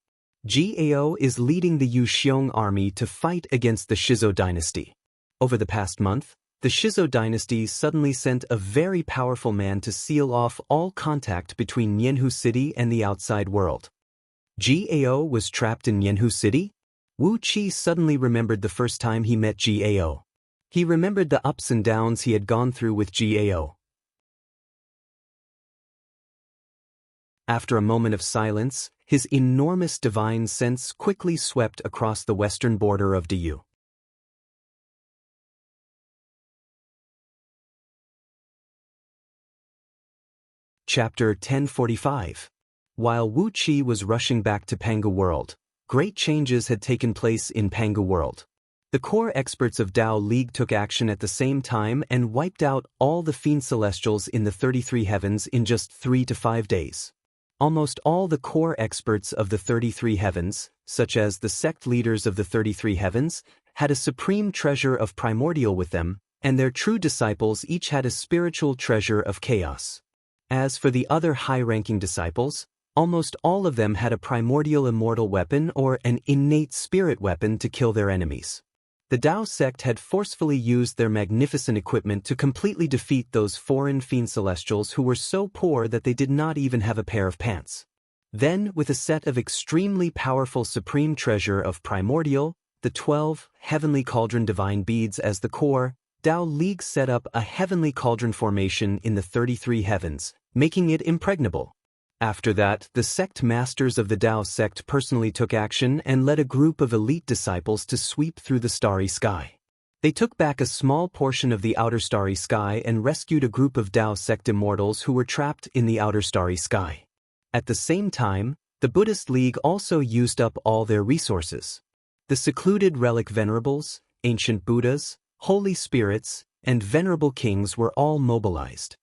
Gao is leading the Yuxiong army to fight against the Shizo dynasty. Over the past month, the Shizo dynasty suddenly sent a very powerful man to seal off all contact between Mianhu City and the outside world." Gao was trapped in Mianhu City? Wu Qi suddenly remembered the first time he met Gao. He remembered the ups and downs he had gone through with Gao. After a moment of silence, his enormous divine sense quickly swept across the western border of Diyu. Chapter 1045. While Wu Qi was rushing back to Panga world, great changes had taken place in Panga world. The core experts of Dao League took action at the same time and wiped out all the fiend celestials in the 33 heavens in just 3 to 5 days. Almost all the core experts of the 33 heavens, such as the sect leaders of the 33 heavens, had a supreme treasure of primordial with them, and their true disciples each had a spiritual treasure of chaos. As for the other high-ranking disciples, almost all of them had a primordial immortal weapon or an innate spirit weapon to kill their enemies. The Dao sect had forcefully used their magnificent equipment to completely defeat those foreign fiend celestials who were so poor that they did not even have a pair of pants. Then, with a set of extremely powerful supreme treasure of primordial, the 12 heavenly cauldron divine beads as the core, Dao League set up a heavenly cauldron formation in the 33 heavens, making it impregnable. After that, the sect masters of the Dao sect personally took action and led a group of elite disciples to sweep through the starry sky. They took back a small portion of the outer starry sky and rescued a group of Dao sect immortals who were trapped in the outer starry sky. At the same time, the Buddhist League also used up all their resources. The secluded relic venerables, ancient Buddhas, holy spirits, and venerable kings were all mobilized.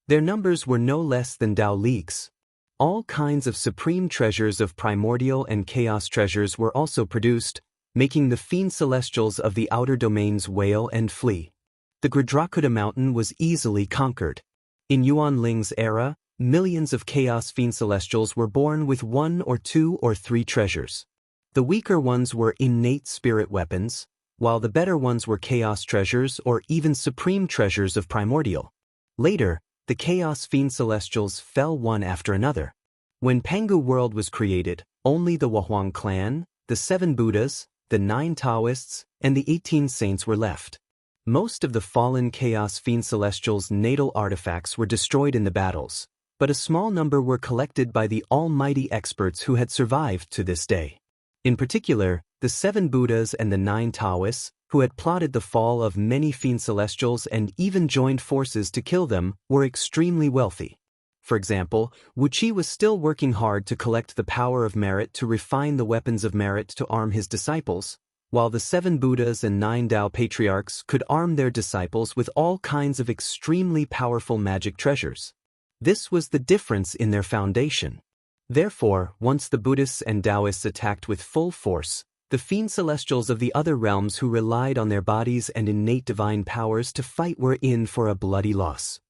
Their numbers were no less than Tao leagues. All kinds of supreme treasures of primordial and chaos treasures were also produced, making the fiend celestials of the outer domains wail and flee. The Gradrakuta mountain was easily conquered. In Yuan Ling's era, millions of chaos fiend celestials were born with 1 or 2 or 3 treasures. The weaker ones were innate spirit weapons, while the better ones were chaos treasures or even supreme treasures of primordial. Later, the chaos fiend celestials fell one after another. When Pangu world was created, only the Wahuang clan, the 7 Buddhas, the 9 Taoists, and the 18 saints were left. Most of the fallen chaos fiend celestials' natal artifacts were destroyed in the battles, but a small number were collected by the almighty experts who had survived to this day. In particular, the 7 Buddhas and the 9 Taoists, who had plotted the fall of many fiend celestials and even joined forces to kill them, were extremely wealthy. For example, Wu Qi was still working hard to collect the power of merit to refine the weapons of merit to arm his disciples, while the 7 Buddhas and 9 Tao patriarchs could arm their disciples with all kinds of extremely powerful magic treasures. This was the difference in their foundation. Therefore, once the Buddhists and Taoists attacked with full force, the fiend celestials of the other realms who relied on their bodies and innate divine powers to fight were in for a bloody loss.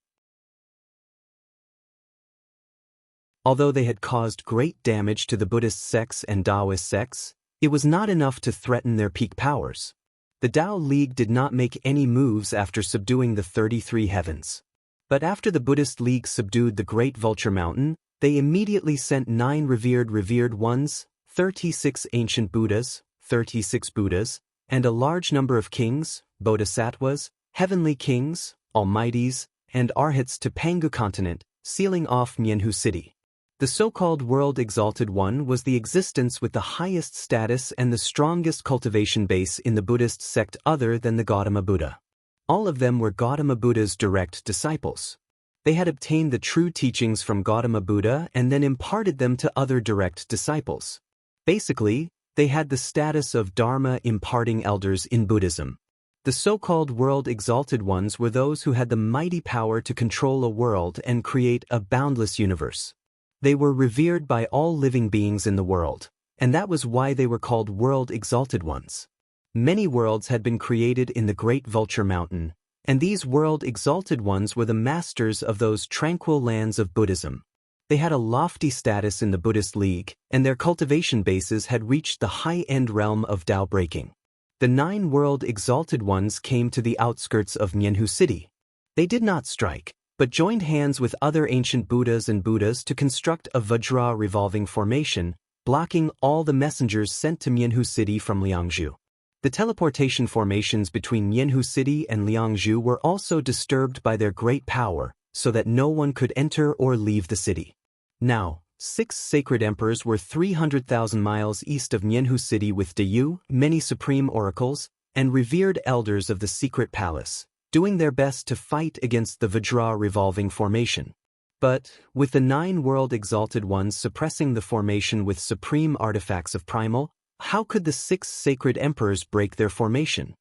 Although they had caused great damage to the Buddhist sects and Taoist sects, it was not enough to threaten their peak powers. The Tao League did not make any moves after subduing the 33 heavens. But after the Buddhist League subdued the Great Vulture Mountain, they immediately sent 9 revered ones, 36 ancient Buddhas, 36 Buddhas, and a large number of kings, bodhisattvas, heavenly kings, almighties, and arhats to Pangu continent, sealing off Mianhu city. The so-called World Exalted One was the existence with the highest status and the strongest cultivation base in the Buddhist sect other than the Gautama Buddha. All of them were Gautama Buddha's direct disciples. They had obtained the true teachings from Gautama Buddha and then imparted them to other direct disciples. Basically, they had the status of Dharma imparting elders in Buddhism. The so-called World Exalted Ones were those who had the mighty power to control a world and create a boundless universe. They were revered by all living beings in the world, and that was why they were called World Exalted Ones. Many worlds had been created in the Great Vulture Mountain, and these World Exalted Ones were the masters of those tranquil lands of Buddhism. They had a lofty status in the Buddhist League, and their cultivation bases had reached the high-end realm of Tao breaking. The 9 World Exalted Ones came to the outskirts of Mianhu city. They did not strike, but joined hands with other ancient Buddhas and Buddhas to construct a Vajra revolving formation, blocking all the messengers sent to Mianhu city from Liangzhu. The teleportation formations between Mianhu city and Liangzhu were also disturbed by their great power, so that no one could enter or leave the city. Now, 6 sacred emperors were 300,000 miles east of Mianhu city with Deyu, many supreme oracles, and revered elders of the secret palace, doing their best to fight against the Vajra revolving formation. But, with the 9 World Exalted Ones suppressing the formation with supreme artifacts of primal, how could the 6 sacred emperors break their formation?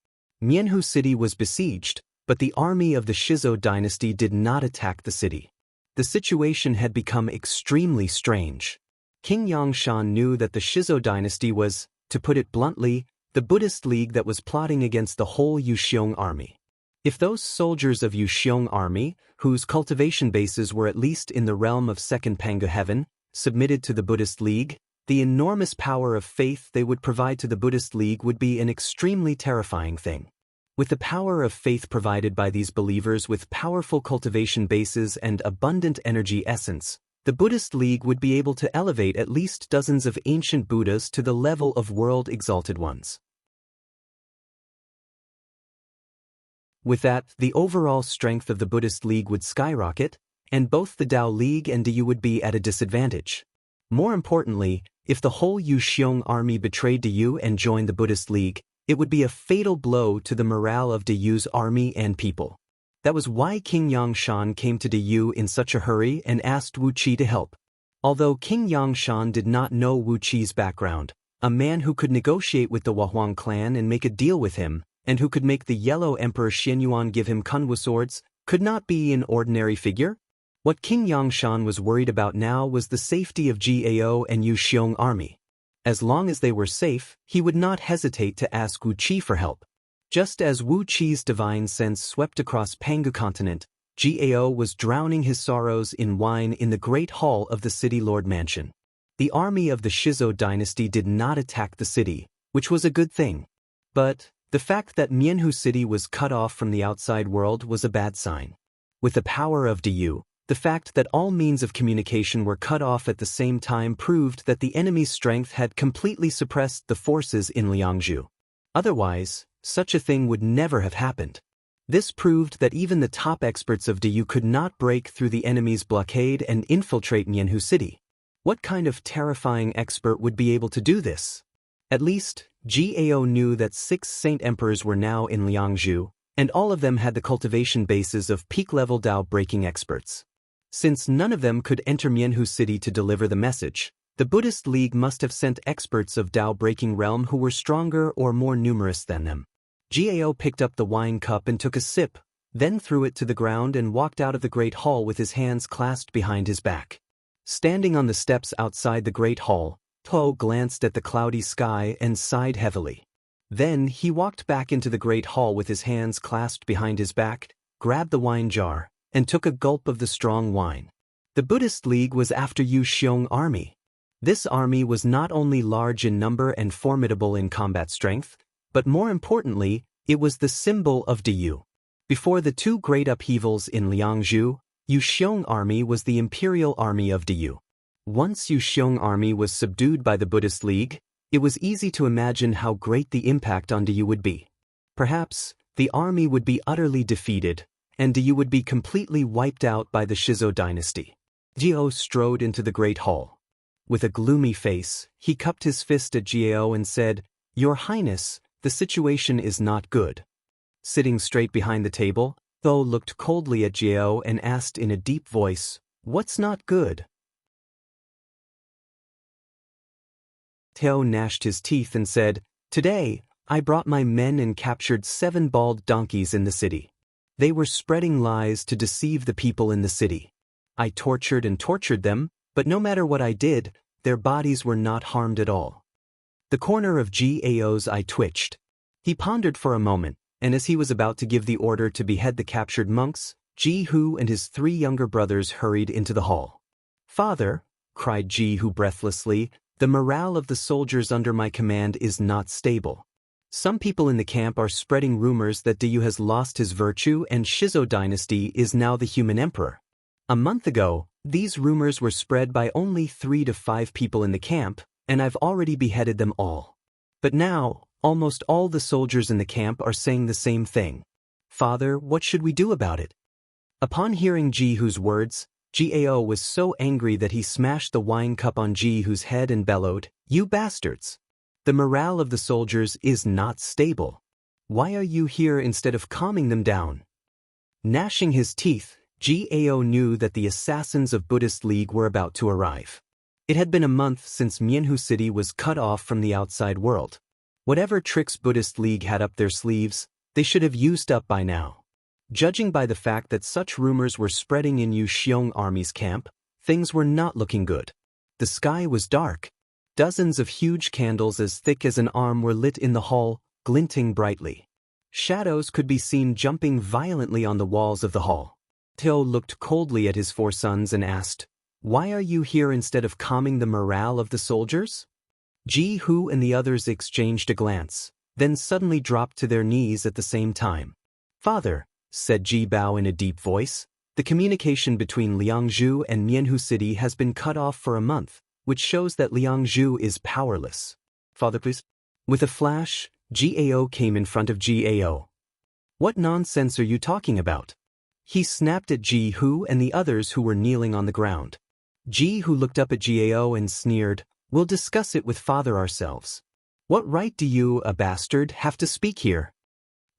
Mianhu city was besieged, but the army of the Shizhou dynasty did not attack the city. The situation had become extremely strange. King Yangshan knew that the Shizhou dynasty was, to put it bluntly, the Buddhist League that was plotting against the whole Yuxiong army. If those soldiers of Yuxiong army, whose cultivation bases were at least in the realm of Second Pangu Heaven, submitted to the Buddhist League, the enormous power of faith they would provide to the Buddhist League would be an extremely terrifying thing. With the power of faith provided by these believers with powerful cultivation bases and abundant energy essence, the Buddhist League would be able to elevate at least dozens of ancient Buddhas to the level of World Exalted Ones. With that, the overall strength of the Buddhist League would skyrocket, and both the Tao League and Deyu would be at a disadvantage. More importantly, if the whole Yuxiong army betrayed Deyu and joined the Buddhist League, it would be a fatal blow to the morale of Deyu's army and people. That was why King Yangshan came to Deyu in such a hurry and asked Wu Qi to help. Although King Yangshan did not know Wu Qi's background, a man who could negotiate with the Wahuang clan and make a deal with him, and who could make the Yellow Emperor Xianyuan give him Kunwu swords, could not be an ordinary figure? What King Yangshan was worried about now was the safety of Gao and Yu Xiong army. As long as they were safe, he would not hesitate to ask Wu Qi for help. Just as Wu Qi's divine sense swept across Pangu continent, Gao was drowning his sorrows in wine in the great hall of the city lord mansion. The army of the Shizo dynasty did not attack the city, which was a good thing. But the fact that Mianhu City was cut off from the outside world was a bad sign. With the power of Diyu, the fact that all means of communication were cut off at the same time proved that the enemy's strength had completely suppressed the forces in Liangzhu. Otherwise, such a thing would never have happened. This proved that even the top experts of Diyu could not break through the enemy's blockade and infiltrate Mianhu City. What kind of terrifying expert would be able to do this? At least, Gao knew that 6 Saint Emperors were now in Liangzhu, and all of them had the cultivation bases of peak-level Dao-breaking experts. Since none of them could enter Mianhu City to deliver the message, the Buddhist League must have sent experts of Dao-breaking realm who were stronger or more numerous than them. Gao picked up the wine cup and took a sip, then threw it to the ground and walked out of the great hall with his hands clasped behind his back. Standing on the steps outside the great hall, To glanced at the cloudy sky and sighed heavily. Then he walked back into the great hall with his hands clasped behind his back, grabbed the wine jar, and took a gulp of the strong wine. The Buddhist League was after Yu Xiong army. This army was not only large in number and formidable in combat strength, but more importantly, it was the symbol of Diyu. Before the 2 great upheavals in Liangzhu, Yu Xiong army was the imperial army of Diyu. Once Yu Xiong army was subdued by the Buddhist League, it was easy to imagine how great the impact on Diyu would be. Perhaps, the army would be utterly defeated, and Diyu would be completely wiped out by the Shizo dynasty. Gao strode into the great hall. With a gloomy face, he cupped his fist at Gao and said, "Your Highness, the situation is not good." Sitting straight behind the table, Tho looked coldly at Gao and asked in a deep voice, "What's not good?" Teo gnashed his teeth and said, "Today, I brought my men and captured 7 bald donkeys in the city. They were spreading lies to deceive the people in the city. I tortured and tortured them, but no matter what I did, their bodies were not harmed at all." The corner of Gao's eye twitched. He pondered for a moment, and as he was about to give the order to behead the captured monks, Ji Hu and his 3 younger brothers hurried into the hall. "Father," cried Ji Hu breathlessly, "the morale of the soldiers under my command is not stable. Some people in the camp are spreading rumors that Diyu has lost his virtue and Shizo dynasty is now the human emperor. A month ago, these rumors were spread by only 3 to 5 people in the camp, and I've already beheaded them all. But now, almost all the soldiers in the camp are saying the same thing. Father, what should we do about it?" Upon hearing Ji Hu's words, Gao was so angry that he smashed the wine cup on Ji Hu's head and bellowed, "You bastards! The morale of the soldiers is not stable. Why are you here instead of calming them down?" Gnashing his teeth, Gao knew that the assassins of Buddhist League were about to arrive. It had been a month since Mianhu City was cut off from the outside world. Whatever tricks Buddhist League had up their sleeves, they should have used up by now. Judging by the fact that such rumors were spreading in Yu Xiong army's camp, things were not looking good. The sky was dark. Dozens of huge candles as thick as an arm were lit in the hall, glinting brightly. Shadows could be seen jumping violently on the walls of the hall. Teo looked coldly at his 4 sons and asked, "Why are you here instead of calming the morale of the soldiers?" Ji Hu and the others exchanged a glance, then suddenly dropped to their knees at the same time. "Father," said Ji Bao in a deep voice, "the communication between Liangzhu and Mianhu City has been cut off for a month, which shows that Liangzhu is powerless. Father, please." With a flash, Gao came in front of Gao. "What nonsense are you talking about?" He snapped at Ji Hu and the others who were kneeling on the ground. Ji Hu looked up at Gao and sneered, "We'll discuss it with Father ourselves. What right do you, a bastard, have to speak here?"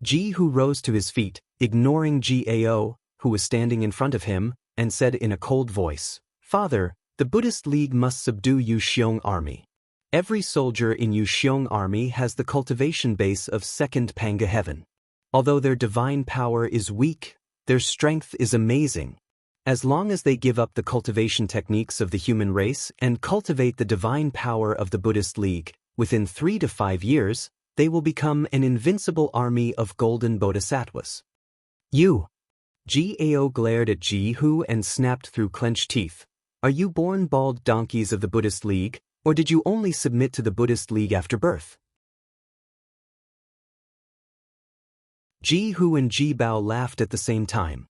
Ji Hu rose to his feet, ignoring Gao, who was standing in front of him, and said in a cold voice, "Father, the Buddhist League must subdue Yu Xiong army. Every soldier in Yuxiong army has the cultivation base of second Panga heaven. Although their divine power is weak, their strength is amazing. As long as they give up the cultivation techniques of the human race and cultivate the divine power of the Buddhist League, within 3 to 5 years, they will become an invincible army of golden bodhisattvas. You! Gao glared at Ji Hu and snapped through clenched teeth. Are you born bald donkeys of the Buddhist League, or did you only submit to the Buddhist League after birth? Ji Hu and Ji Bao laughed at the same time.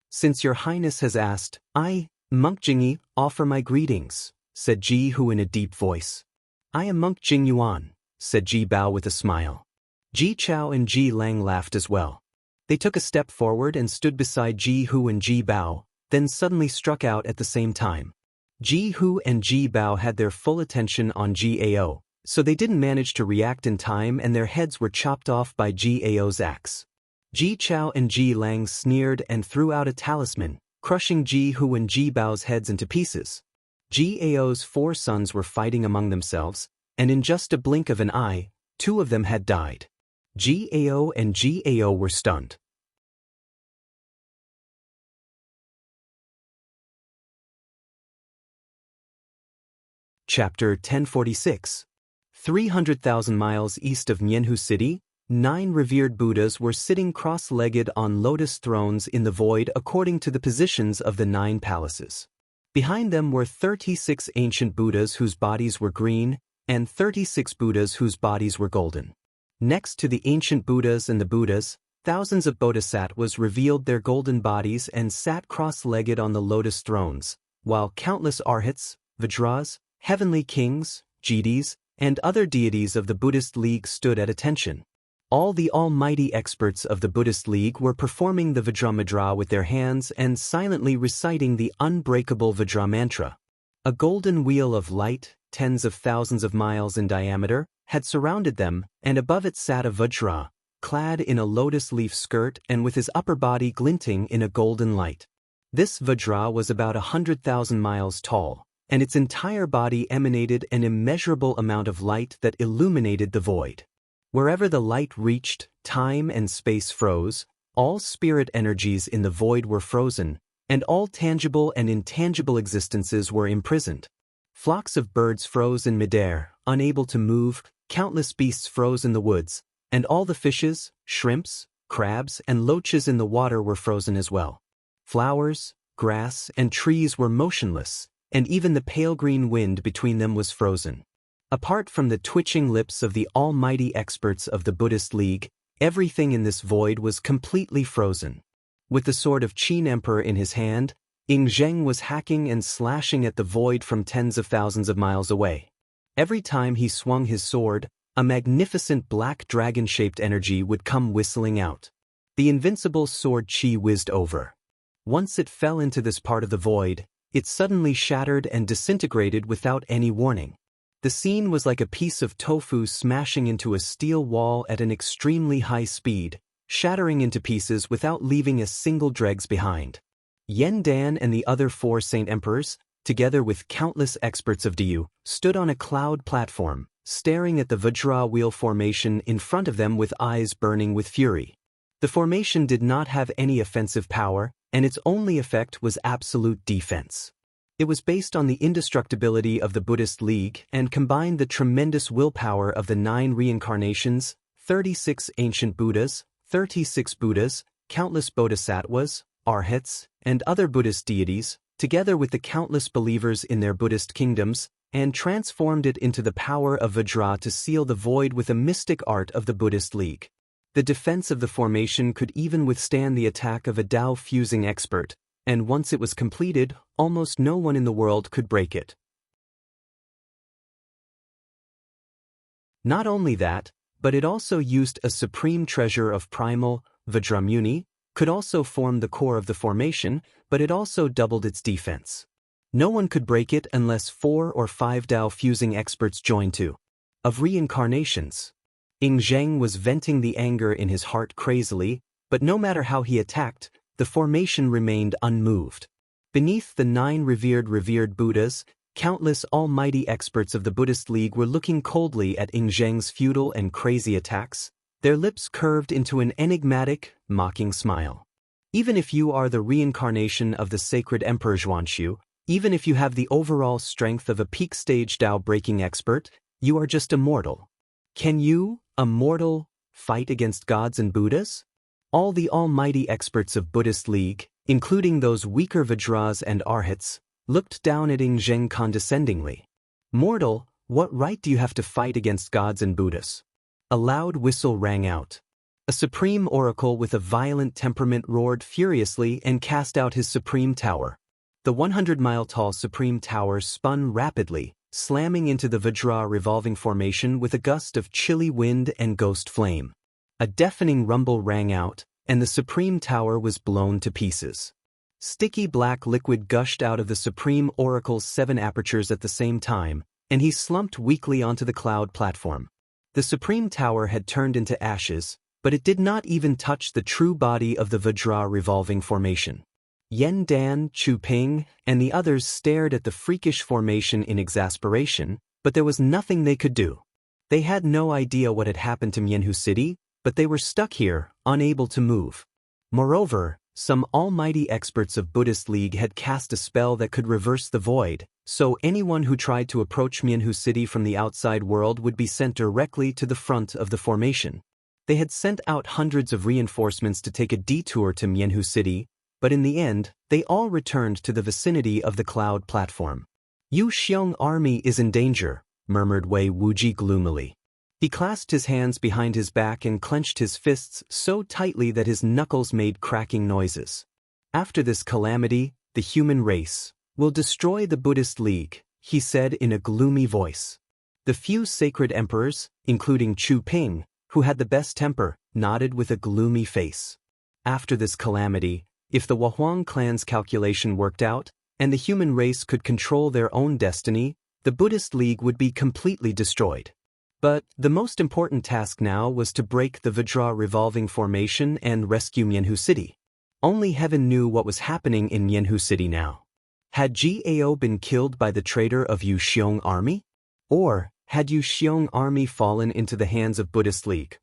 Since your highness has asked, I, Monk Jingyi, offer my greetings, said Ji Hu in a deep voice. I am Monk Jing Yuan, said Ji Bao with a smile. Ji Chao and Ji Lang laughed as well. They took a step forward and stood beside Ji Hu and Ji Bao, then suddenly struck out at the same time. Ji Hu and Ji Bao had their full attention on Gao, so they didn't manage to react in time and their heads were chopped off by Gao's axe. Ji Chao and Ji Lang sneered and threw out a talisman, crushing Ji Hu and Ji Bao's heads into pieces. Gao's 4 sons were fighting among themselves, and in just a blink of an eye, 2 of them had died. Gao and Gao were stunned. Chapter 1046. 300,000 miles east of Mianhu City, 9 revered Buddhas were sitting cross-legged on lotus thrones in the void according to the positions of the 9 palaces. Behind them were 36 ancient Buddhas whose bodies were green, and 36 Buddhas whose bodies were golden. Next to the ancient Buddhas and the Buddhas, thousands of bodhisattvas revealed their golden bodies and sat cross-legged on the lotus thrones, while countless arhats, vajras, heavenly kings, jidis, and other deities of the Buddhist League stood at attention. All the almighty experts of the Buddhist League were performing the Vajramadra with their hands and silently reciting the unbreakable Vajra mantra. A golden wheel of light, tens of thousands of miles in diameter, had surrounded them, and above it sat a Vajra, clad in a lotus leaf skirt and with his upper body glinting in a golden light. This Vajra was about 100,000 miles tall, and its entire body emanated an immeasurable amount of light that illuminated the void. Wherever the light reached, time and space froze, all spirit energies in the void were frozen, and all tangible and intangible existences were imprisoned. Flocks of birds froze in midair, unable to move, countless beasts froze in the woods, and all the fishes, shrimps, crabs, and loaches in the water were frozen as well. Flowers, grass, and trees were motionless, and even the pale green wind between them was frozen. Apart from the twitching lips of the almighty experts of the Buddhist League, everything in this void was completely frozen. With the sword of Qin Emperor in his hand, Ying Zheng was hacking and slashing at the void from tens of thousands of miles away. Every time he swung his sword, a magnificent black dragon-shaped energy would come whistling out. The invincible sword Qi whizzed over. Once it fell into this part of the void, it suddenly shattered and disintegrated without any warning. The scene was like a piece of tofu smashing into a steel wall at an extremely high speed, shattering into pieces without leaving a single dregs behind. Yen Dan and the other 4 Saint Emperors, together with countless experts of Diyu, stood on a cloud platform, staring at the Vajra wheel formation in front of them with eyes burning with fury. The formation did not have any offensive power, and its only effect was absolute defense. It was based on the indestructibility of the Buddhist League and combined the tremendous willpower of the 9 reincarnations, 36 ancient Buddhas, 36 Buddhas, countless bodhisattvas, arhats, and other Buddhist deities, together with the countless believers in their Buddhist kingdoms, and transformed it into the power of Vajra to seal the void with a mystic art of the Buddhist League. The defense of the formation could even withstand the attack of a Tao-fusing expert, and once it was completed, almost no one in the world could break it. Not only that, but it also used a supreme treasure of primal, Vajramuni, could also form the core of the formation, but it also doubled its defense. No one could break it unless 4 or 5 Tao-fusing experts joined too. Of reincarnations. Ying Zheng was venting the anger in his heart crazily, but no matter how he attacked, the formation remained unmoved. Beneath the 9 revered Buddhas, Countless almighty experts of the Buddhist League were looking coldly at Ing Zheng's futile and crazy attacks, their lips curved into an enigmatic, mocking smile. Even if you are the reincarnation of the sacred Emperor Zhuanxu, even if you have the overall strength of a peak-stage Tao-breaking expert, you are just a mortal. Can you, a mortal, fight against gods and Buddhas? All the almighty experts of Buddhist League, including those weaker Vajras and Arhats, looked down at Ing Zheng condescendingly. Mortal, what right do you have to fight against gods and Buddhas? A loud whistle rang out. A supreme oracle with a violent temperament roared furiously and cast out his supreme tower. The 100-mile-tall supreme tower spun rapidly, slamming into the Vajra revolving formation with a gust of chilly wind and ghost flame. A deafening rumble rang out, and the supreme tower was blown to pieces. Sticky black liquid gushed out of the supreme oracle's 7 apertures at the same time, and he slumped weakly onto the cloud platform. The supreme tower had turned into ashes, but it did not even touch the true body of the Vajra revolving formation. Yen Dan, Chu Ping, and the others stared at the freakish formation in exasperation, but there was nothing they could do. They had no idea what had happened to Mianhu City, but they were stuck here, unable to move. Moreover, some almighty experts of Buddhist League had cast a spell that could reverse the void, so anyone who tried to approach Mianhu City from the outside world would be sent directly to the front of the formation. They had sent out hundreds of reinforcements to take a detour to Mianhu City, but in the end, they all returned to the vicinity of the cloud platform. Yu Xiong army is in danger, murmured Wei Wuji gloomily. He clasped his hands behind his back and clenched his fists so tightly that his knuckles made cracking noises. After this calamity, the human race will destroy the Buddhist League, he said in a gloomy voice. The few sacred emperors, including Chu Ping, who had the best temper, nodded with a gloomy face. After this calamity, if the Wahuang clan's calculation worked out, and the human race could control their own destiny, the Buddhist League would be completely destroyed. But the most important task now was to break the Vajra revolving formation and rescue Mianhu City. Only heaven knew what was happening in Mianhu City now. Had Gao been killed by the traitor of Yu Xiong army? Or had Yu Xiong army fallen into the hands of Buddhist League?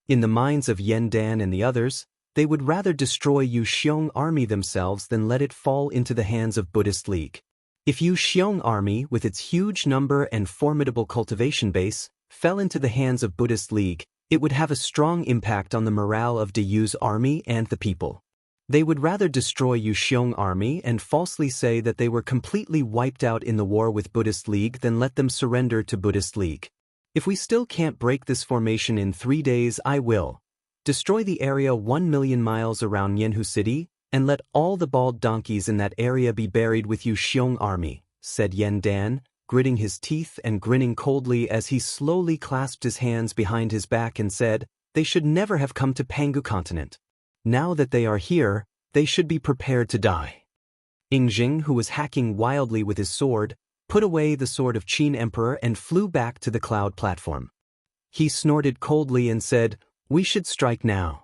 In the minds of Yen Dan and the others, they would rather destroy Yu Xiong army themselves than let it fall into the hands of Buddhist League. If Yu Xiong army, with its huge number and formidable cultivation base, fell into the hands of Buddhist League, it would have a strong impact on the morale of De Yu's army and the people. They would rather destroy Yu Xiong army and falsely say that they were completely wiped out in the war with Buddhist League than let them surrender to Buddhist League. If we still can't break this formation in 3 days, I will destroy the area 1 million miles around Mianhu City, and let all the bald donkeys in that area be buried with Yu Xiong army, said Yen Dan, gritting his teeth and grinning coldly as he slowly clasped his hands behind his back and said, they should never have come to Pangu continent. Now that they are here, they should be prepared to die. Ing Zheng, who was hacking wildly with his sword, put away the sword of Qin Emperor and flew back to the cloud platform. He snorted coldly and said, we should strike now.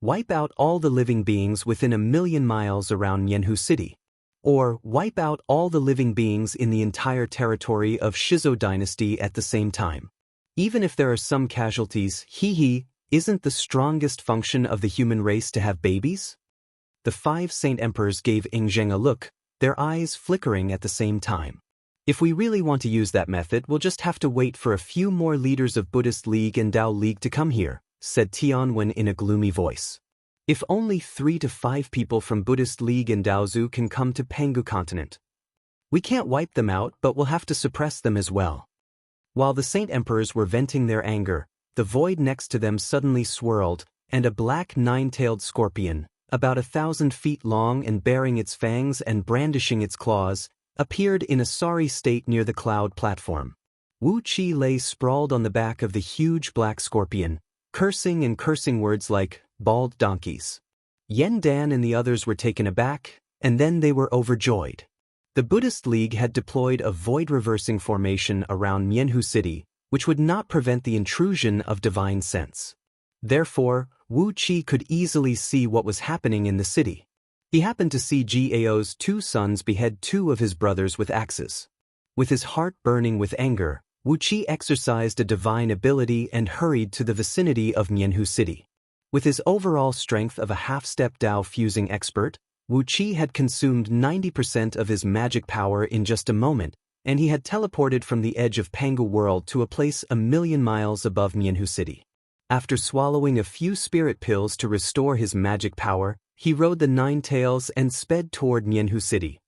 Wipe out all the living beings within 1 million miles around Mianhu City. Or wipe out all the living beings in the entire territory of Shizhou dynasty at the same time. Even if there are some casualties, isn't the strongest function of the human race to have babies? The 5 saint emperors gave Ing Zheng a look, their eyes flickering at the same time. If we really want to use that method, we'll just have to wait for a few more leaders of Buddhist League and Tao League to come here, said Tianwen in a gloomy voice. If only 3 to 5 people from Buddhist League and Daozu can come to Pangu continent. We can't wipe them out, but we'll have to suppress them as well. While the saint emperors were venting their anger, the void next to them suddenly swirled, and a black 9-tailed scorpion, about 1,000 feet long and bearing its fangs and brandishing its claws, appeared in a sorry state near the cloud platform. Wu Qi lay sprawled on the back of the huge black scorpion, cursing words like, bald donkeys. Yen Dan and the others were taken aback, and then they were overjoyed. The Buddhist League had deployed a void-reversing formation around Mianhu City, which would not prevent the intrusion of divine sense. Therefore, Wu Qi could easily see what was happening in the city. He happened to see Gao's two sons behead two of his brothers with axes. With his heart burning with anger, Wu Qi exercised a divine ability and hurried to the vicinity of Mianhu City. With his overall strength of a half-step Dao fusing expert, Wu Qi had consumed 90% of his magic power in just a moment, and he had teleported from the edge of Pangu World to a place 1,000,000 miles above Mianhu City. After swallowing a few spirit pills to restore his magic power, he rode the nine tails and sped toward Mianhu City.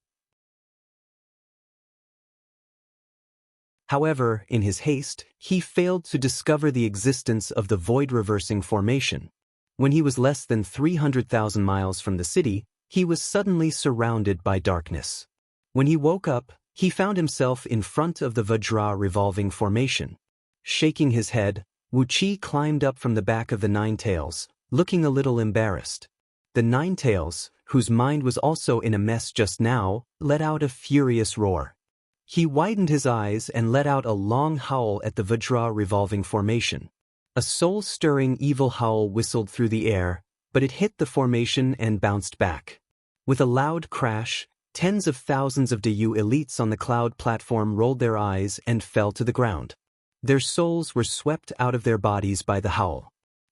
However, in his haste, he failed to discover the existence of the void-reversing formation. When he was less than 300,000 miles from the city, he was suddenly surrounded by darkness. When he woke up, he found himself in front of the Vajra revolving formation. Shaking his head, Wu Qi climbed up from the back of the nine tails, looking a little embarrassed. The nine tails, whose mind was also in a mess just now, let out a furious roar. He widened his eyes and let out a long howl at the Vajra revolving formation. A soul-stirring evil howl whistled through the air, but it hit the formation and bounced back. With a loud crash, tens of thousands of DU elites on the cloud platform rolled their eyes and fell to the ground. Their souls were swept out of their bodies by the howl.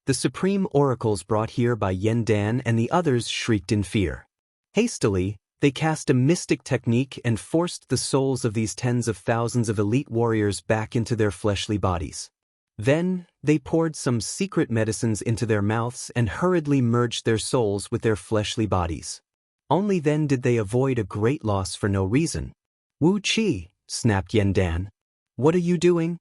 The supreme oracles brought here by Yen Dan and the others shrieked in fear. Hastily, they cast a mystic technique and forced the souls of these tens of thousands of elite warriors back into their fleshly bodies. Then, they poured some secret medicines into their mouths and hurriedly merged their souls with their fleshly bodies. Only then did they avoid a great loss for no reason. "Wu Qi," snapped Yen Dan. "What are you doing?"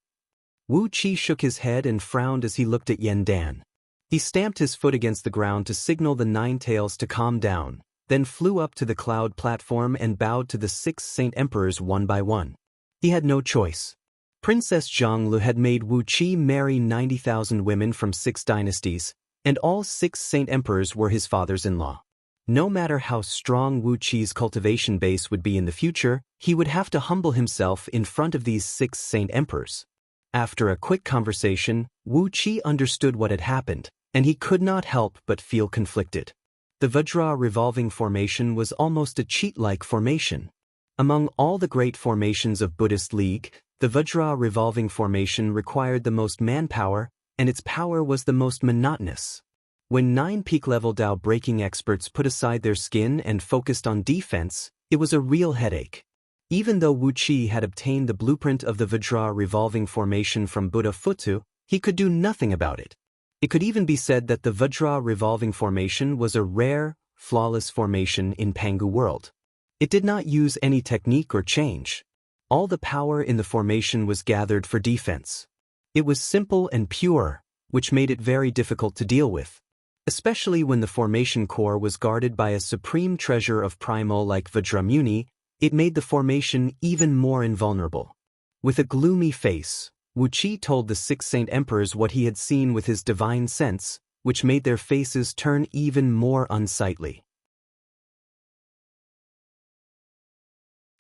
Wu Qi shook his head and frowned as he looked at Yen Dan. He stamped his foot against the ground to signal the nine tails to calm down, then flew up to the cloud platform and bowed to the 6 Saint Emperors one by one. He had no choice. Princess Zhonglu had made Wu Qi marry 90,000 women from 6 dynasties, and all 6 Saint Emperors were his fathers-in-law. No matter how strong Wu Qi's cultivation base would be in the future, he would have to humble himself in front of these 6 Saint Emperors. After a quick conversation, Wu Qi understood what had happened, and he could not help but feel conflicted. The Vajra revolving formation was almost a cheat-like formation. Among all the great formations of Buddhist League, the Vajra revolving formation required the most manpower, and its power was the most monotonous. When 9 peak-level Dao breaking experts put aside their skin and focused on defense, it was a real headache. Even though Wu Qi had obtained the blueprint of the Vajra revolving formation from Buddha Futu, he could do nothing about it. It could even be said that the Vajra revolving formation was a rare, flawless formation in Pangu World. It did not use any technique or change. All the power in the formation was gathered for defense. It was simple and pure, which made it very difficult to deal with. Especially when the formation core was guarded by a supreme treasure of primal like Vajramuni, it made the formation even more invulnerable. With a gloomy face, Wu Qi told the 6 Saint Emperors what he had seen with his divine sense, which made their faces turn even more unsightly.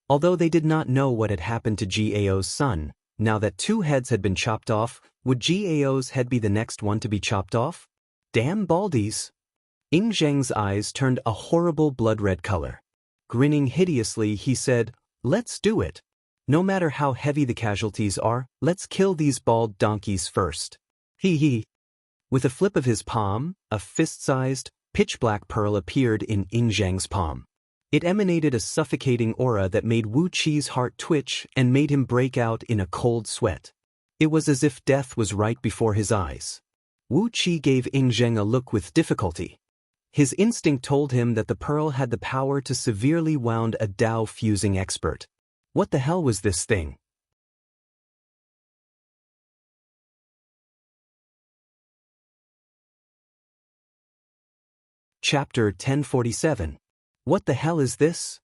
Although they did not know what had happened to Gao's son, now that 2 heads had been chopped off, would Gao's head be the next one to be chopped off? Damn baldies! Ing Zheng's eyes turned a horrible blood-red color. Grinning hideously, he said, "Let's do it. No matter how heavy the casualties are, let's kill these bald donkeys first." He. With a flip of his palm, a fist-sized, pitch-black pearl appeared in Ing Zheng's palm. It emanated a suffocating aura that made Wu Qi's heart twitch and made him break out in a cold sweat. It was as if death was right before his eyes. Wu Qi gave Ing Zheng a look with difficulty. His instinct told him that the pearl had the power to severely wound a Dao fusing expert. What the hell was this thing? Chapter 1047. What the hell is this?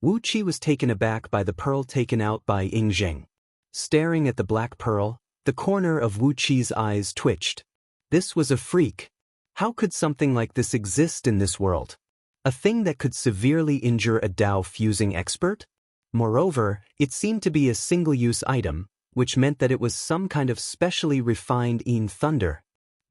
Wu Qi was taken aback by the pearl taken out by Ing Zheng. Staring at the black pearl, the corner of Wu Qi's eyes twitched. This was a freak. How could something like this exist in this world? A thing that could severely injure a Dao fusing expert? Moreover, it seemed to be a single-use item, which meant that it was some kind of specially refined Yin thunder.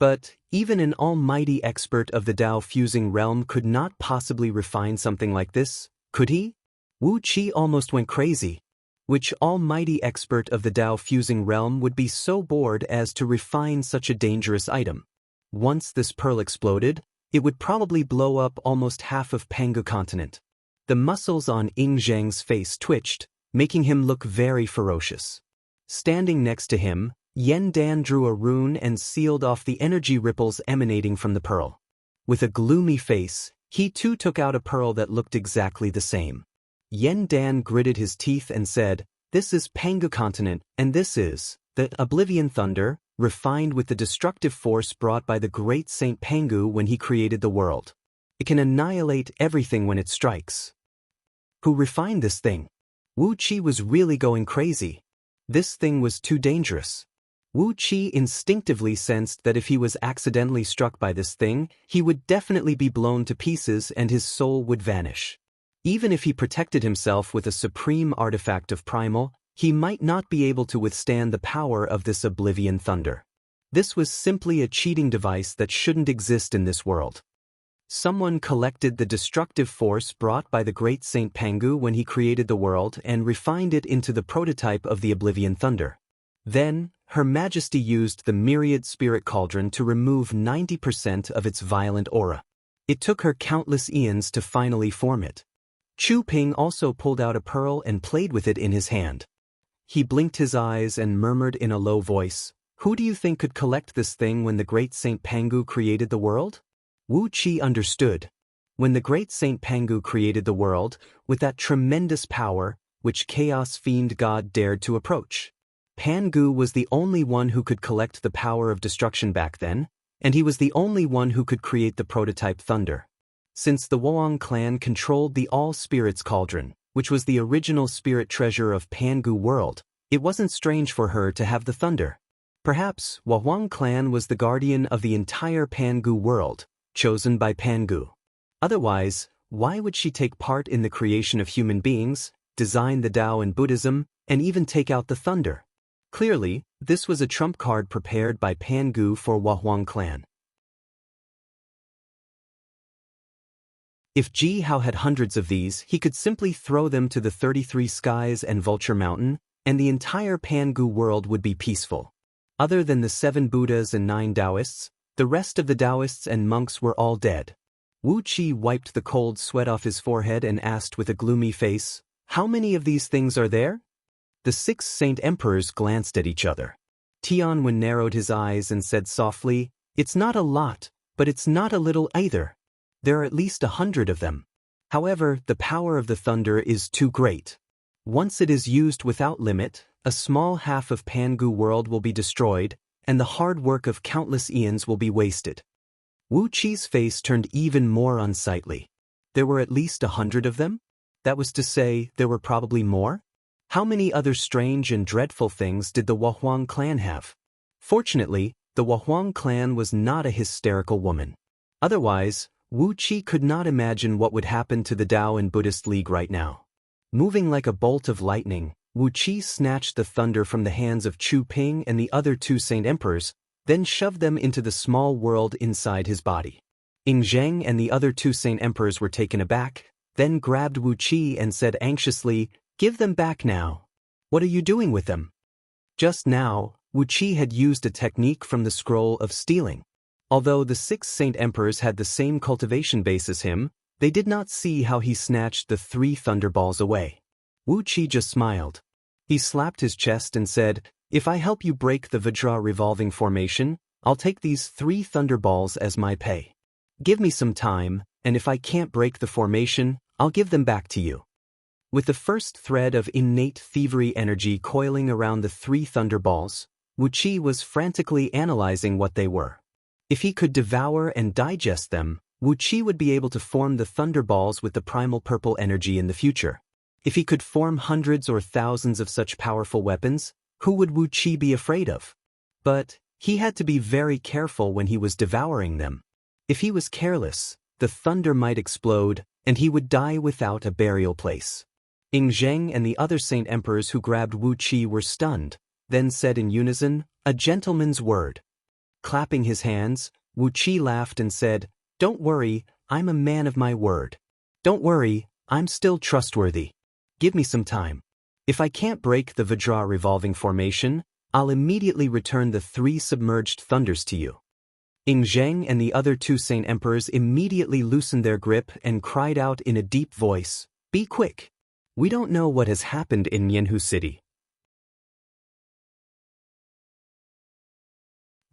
But even an almighty expert of the Tao-fusing realm could not possibly refine something like this, could he? Wu Qi almost went crazy. Which almighty expert of the Tao-fusing realm would be so bored as to refine such a dangerous item? Once this pearl exploded, it would probably blow up almost half of Pangu continent. The muscles on Ying Zhang's face twitched, making him look very ferocious. Standing next to him, Yen Dan drew a rune and sealed off the energy ripples emanating from the pearl. With a gloomy face, he too took out a pearl that looked exactly the same. Yen Dan gritted his teeth and said, "This is Pangu continent, and this is the Oblivion Thunder, refined with the destructive force brought by the great Saint Pangu when he created the world. It can annihilate everything when it strikes." Who refined this thing? Wu Qi was really going crazy. This thing was too dangerous. Wu Qi instinctively sensed that if he was accidentally struck by this thing, he would definitely be blown to pieces and his soul would vanish. Even if he protected himself with a supreme artifact of primal, he might not be able to withstand the power of this Oblivion Thunder. This was simply a cheating device that shouldn't exist in this world. Someone collected the destructive force brought by the great Saint Pangu when he created the world and refined it into the prototype of the Oblivion Thunder. Then, Her Majesty used the myriad spirit cauldron to remove 90% of its violent aura. It took her countless eons to finally form it. Chu Ping also pulled out a pearl and played with it in his hand. He blinked his eyes and murmured in a low voice, "Who do you think could collect this thing when the great Saint Pangu created the world?" Wu Qi understood. When the great Saint Pangu created the world, with that tremendous power, which Chaos Fiend God dared to approach. Pangu was the only one who could collect the power of destruction back then, and he was the only one who could create the prototype thunder. Since the Wang clan controlled the All-Spirits Cauldron, which was the original spirit treasure of Pangu world, it wasn't strange for her to have the thunder. Perhaps Wang clan was the guardian of the entire Pangu world, chosen by Pangu. Otherwise, why would she take part in the creation of human beings, design the Tao and Buddhism, and even take out the thunder? Clearly, this was a trump card prepared by Pangu for Wang clan. If Ji Hao had hundreds of these, he could simply throw them to the 33 skies and Vulture Mountain, and the entire Pangu world would be peaceful. Other than the 7 Buddhas and 9 Taoists, the rest of the Taoists and monks were all dead. Wu Qi wiped the cold sweat off his forehead and asked with a gloomy face, "How many of these things are there?" The 6 Saint Emperors glanced at each other. Tianwen narrowed his eyes and said softly, "It's not a lot, but it's not a little either. There are at least 100 of them. However, the power of the thunder is too great. Once it is used without limit, a small half of Pangu world will be destroyed, and the hard work of countless eons will be wasted." Wu Qi's face turned even more unsightly. There were at least 100 of them? That was to say, there were probably more? How many other strange and dreadful things did the Wang clan have? Fortunately, the Wang clan was not a hysterical woman. Otherwise, Wu Qi could not imagine what would happen to the Tao and Buddhist League right now. Moving like a bolt of lightning, Wu Qi snatched the thunder from the hands of Chu Ping and the other 2 Saint Emperors, then shoved them into the small world inside his body. Ying Zhang and the other 2 Saint Emperors were taken aback, then grabbed Wu Qi and said anxiously, "Give them back now. What are you doing with them?" Just now, Wu Qi had used a technique from the Scroll of Stealing. Although the 6 Saint Emperors had the same cultivation base as him, they did not see how he snatched the 3 thunderballs away. Wu Qi just smiled. He slapped his chest and said, "If I help you break the Vajra revolving formation, I'll take these 3 thunderballs as my pay. Give me some time, and if I can't break the formation, I'll give them back to you." With the first thread of innate thievery energy coiling around the 3 thunderballs, Wu Qi was frantically analyzing what they were. If he could devour and digest them, Wu Qi would be able to form the thunderballs with the primal purple energy in the future. If he could form hundreds or thousands of such powerful weapons, who would Wu Qi be afraid of? But he had to be very careful when he was devouring them. If he was careless, the thunder might explode, and he would die without a burial place. Ying Zheng and the other Saint Emperors who grabbed Wu Qi were stunned, then said in unison, "A gentleman's word." Clapping his hands, Wu Qi laughed and said, "Don't worry, I'm a man of my word. Don't worry, I'm still trustworthy. Give me some time. If I can't break the Vajra revolving formation, I'll immediately return the 3 submerged thunders to you." Ing Zheng and the other 2 Saint Emperors immediately loosened their grip and cried out in a deep voice, "Be quick! We don't know what has happened in Yanhu City."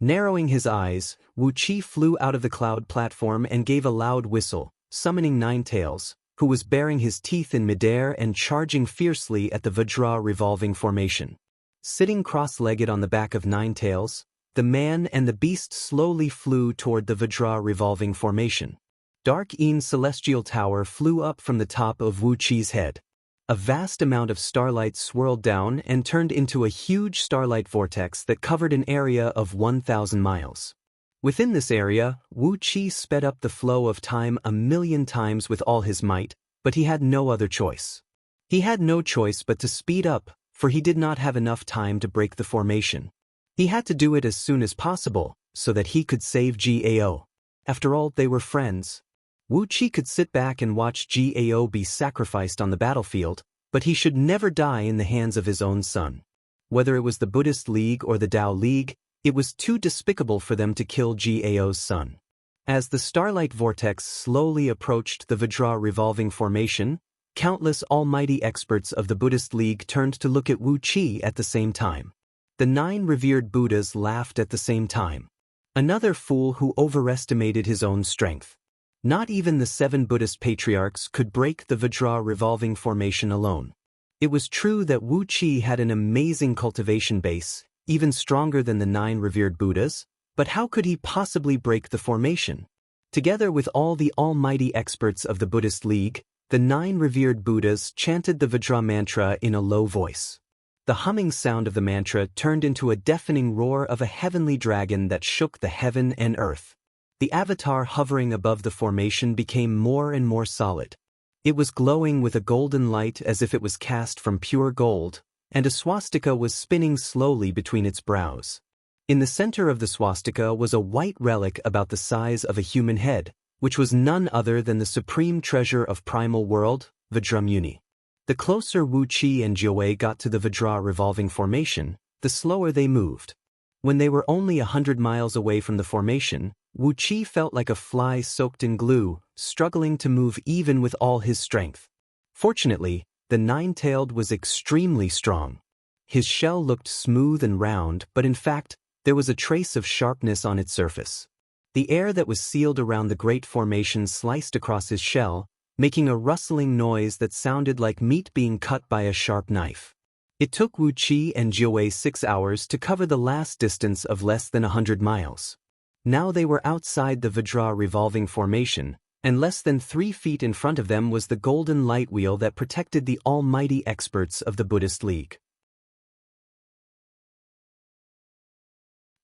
Narrowing his eyes, Wu Qi flew out of the cloud platform and gave a loud whistle, summoning Ninetails, who was baring his teeth in midair and charging fiercely at the Vajra revolving formation. Sitting cross-legged on the back of Ninetails, the man and the beast slowly flew toward the Vajra revolving formation. Dark Een Celestial Tower flew up from the top of Wu Qi's head. A vast amount of starlight swirled down and turned into a huge starlight vortex that covered an area of 1,000 miles. Within this area, Wu Qi sped up the flow of time 1,000,000 times with all his might, but he had no other choice. He had no choice but to speed up, for he did not have enough time to break the formation. He had to do it as soon as possible, so that he could save Gao. After all, they were friends. Wu Qi could sit back and watch Gao be sacrificed on the battlefield, but he should never die in the hands of his own son. Whether it was the Buddhist League or the Tao League, it was too despicable for them to kill Gao's son. As the starlight vortex slowly approached the Vajra revolving formation, countless almighty experts of the Buddhist League turned to look at Wu Qi at the same time. The 9 revered Buddhas laughed at the same time. Another fool who overestimated his own strength. Not even the 7 Buddhist patriarchs could break the Vajra revolving formation alone. It was true that Wu Qi had an amazing cultivation base, even stronger than the 9 revered Buddhas, but how could he possibly break the formation? Together with all the almighty experts of the Buddhist League, the 9 revered Buddhas chanted the Vajra mantra in a low voice. The humming sound of the mantra turned into a deafening roar of a heavenly dragon that shook the heaven and earth. The avatar hovering above the formation became more and more solid. It was glowing with a golden light as if it was cast from pure gold, and a swastika was spinning slowly between its brows. In the center of the swastika was a white relic about the size of a human head, which was none other than the supreme treasure of primal world, Vajramuni. The closer Wu Qi and Jiawei got to the Vajra revolving formation, the slower they moved. When they were only 100 miles away from the formation, Wu Qi felt like a fly soaked in glue, struggling to move even with all his strength. Fortunately, the 9-tailed was extremely strong. His shell looked smooth and round, but in fact, there was a trace of sharpness on its surface. The air that was sealed around the great formation sliced across his shell, making a rustling noise that sounded like meat being cut by a sharp knife. It took Wu Qi and Jiawei 6 hours to cover the last distance of less than 100 miles. Now they were outside the Vajra revolving formation, and less than 3 feet in front of them was the golden light wheel that protected the almighty experts of the Buddhist League.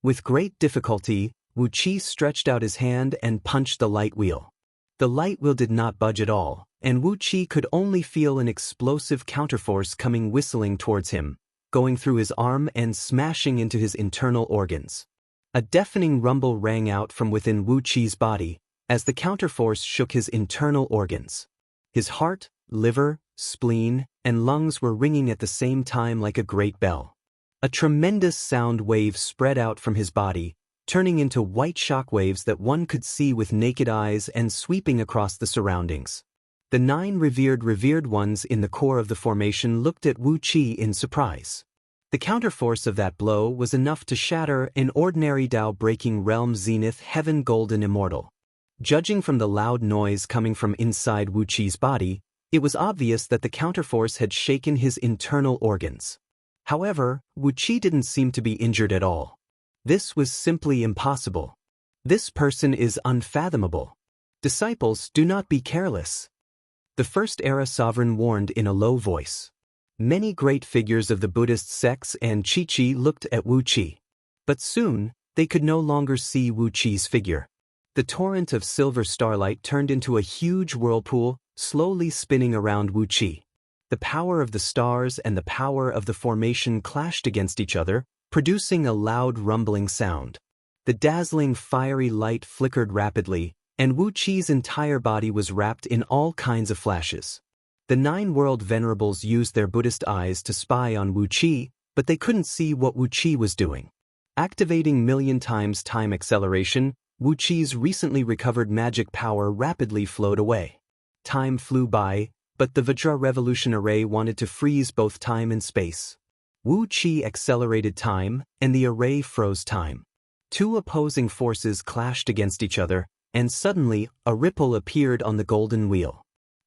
With great difficulty, Wu Qi stretched out his hand and punched the light wheel. The light wheel did not budge at all, and Wu Qi could only feel an explosive counterforce coming whistling towards him, going through his arm and smashing into his internal organs. A deafening rumble rang out from within Wu Qi's body as the counterforce shook his internal organs. His heart, liver, spleen, and lungs were ringing at the same time like a great bell. A tremendous sound wave spread out from his body, turning into white shock waves that one could see with naked eyes and sweeping across the surroundings. The 9 revered ones in the core of the formation looked at Wu Qi in surprise. The counterforce of that blow was enough to shatter an ordinary Tao-breaking realm zenith heaven golden immortal. Judging from the loud noise coming from inside Wu Qi's body, it was obvious that the counterforce had shaken his internal organs. However, Wu Qi didn't seem to be injured at all. This was simply impossible. This person is unfathomable. Disciples, do not be careless. The first-era sovereign warned in a low voice. Many great figures of the Buddhist sects and Chi-Chi looked at Wu Qi. But soon, they could no longer see Wu Qi's figure. The torrent of silver starlight turned into a huge whirlpool, slowly spinning around Wu Qi. The power of the stars and the power of the formation clashed against each other, producing a loud rumbling sound. The dazzling fiery light flickered rapidly, and Wu Qi's entire body was wrapped in all kinds of flashes. The 9 world venerables used their Buddhist eyes to spy on Wu Qi, but they couldn't see what Wu Qi was doing. Activating million times time acceleration, Wu Qi's recently recovered magic power rapidly flowed away. Time flew by, but the Vajra Revolution Array wanted to freeze both time and space. Wu Qi accelerated time, and the array froze time. 2 opposing forces clashed against each other, and suddenly, a ripple appeared on the golden wheel.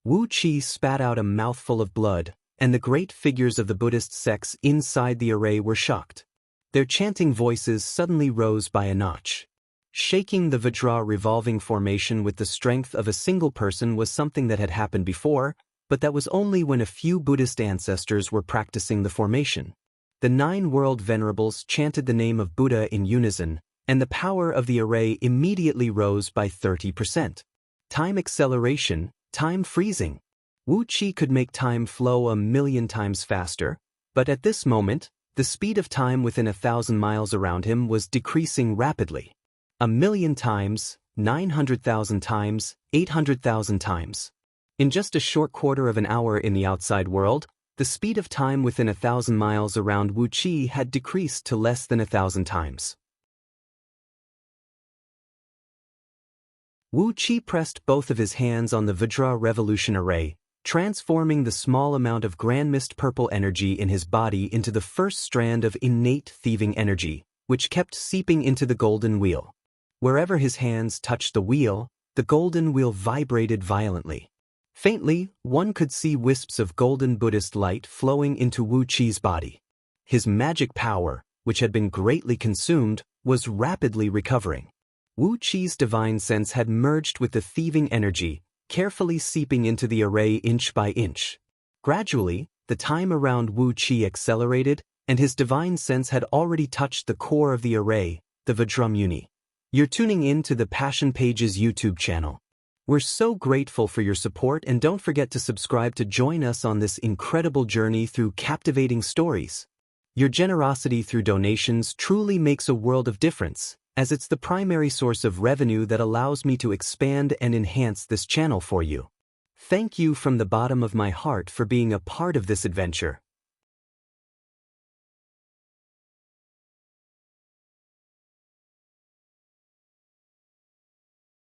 Wu Qi spat out a mouthful of blood, and the great figures of the Buddhist sects inside the array were shocked. Their chanting voices suddenly rose by a notch. Shaking the Vajra revolving formation with the strength of a single person was something that had happened before, but that was only when a few Buddhist ancestors were practicing the formation. The 9 world venerables chanted the name of Buddha in unison, and the power of the array immediately rose by 30%. Time acceleration, time freezing. Wu Qi could make time flow a million times faster, but at this moment, the speed of time within 1,000 miles around him was decreasing rapidly. 1,000,000 times, 900,000 times, 800,000 times. In just a short quarter of an hour in the outside world, the speed of time within 1,000 miles around Wu Qi had decreased to less than 1,000 times. Wu Qi pressed both of his hands on the Vajra Revolution Array, transforming the small amount of grand mist purple energy in his body into the first strand of innate thieving energy, which kept seeping into the golden wheel. Wherever his hands touched the wheel, the golden wheel vibrated violently. Faintly, one could see wisps of golden Buddhist light flowing into Wu Qi's body. His magic power, which had been greatly consumed, was rapidly recovering. Wu Qi's divine sense had merged with the thieving energy, carefully seeping into the array inch by inch. Gradually, the time around Wu Qi accelerated, and his divine sense had already touched the core of the array, the Vajramuni. You're tuning in to the Passion Pages YouTube channel. We're so grateful for your support, and don't forget to subscribe to join us on this incredible journey through captivating stories. Your generosity through donations truly makes a world of difference, as it's the primary source of revenue that allows me to expand and enhance this channel for you. Thank you from the bottom of my heart for being a part of this adventure.